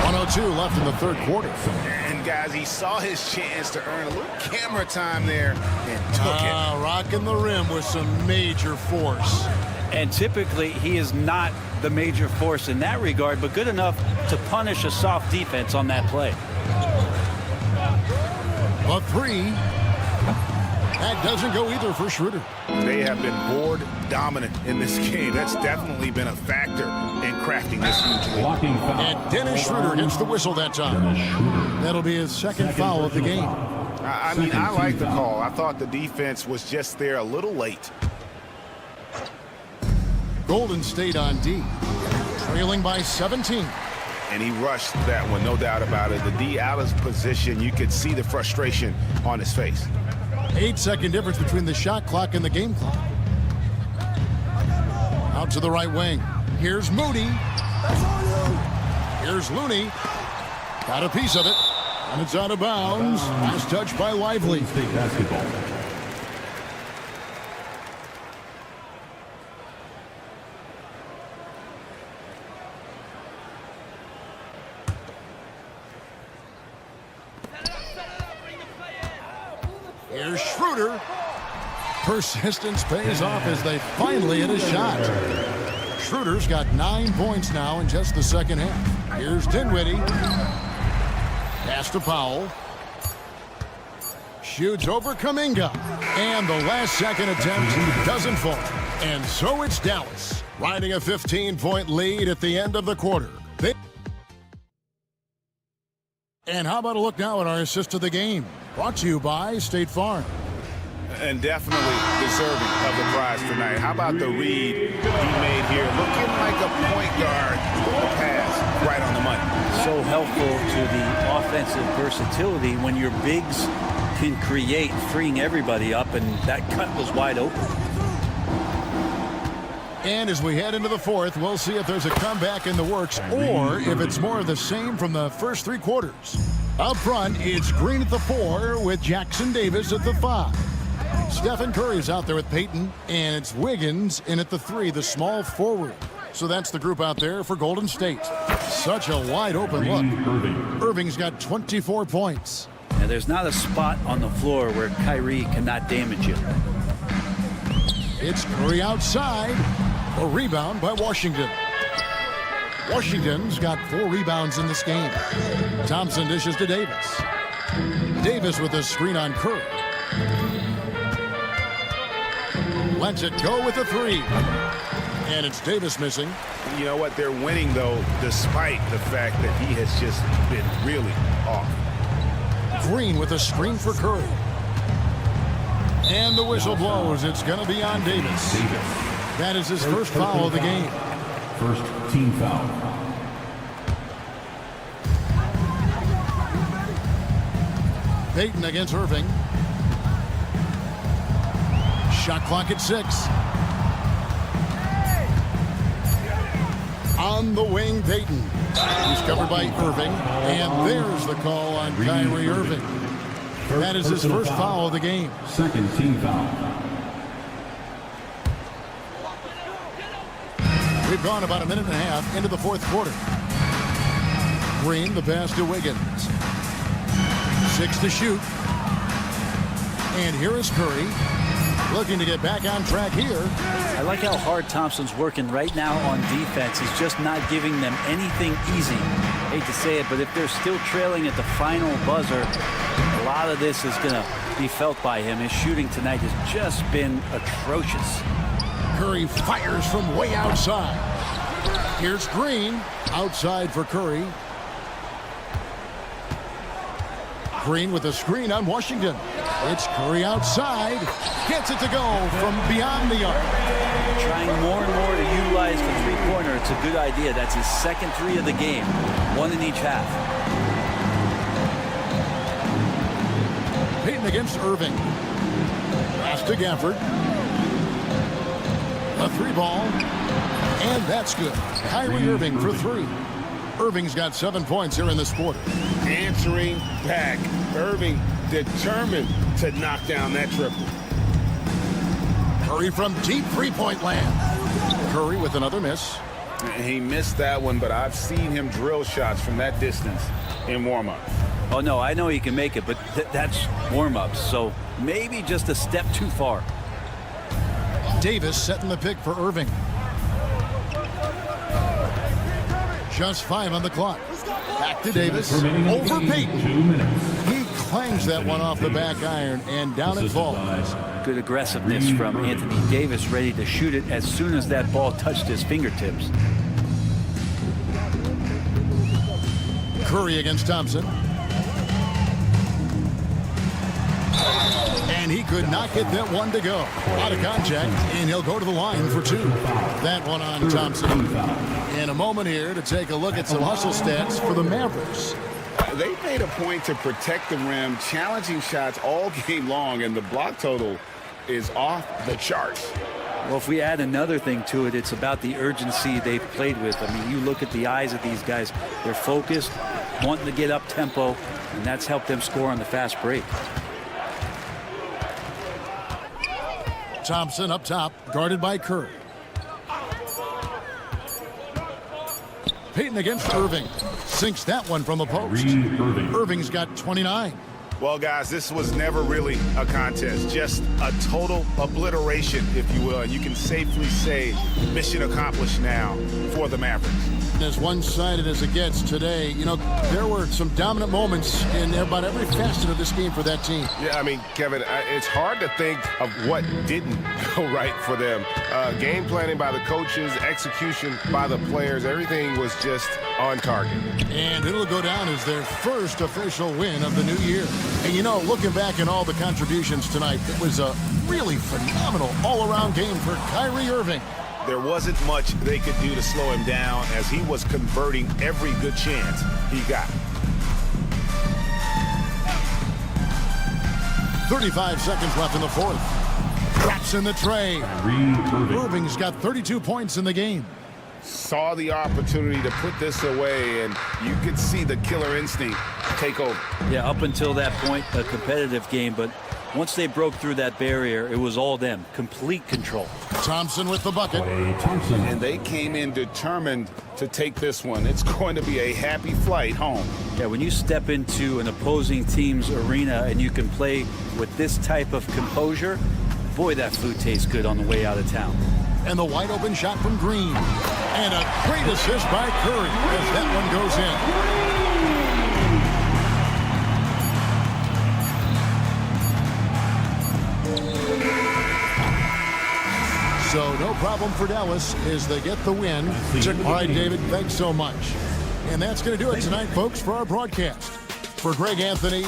1:02 left in the third quarter. And guys, he saw his chance to earn a little camera time there and took it. Rocking the rim with some major force. And typically, he is not the major force in that regard, but good enough to punish a soft defense on that play. A 3. That doesn't go either for Schroeder. They have been board dominant in this game. That's definitely been a factor in crafting this huge lead. And Dennis Schroeder gets the whistle that time. That'll be his second foul of the game. I mean, I like the call. I thought the defense was just there a little late. Golden State on D, trailing by 17. And he rushed that one, no doubt about it. The D out of position, you could see the frustration on his face. 8-second difference between the shot clock and the game clock. Out to the right wing. Here's Moody. Here's Looney. Got a piece of it. And it's out of bounds. Last touch by Lively. State basketball. Here's Schroeder. Persistence pays off as they finally hit a shot. Schroeder's got 9 points now in just the second half. Here's Dinwiddie. Pass to Powell. Shoots over Kuminga. And the last second attempt doesn't fall. And so it's Dallas, riding a 15-point lead at the end of the quarter. And how about a look now at our assist of the game? Brought to you by State Farm. And definitely deserving of the prize tonight. How about the read he made here? Looking like a point guard with a pass right on the money. So helpful to the offensive versatility when your bigs can create, freeing everybody up, and that cut was wide open. And as we head into the fourth, we'll see if there's a comeback in the works or if it's more of the same from the first three quarters. Up front, it's Green at the 4 with Jackson Davis at the 5. Stephen Curry's out there with Payton, and it's Wiggins in at the 3, the small forward. So that's the group out there for Golden State. Such a wide open look. Irving's got 24 points. And there's not a spot on the floor where Kyrie cannot damage you. It's Curry outside. A rebound by Washington. Washington's got 4 rebounds in this game. Thompson dishes to Davis. Davis with a screen on Curry. Lets it go with a 3. And it's Davis missing. You know what? They're winning, though, despite the fact that he has just been really off. Green with a screen for Curry. And the whistle blows. It's going to be on Davis. That is his first foul of the game. First team foul. Payton against Irving. Shot clock at 6. On the wing, Payton. He's covered by Irving. And there's the call on Kyrie Irving. That is his first foul of the game. Second team foul. We've gone about a minute and a half into the fourth quarter. Green, the pass to Wiggins. 6 to shoot. And here is Curry, looking to get back on track here. I like how hard Thompson's working right now on defense. He's just not giving them anything easy. Hate to say it, but if they're still trailing at the final buzzer, a lot of this is going to be felt by him. His shooting tonight has just been atrocious. Curry fires from way outside. Here's Green, outside for Curry. Green with a screen on Washington. It's Curry outside. Gets it to go from beyond the arc. Trying more and more to utilize the three-pointer. It's a good idea. That's his second 3 of the game. 1 in each half. Payton against Irving. Pass to Gafford. A 3-ball. And that's good. Kyrie Irving for 3. Irving's got 7 points here in this quarter. Answering back. Irving determined to knock down that triple. Curry from deep three-point land. Curry with another miss. He missed that one, but I've seen him drill shots from that distance in warm-up. Oh, no, I know he can make it, but that's warm-ups, so maybe just a step too far. Davis setting the pick for Irving. Just 5 on the clock. Back to Davis. Over Payton. 2 minutes. He clangs that one off the back iron, and down it falls. Good aggressiveness from Anthony Davis, ready to shoot it as soon as that ball touched his fingertips. Curry against Thompson. And he could not get that one to go. Out of contact, and he'll go to the line for 2. That one on Thompson. In a moment here to take a look at some hustle stats for the Mavericks. They made a point to protect the rim, challenging shots all game long, and the block total is off the charts. Well, if we add another thing to it, it's about the urgency they've played with. I mean, you look at the eyes of these guys. They're focused, wanting to get up tempo, and that's helped them score on the fast break. Thompson up top, guarded by Curry. Payton against Irving. Sinks that one from the post. Irving's got 29. Well, guys, this was never really a contest. Just a total obliteration, if you will. And you can safely say mission accomplished now for the Mavericks. As one-sided as it gets today, you know, there were some dominant moments in about every facet of this game for that team. Yeah, I mean, Kevin, it's hard to think of what didn't go right for them. Game planning by the coaches, execution by the players, everything was just on target. And it'll go down as their first official win of the new year. And, you know, looking back at all the contributions tonight, it was a really phenomenal all-around game for Kyrie Irving. There wasn't much they could do to slow him down as he was converting every good chance he got. 35 seconds left in the fourth. Drops in the tray. Irving's got 32 points in the game. Saw the opportunity to put this away, and you could see the killer instinct take over. Yeah, up until that point, a competitive game, but once they broke through that barrier, it was all them. Complete control. Thompson with the bucket. And they came in determined to take this one. It's going to be a happy flight home. Yeah, when you step into an opposing team's arena and you can play with this type of composure, boy, that food tastes good on the way out of town. And the wide open shot from Green. And a great assist by Curry as that one goes in. So no problem for Dallas as they get the win. All right, David, thanks so much. And that's going to do it tonight, folks, for our broadcast. For Greg Anthony.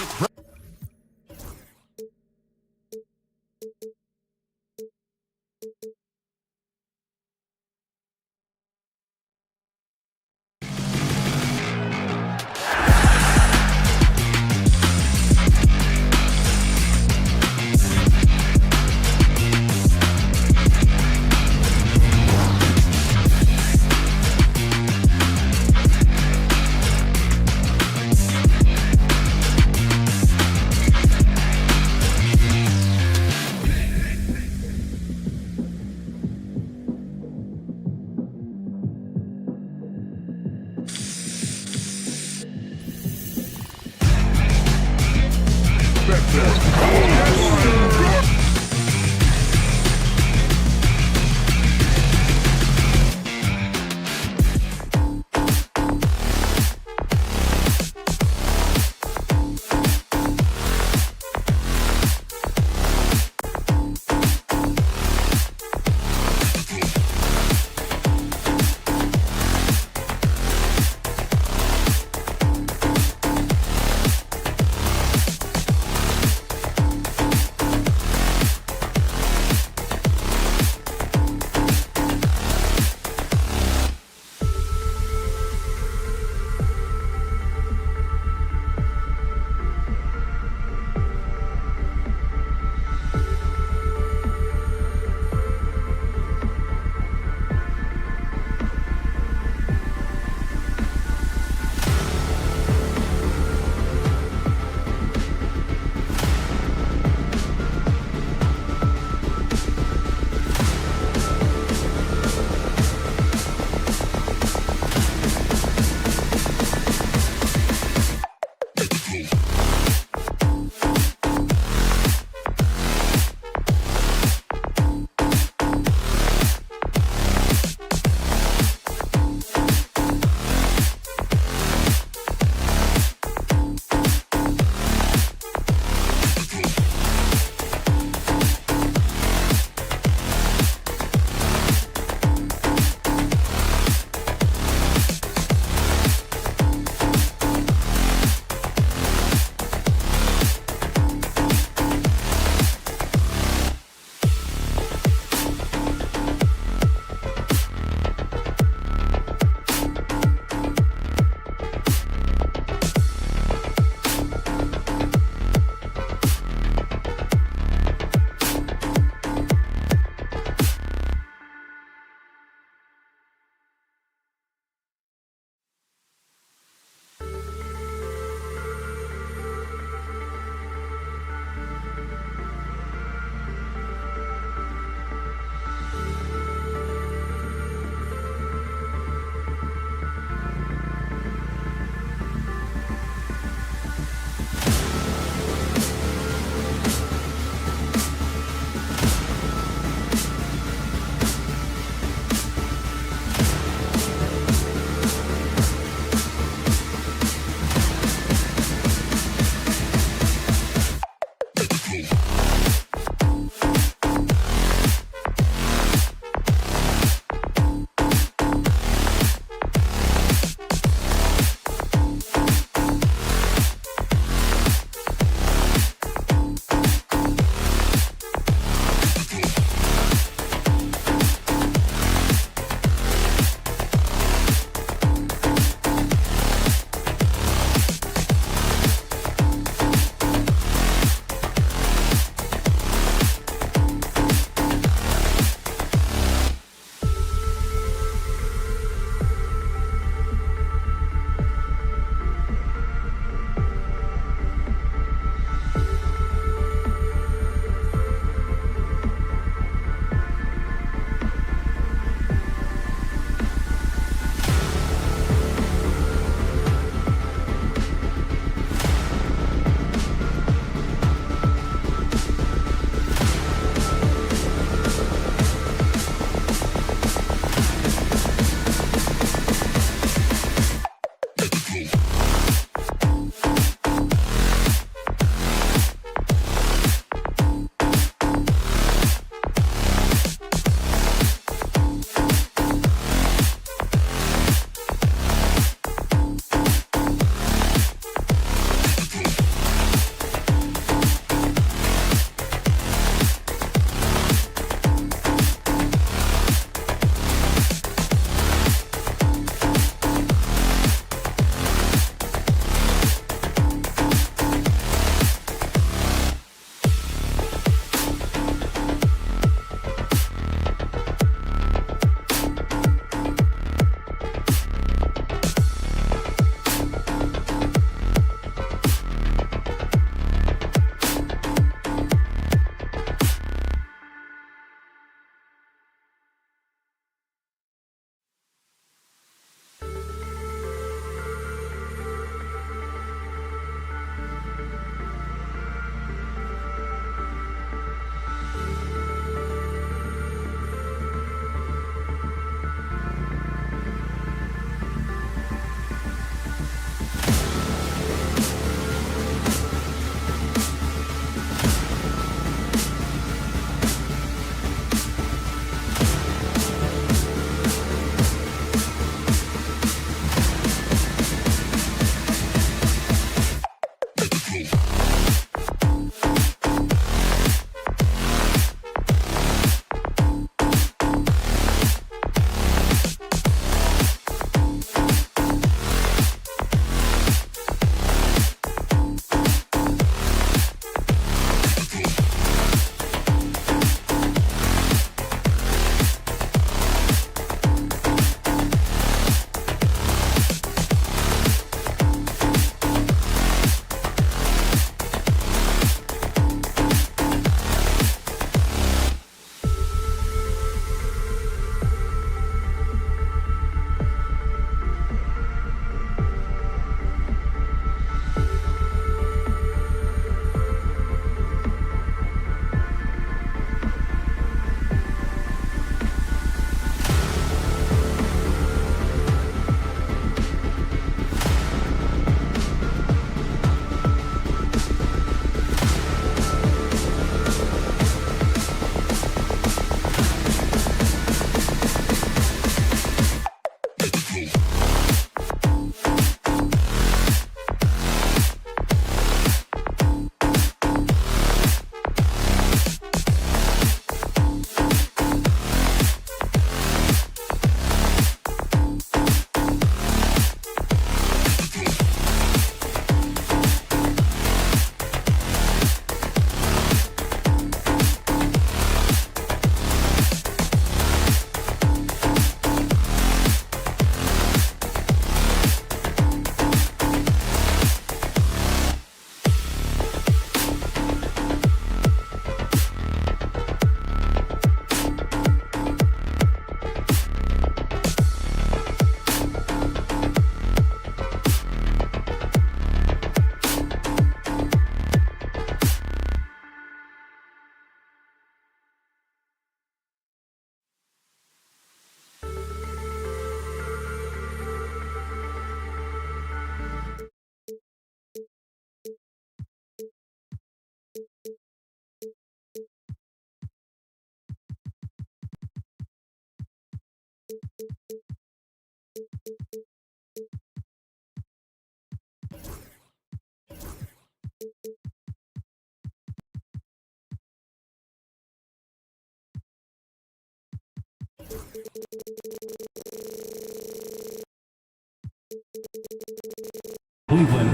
Cleveland.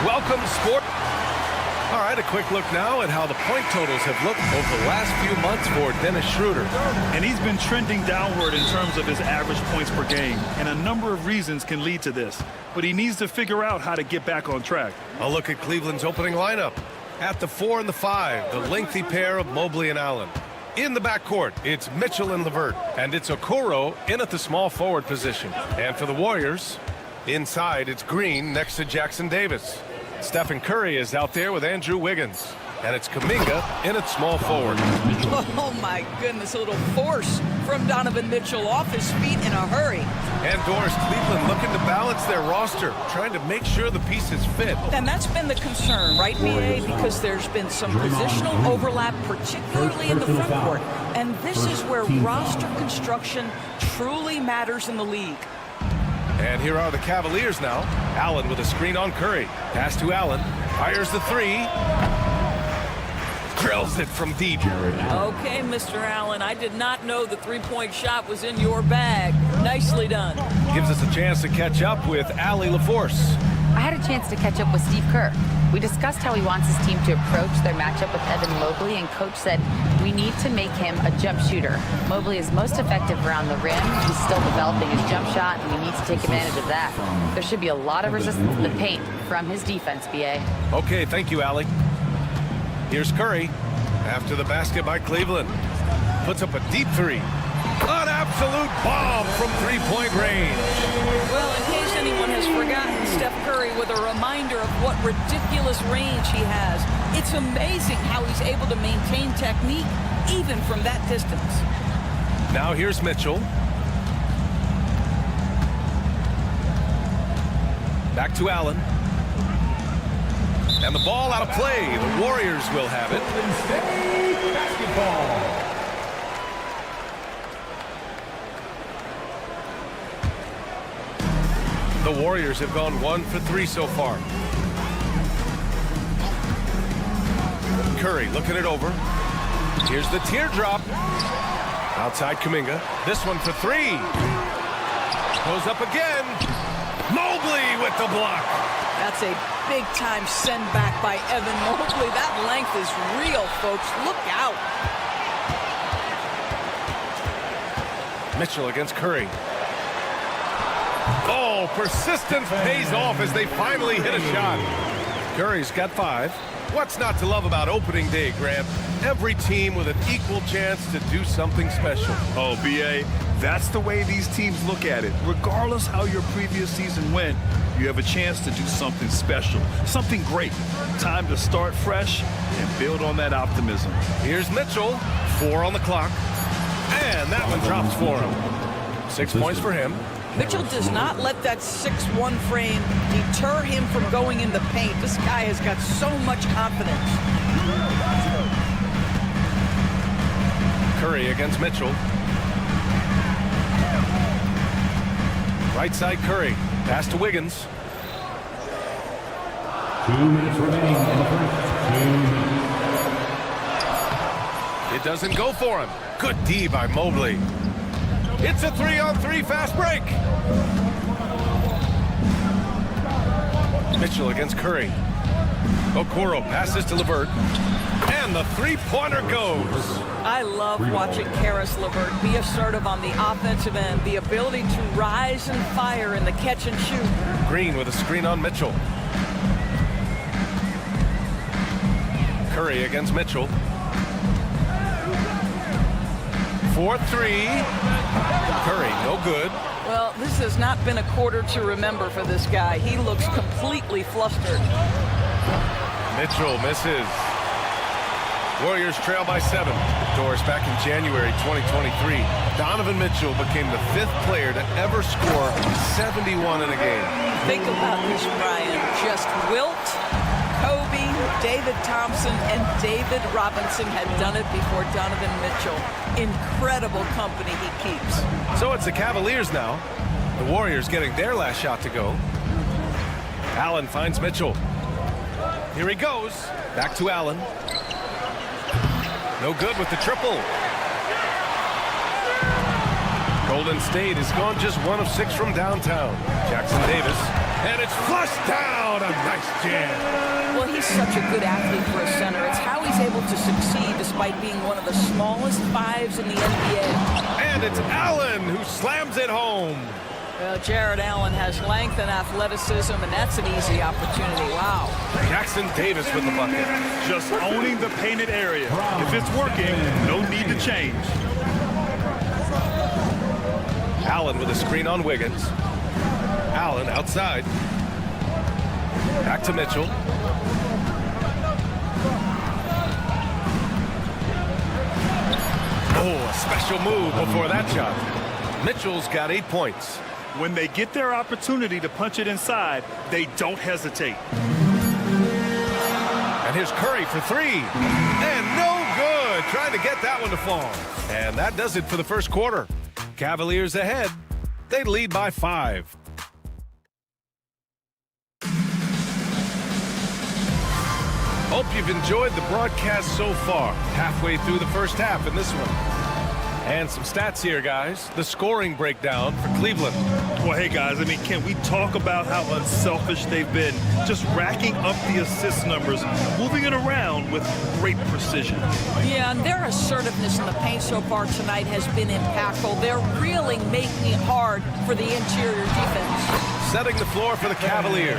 Welcome, sport. All right, a quick look now at how the point totals have looked over the last few months for Dennis Schroeder. And he's been trending downward in terms of his average points per game, and a number of reasons can lead to this. But he needs to figure out how to get back on track. A look at Cleveland's opening lineup. At the 4 and the 5, the lengthy pair of Mobley and Allen. In the backcourt, it's Mitchell and LeVert, and it's Okoro in at the small forward position. And for the Warriors, inside, it's Green next to Jackson Davis. Stephen Curry is out there with Andrew Wiggins. And it's Kuminga in at small forward. Oh, my goodness. A little force from Donovan Mitchell off his feet in a hurry. And Doris, Cleveland looking to balance their roster, trying to make sure the pieces fit. And that's been the concern, right, BA? Because there's been some positional overlap, particularly in the front court. And this is where roster construction truly matters in the league. And here are the Cavaliers now. Allen with a screen on Curry. Pass to Allen. Fires the three. Drills it from deep. Okay, Mr. Allen, I did not know the three-point shot was in your bag. Nicely done. Gives us a chance to catch up with Allie LaForce. I had a chance to catch up with Steve Kerr. We discussed how he wants his team to approach their matchup with Evan Mobley, and Coach said we need to make him a jump shooter. Mobley is most effective around the rim. He's still developing his jump shot, and we need to take advantage of that. There should be a lot of resistance in the paint from his defense, BA. Okay, thank you, Allie. Here's Curry after the basket by Cleveland. Puts up a deep three. An absolute bomb from three-point range. Well, in case anyone has forgotten, Steph Curry with a reminder of what ridiculous range he has. It's amazing how he's able to maintain technique even from that distance. Now here's Mitchell. Back to Allen. And the ball out of play. The Warriors will have it. State basketball. The Warriors have gone 1 for 3 so far. Curry looking it over. Here's the teardrop. Outside Kuminga. This one for 3. Goes up again. Mobley with the block. That's a big-time send back by Evan Mobley. That length is real, folks. Look out. Mitchell against Curry. Oh, persistence pays off as they finally hit a shot. Curry's got 5. What's not to love about opening day, Grant? Every team with an equal chance to do something special. Oh, BA, that's the way these teams look at it. Regardless how your previous season went, you have a chance to do something special, something great. Time to start fresh and build on that optimism. Here's Mitchell, 4 on the clock. And that one drops for him. 6 points for him. Mitchell does not let that 6'1" frame deter him from going in the paint. This guy has got so much confidence. Curry against Mitchell. Right side Curry. Pass to Wiggins. 2 minutes remaining in the first. 2 minutes. It doesn't go for him. Good D by Mobley. It's a 3-on-3 fast break. Mitchell against Curry. Okoro passes to LeVert. And the three-pointer goes. I love watching Karis LeVert be assertive on the offensive end. The ability to rise and fire in the catch and shoot. Green with a screen on Mitchell. Curry against Mitchell. 4-3. Curry, no good. Well, this has not been a quarter to remember for this guy. He looks completely flustered. Mitchell misses. Warriors trail by 7. Doris, back in January 2023, Donovan Mitchell became the 5th player to ever score 71 in a game. Think about this, Brian. Just Wilt, Kobe, David Thompson and David Robinson had done it before Donovan Mitchell. Incredible company he keeps. So it's the Cavaliers now. The Warriors getting their last shot to go. Allen finds Mitchell. Here he goes. Back to Allen. No good with the triple. Golden State has gone just 1 of 6 from downtown. Jackson Davis. And it's flushed down. A nice jam. Well, he's such a good athlete for a center. It's how he's able to succeed despite being one of the smallest 5s in the NBA. And it's Allen who slams it home. Well, Jared Allen has length and athleticism, and that's an easy opportunity. Wow. Jackson Davis with the bucket. Just owning the painted area. If it's working, no need to change. Allen with a screen on Wiggins. Allen outside. Back to Mitchell. Oh, a special move before that shot. Mitchell's got 8 points. When they get their opportunity to punch it inside, they don't hesitate. And here's Curry for 3. And no good. Trying to get that one to fall. And that does it for the first quarter. Cavaliers ahead. They lead by 5. Hope you've enjoyed the broadcast so far. Halfway through the first half in this one. And some stats here, guys. The scoring breakdown for Cleveland. Well, hey, guys, I mean, can we talk about how unselfish they've been? Just racking up the assist numbers, moving it around with great precision. Yeah, and their assertiveness in the paint so far tonight has been impactful. They're really making it hard for the interior defense. Setting the floor for the Cavaliers.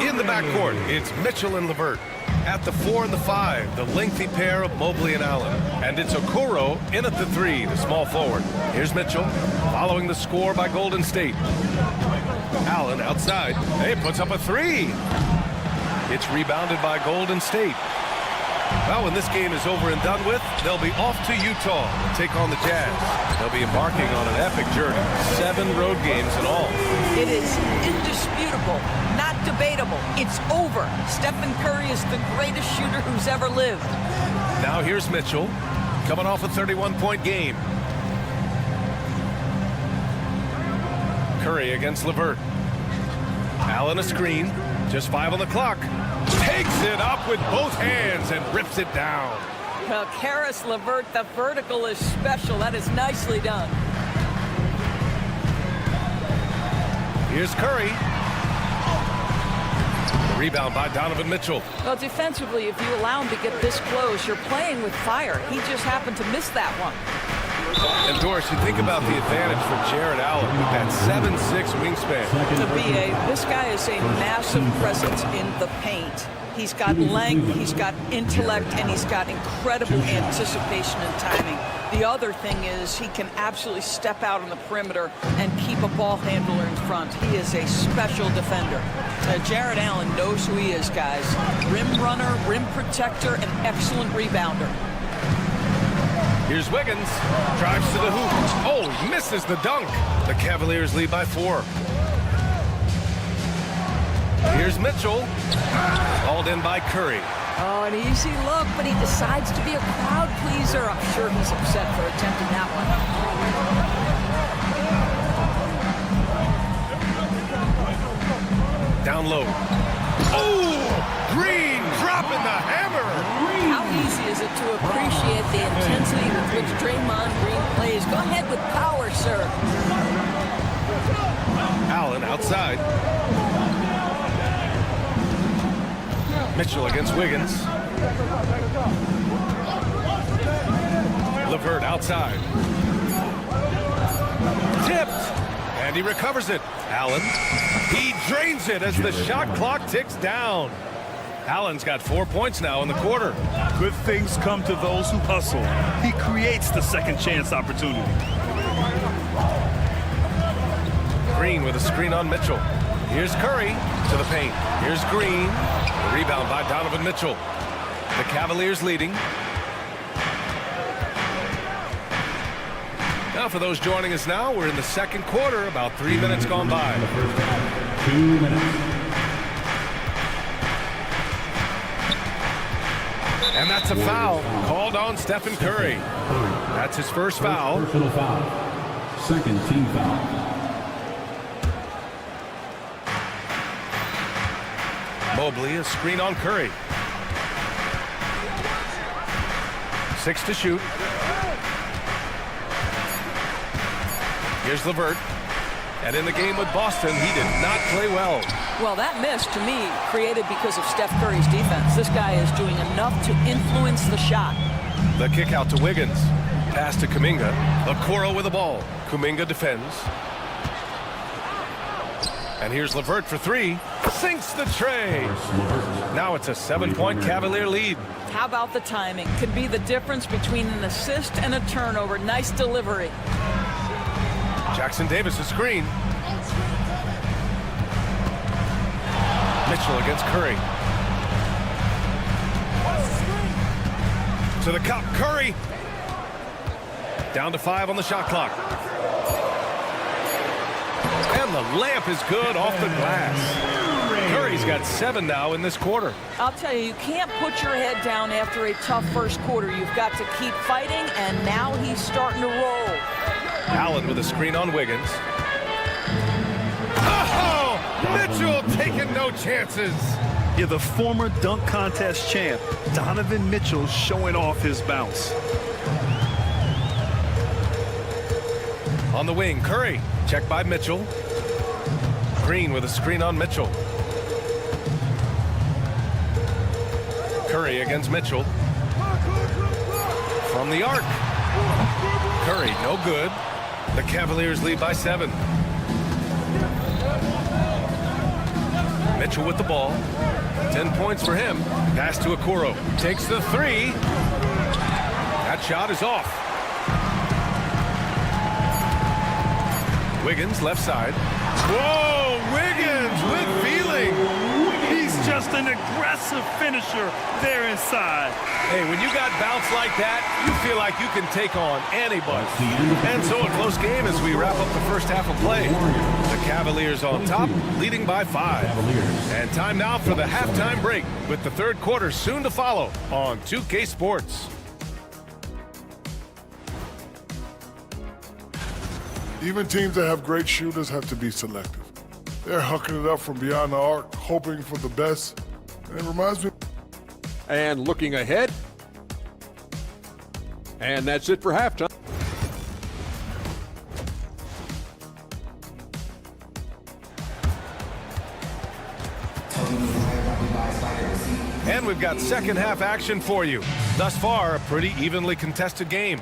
In the backcourt, it's Mitchell and LeVert. At the 4 and the 5, the lengthy pair of Mobley and Allen. And it's Okoro in at the 3, the small forward. Here's Mitchell, following the score by Golden State. Allen outside. He puts up a 3. It's rebounded by Golden State. Well, when this game is over and done with, they'll be off to Utah to take on the Jazz. They'll be embarking on an epic journey. 7 road games in all. It is indisputable, not debatable. It's over. Stephen Curry is the greatest shooter who's ever lived. Now here's Mitchell, coming off a 31-point game. Curry against LeVert. Allen a screen, just 5 on the clock. Takes it up with both hands and rips it down. Well, Karis LeVert, the vertical is special. That is nicely done. Here's Curry. The rebound by Donovan Mitchell. Well, defensively, if you allow him to get this close, you're playing with fire. He just happened to miss that one. And Doris, you think about the advantage for Jared Allen with that 7'6" wingspan. To BA, this guy is a massive presence in the paint. He's got length, he's got intellect, and he's got incredible anticipation and timing. The other thing is he can absolutely step out on the perimeter and keep a ball handler in front. He is a special defender. Jared Allen knows who he is, guys. Rim runner, rim protector, and excellent rebounder. Here's Wiggins, drives to the hoop. Oh, he misses the dunk. The Cavaliers lead by 4. Here's Mitchell, hauled in by Curry. Oh, an easy look, but he decides to be a crowd pleaser. I'm sure he's upset for attempting that one. Down low. Oh, Green dropping the hammer. How easy is it to appreciate the intensity with which Draymond Green plays? Go ahead with power, sir. Allen outside. Mitchell against Wiggins. LeVert outside. Tipped. And he recovers it. Allen. He drains it as the shot clock ticks down. Allen's got 4 points now in the quarter. Good things come to those who hustle. He creates the second chance opportunity. Green with a screen on Mitchell. Here's Curry to the paint. Here's Green. The rebound by Donovan Mitchell. The Cavaliers leading. Now for those joining us now, we're in the second quarter, about 3 minutes gone by. 2 minutes. And that's a foul called on Stephen Curry. That's his first foul. Personal foul. Second team foul. Mobley, a screen on Curry. 6 to shoot. Here's LeVert. And in the game with Boston, he did not play well. Well, that miss, to me, created because of Steph Curry's defense. This guy is doing enough to influence the shot. The kick out to Wiggins. Pass to Kuminga. Okoro with the ball. Kuminga defends. And here's LeVert for 3. Sinks the tray. Now it's a 7-point Cavalier lead. How about the timing? Could be the difference between an assist and a turnover. Nice delivery. Jackson Davis a screen. Mitchell against Curry. To the cup, Curry. Down to 5 on the shot clock. And the layup is good off the glass. Curry's got 7 now in this quarter. I'll tell you, you can't put your head down after a tough first quarter. You've got to keep fighting, and now he's starting to roll. Allen with a screen on Wiggins. Oh! Mitchell taking no chances. Yeah, the former dunk contest champ, Donovan Mitchell, showing off his bounce. On the wing, Curry. Checked by Mitchell. Green with a screen on Mitchell. Curry against Mitchell. From the arc. Curry, no good. The Cavaliers lead by 7. Mitchell with the ball. 10 points for him. Pass to Okoro. Takes the 3. That shot is off. Wiggins, left side. Whoa, Wiggins with feeling. He's just an aggressive finisher there inside. Hey, when you got bounce like that, you feel like you can take on anybody. And so a close game as we wrap up the first half of play. The Cavaliers on top, leading by 5. And time now for the halftime break, with the third quarter soon to follow on 2K Sports. Even teams that have great shooters have to be selective. They're hucking it up from beyond the arc, hoping for the best. And it reminds me. And looking ahead. And that's it for halftime. And we've got second half action for you. Thus far, a pretty evenly contested game.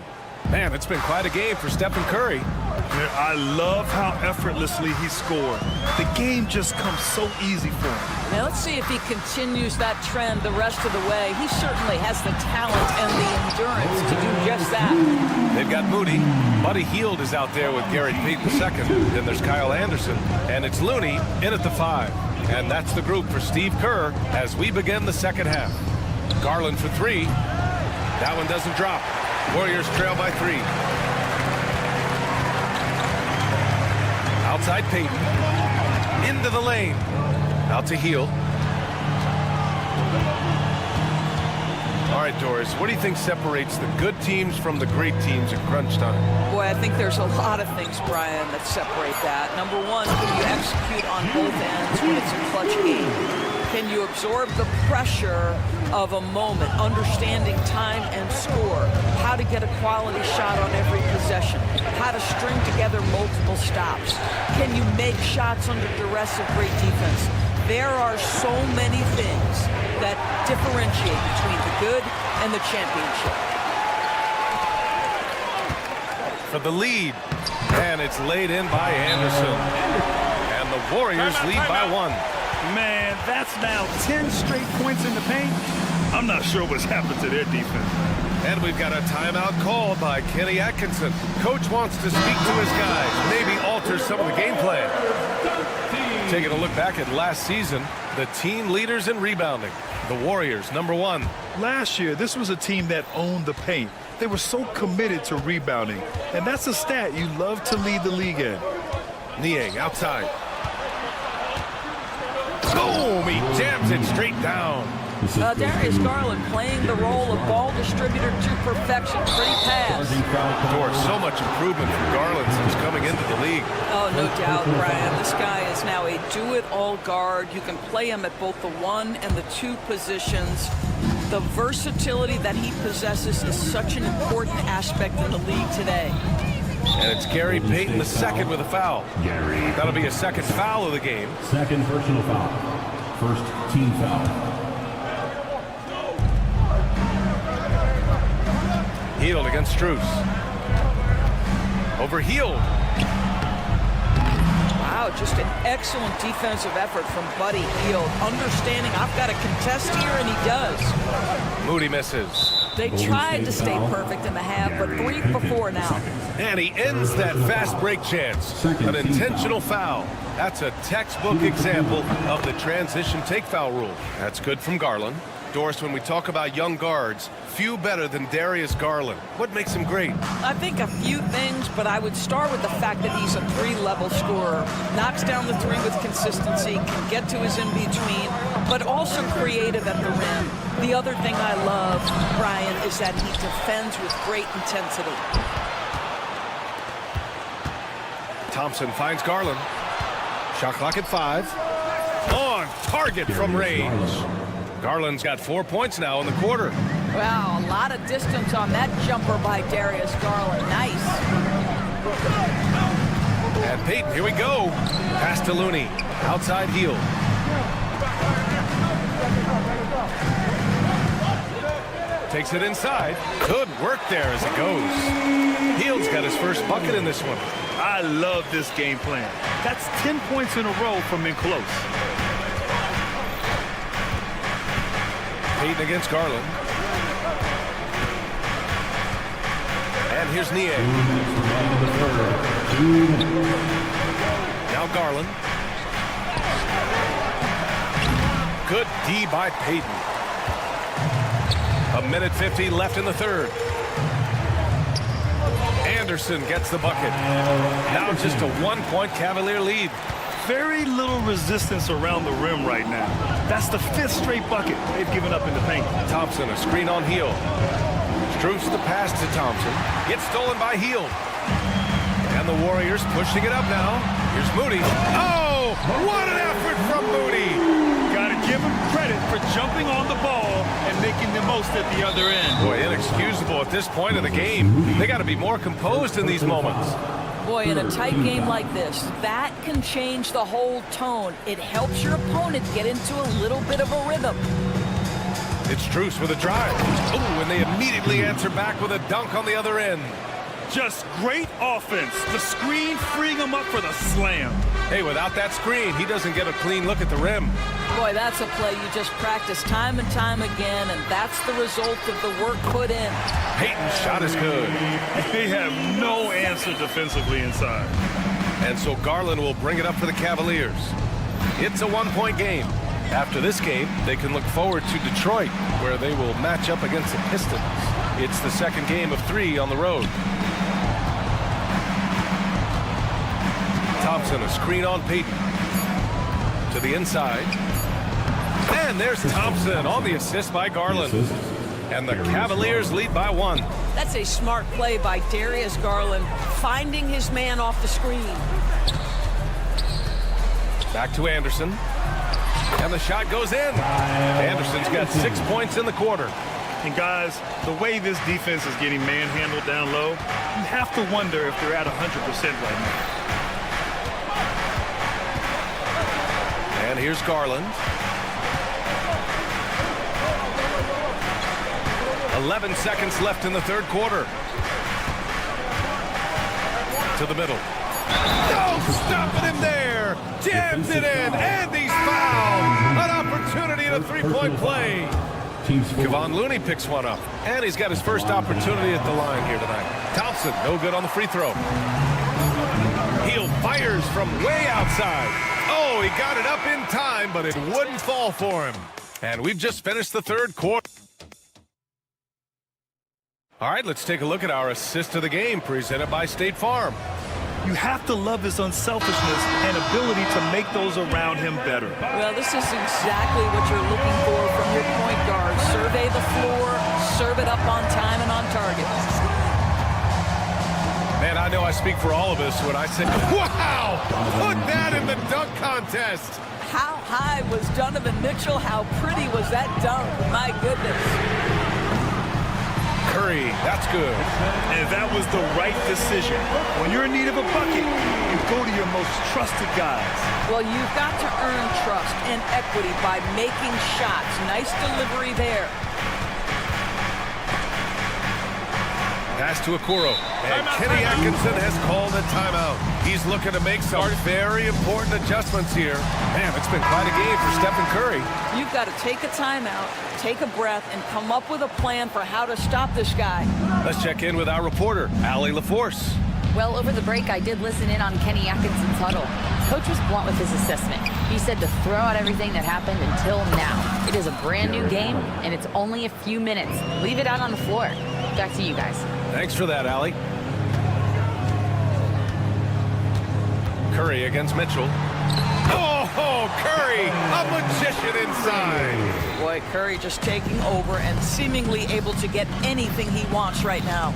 Man, it's been quite a game for Stephen Curry. I love how effortlessly he scored. The game just comes so easy for him. Now let's see if he continues that trend the rest of the way. He certainly has the talent and the endurance to do just that. They've got Moody. Buddy Hield is out there with Gary Payton II. Then there's Kyle Anderson. And it's Looney in at the 5. And that's the group for Steve Kerr as we begin the second half. Garland for 3. That one doesn't drop. Warriors trail by 3. Outside Payton. Into the lane. Out to Hield. All right, Doris, what do you think separates the good teams from the great teams at crunch time? Boy, I think there's a lot of things, Brian, that separate that. Number one, can you execute on both ends when it's a clutch game? Can you absorb the pressure of a moment, understanding time and score, how to get a quality shot on every possession, how to string together multiple stops? Can you make shots under duress of great defense? There are so many things that differentiate between the good and the championship. For the lead, and it's laid in by Anderson. And the Warriors lead by 1. Man, that's now 10 straight points in the paint. I'm not sure what's happened to their defense. And we've got a timeout called by Kenny Atkinson. Coach wants to speak to his guys, maybe alter some of the game plan. Taking a look back at last season, the team leaders in rebounding. The Warriors, number 1. Last year, this was a team that owned the paint. They were so committed to rebounding, and that's a stat you love to lead the league in. Niang outside. Boom! He jams it straight down. Darius Garland playing the role of ball distributor to perfection. Pretty pass. George, so much improvement from Garland since coming into the league. Oh, no doubt, Brian. This guy is now a do-it-all guard. You can play him at both the 1 and the 2 positions. The versatility that he possesses is such an important aspect in the league today. And it's Gary Payton II with a foul. That'll be a second foul of the game. Second personal foul. First team foul. Hield against Strus. Over Hield. Wow, just an excellent defensive effort from Buddy Hield. Understanding I've got to contest here, and he does. Moody misses. They tried to stay perfect in the half, but 3 for 4 now. And he ends that fast break chance. An intentional foul. That's a textbook example of the transition take foul rule. That's good from Garland. Doris, when we talk about young guards, few better than Darius Garland. What makes him great? I think a few things, but I would start with the fact that he's a 3-level scorer. Knocks down the 3 with consistency, can get to his in-between, but also creative at the rim. The other thing I love, Brian, is that he defends with great intensity. Thompson finds Garland. Shot clock at 5. On target from range. Garland's got 4 points now in the quarter. Wow, a lot of distance on that jumper by Darius Garland. Nice. And Payton, here we go. Pass to Looney. Outside Hield. Takes it inside. Good work there as it goes. Hield's got his first bucket in this one. I love this game plan. That's 10 points in a row from in close. Payton against Garland. And here's Nie. Now Garland. Good D by Payton. 1:50 left in the third. Anderson gets the bucket. Now just a 1-point Cavalier lead. Very little resistance around the rim right now. That's the 5th straight bucket they've given up in the paint. Thompson, a screen on Hield. Strus the pass to Thompson. Gets stolen by Hield. And the Warriors pushing it up now. Here's Moody. Oh, what an effort from Moody. Got to give him credit for jumping on the ball and making the most at the other end. Boy, inexcusable at this point of the game. They got to be more composed in these moments. Boy, in a tight game like this, that can change the whole tone. It helps your opponent get into a little bit of a rhythm. It's Strus with a drive. Oh, and they immediately answer back with a dunk on the other end. Just great offense. The screen freeing him up for the slam. Hey, without that screen, he doesn't get a clean look at the rim. Boy, that's a play you just practice time and time again, and that's the result of the work put in. Payton's shot is good. They have no answer defensively inside. And so Garland will bring it up for the Cavaliers. It's a 1-point game. After this game, they can look forward to Detroit, where they will match up against the Pistons. It's the second game of 3 on the road. Thompson, a screen on Payton. To the inside. And there's Thompson on the assist by Garland. And the Cavaliers lead by 1. That's a smart play by Darius Garland, finding his man off the screen. Back to Anderson. And the shot goes in. Anderson's got 6 points in the quarter. And guys, the way this defense is getting manhandled down low, you have to wonder if they're at 100% right now. And here's Garland. 11 seconds left in the third quarter. To the middle. No, stopping him there. Jams it in, and he's fouled. An opportunity in a 3-point play. Kevon Looney picks one up, and he's got his first opportunity at the line here tonight. Thompson, no good on the free throw. Hield fires from way outside. Oh, he got it up in time, but it wouldn't fall for him. And we've just finished the third quarter. All right, let's take a look at our assist of the game presented by State Farm. You have to love his unselfishness and ability to make those around him better. Well, this is exactly what you're looking for from your point guard. Survey the floor, serve it up on time and on target. Man, I know I speak for all of us when I say, wow! Put that in the dunk contest! How high was Donovan Mitchell? How pretty was that dunk? My goodness. Curry, that's good. And that was the right decision. When you're in need of a bucket, you go to your most trusted guys. Well, you've got to earn trust and equity by making shots. Nice delivery there. Pass to Okoro. And Kenny Atkinson has called a timeout. He's looking to make some very important adjustments here. Man, it's been quite a game for Stephen Curry. You've got to take a timeout, take a breath, and come up with a plan for how to stop this guy. Let's check in with our reporter, Allie LaForce. Well, over the break, I did listen in on Kenny Atkinson's huddle. Coach was blunt with his assessment. He said to throw out everything that happened until now. It is a brand new game, and it's only a few minutes. Leave it out on the floor. Back to you guys. Thanks for that, Allie. Curry against Mitchell. Oh, Curry, a magician inside. Boy, Curry just taking over and seemingly able to get anything he wants right now.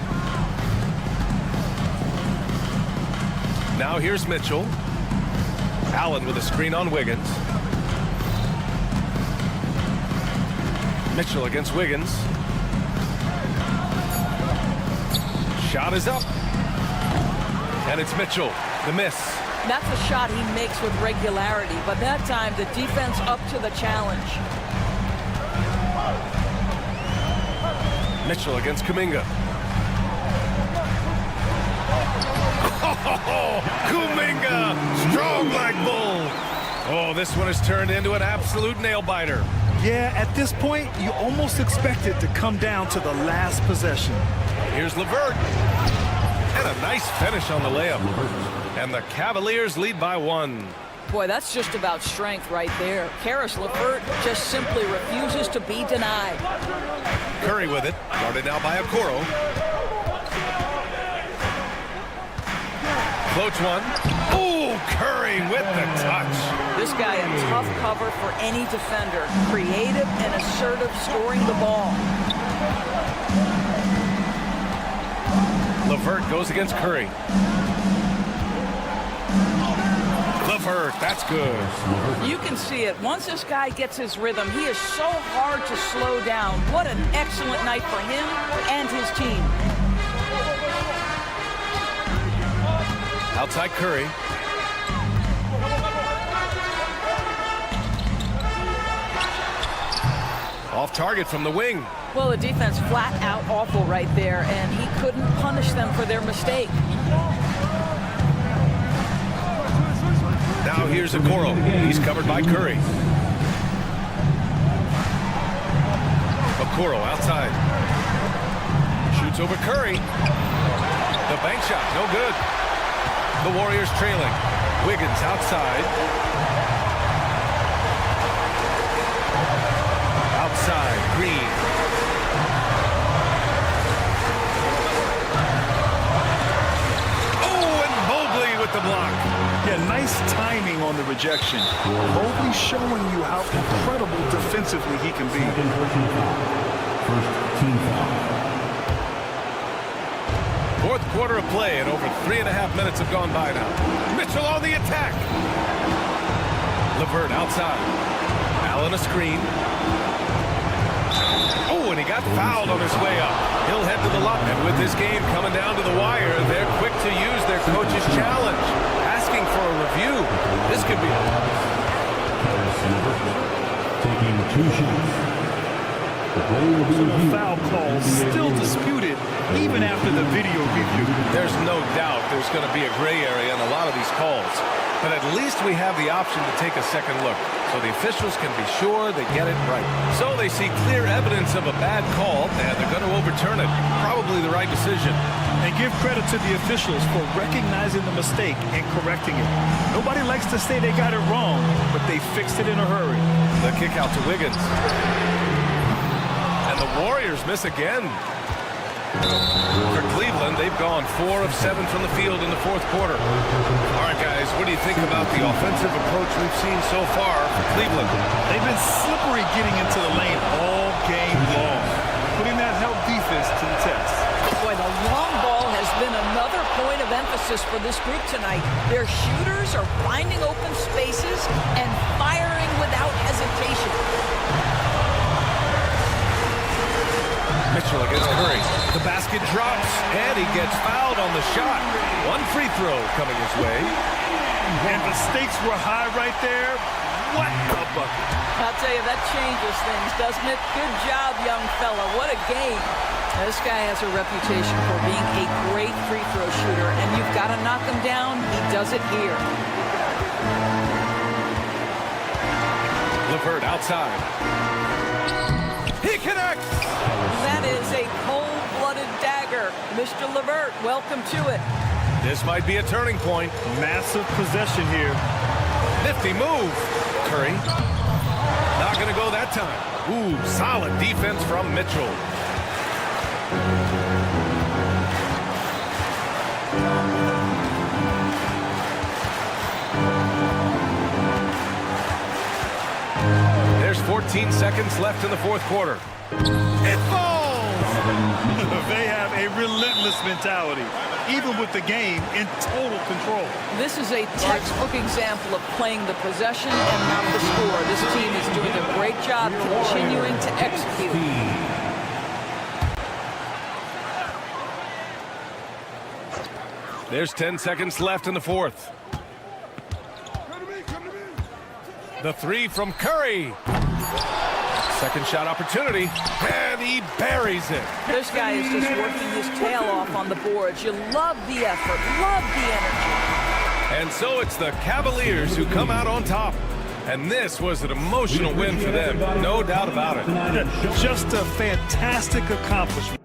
Now here's Mitchell. Allen with a screen on Wiggins. Mitchell against Wiggins. Shot is up. And it's Mitchell. The miss. That's a shot he makes with regularity, but that time the defense up to the challenge. Mitchell against Kuminga. Oh, Kuminga, strong like bull. Oh, this one has turned into an absolute nail-biter. Yeah, at this point, you almost expect it to come down to the last possession. Here's LeVert. And a nice finish on the layup. And the Cavaliers lead by 1. Boy, that's just about strength right there. Karis LeVert just simply refuses to be denied. Curry with it, guarded now by Okoro. Floats one. Oh, Curry with the touch. This guy a tough cover for any defender. Creative and assertive scoring the ball. LeVert goes against Curry. LeVert, that's good. You can see it. Once this guy gets his rhythm, he is so hard to slow down. What an excellent night for him and his team. Outside Curry. Off target from the wing. Well, the defense flat out awful right there, and he couldn't punish them for their mistake. Now here's Okoro. He's covered by Curry. Okoro outside. Shoots over Curry. The bank shot, no good. The Warriors trailing. Wiggins outside. Outside, Green. Oh, and Mobley with the block. Yeah, nice timing on the rejection. Mobley showing you how incredible defensively he can be. First team foul. Fourth quarter of play, and over 3.5 minutes have gone by now. Mitchell on the attack. LeVert outside. Allen a screen. Oh, and he got fouled on his way up. He'll head to the line. And with this game coming down to the wire, they're quick to use their coach's challenge. Asking for a review. This could be... Taking 2 shots. So the foul call still disputed even after the video review. There's no doubt there's going to be a gray area in a lot of these calls. But at least we have the option to take a second look, so the officials can be sure they get it right. So they see clear evidence of a bad call, and they're going to overturn it. Probably the right decision. And give credit to the officials for recognizing the mistake and correcting it. Nobody likes to say they got it wrong, but they fixed it in a hurry. The kick out to Wiggins. And the Warriors miss again. For Cleveland, they've gone. 4 of 7 from the field in the fourth quarter. All right, guys, what do you think about the offensive approach we've seen so far for Cleveland? They've been slippery getting into the lane all game long, putting that help defense to the test. Boy, the long ball has been another point of emphasis for this group tonight. Their shooters are finding open spaces and firing without hesitation. Mitchell against Curry. The basket drops, and he gets fouled on the shot. One free throw coming his way. And the stakes were high right there. What a bucket. I'll tell you, that changes things, doesn't it? Good job, young fella. What a game. This guy has a reputation for being a great free throw shooter, and you've got to knock him down. He does it here. LeVert outside. He connects. That is a cold-blooded dagger. Mr. LeVert, welcome to it. This might be a turning point. Massive possession here. Nifty move. Curry. Not going to go that time. Ooh, solid defense from Mitchell. There's 14 seconds left in the fourth quarter. It falls! They have a relentless mentality, even with the game in total control. This is a textbook example of playing the possession and not the score. This team is doing a great job continuing to execute. There's 10 seconds left in the fourth. The three from Curry. Second shot opportunity, and he buries it. This guy is just working his tail off on the boards. You love the effort, love the energy. And so it's the Cavaliers who come out on top. And this was an emotional win for them, no doubt about it. Just a fantastic accomplishment.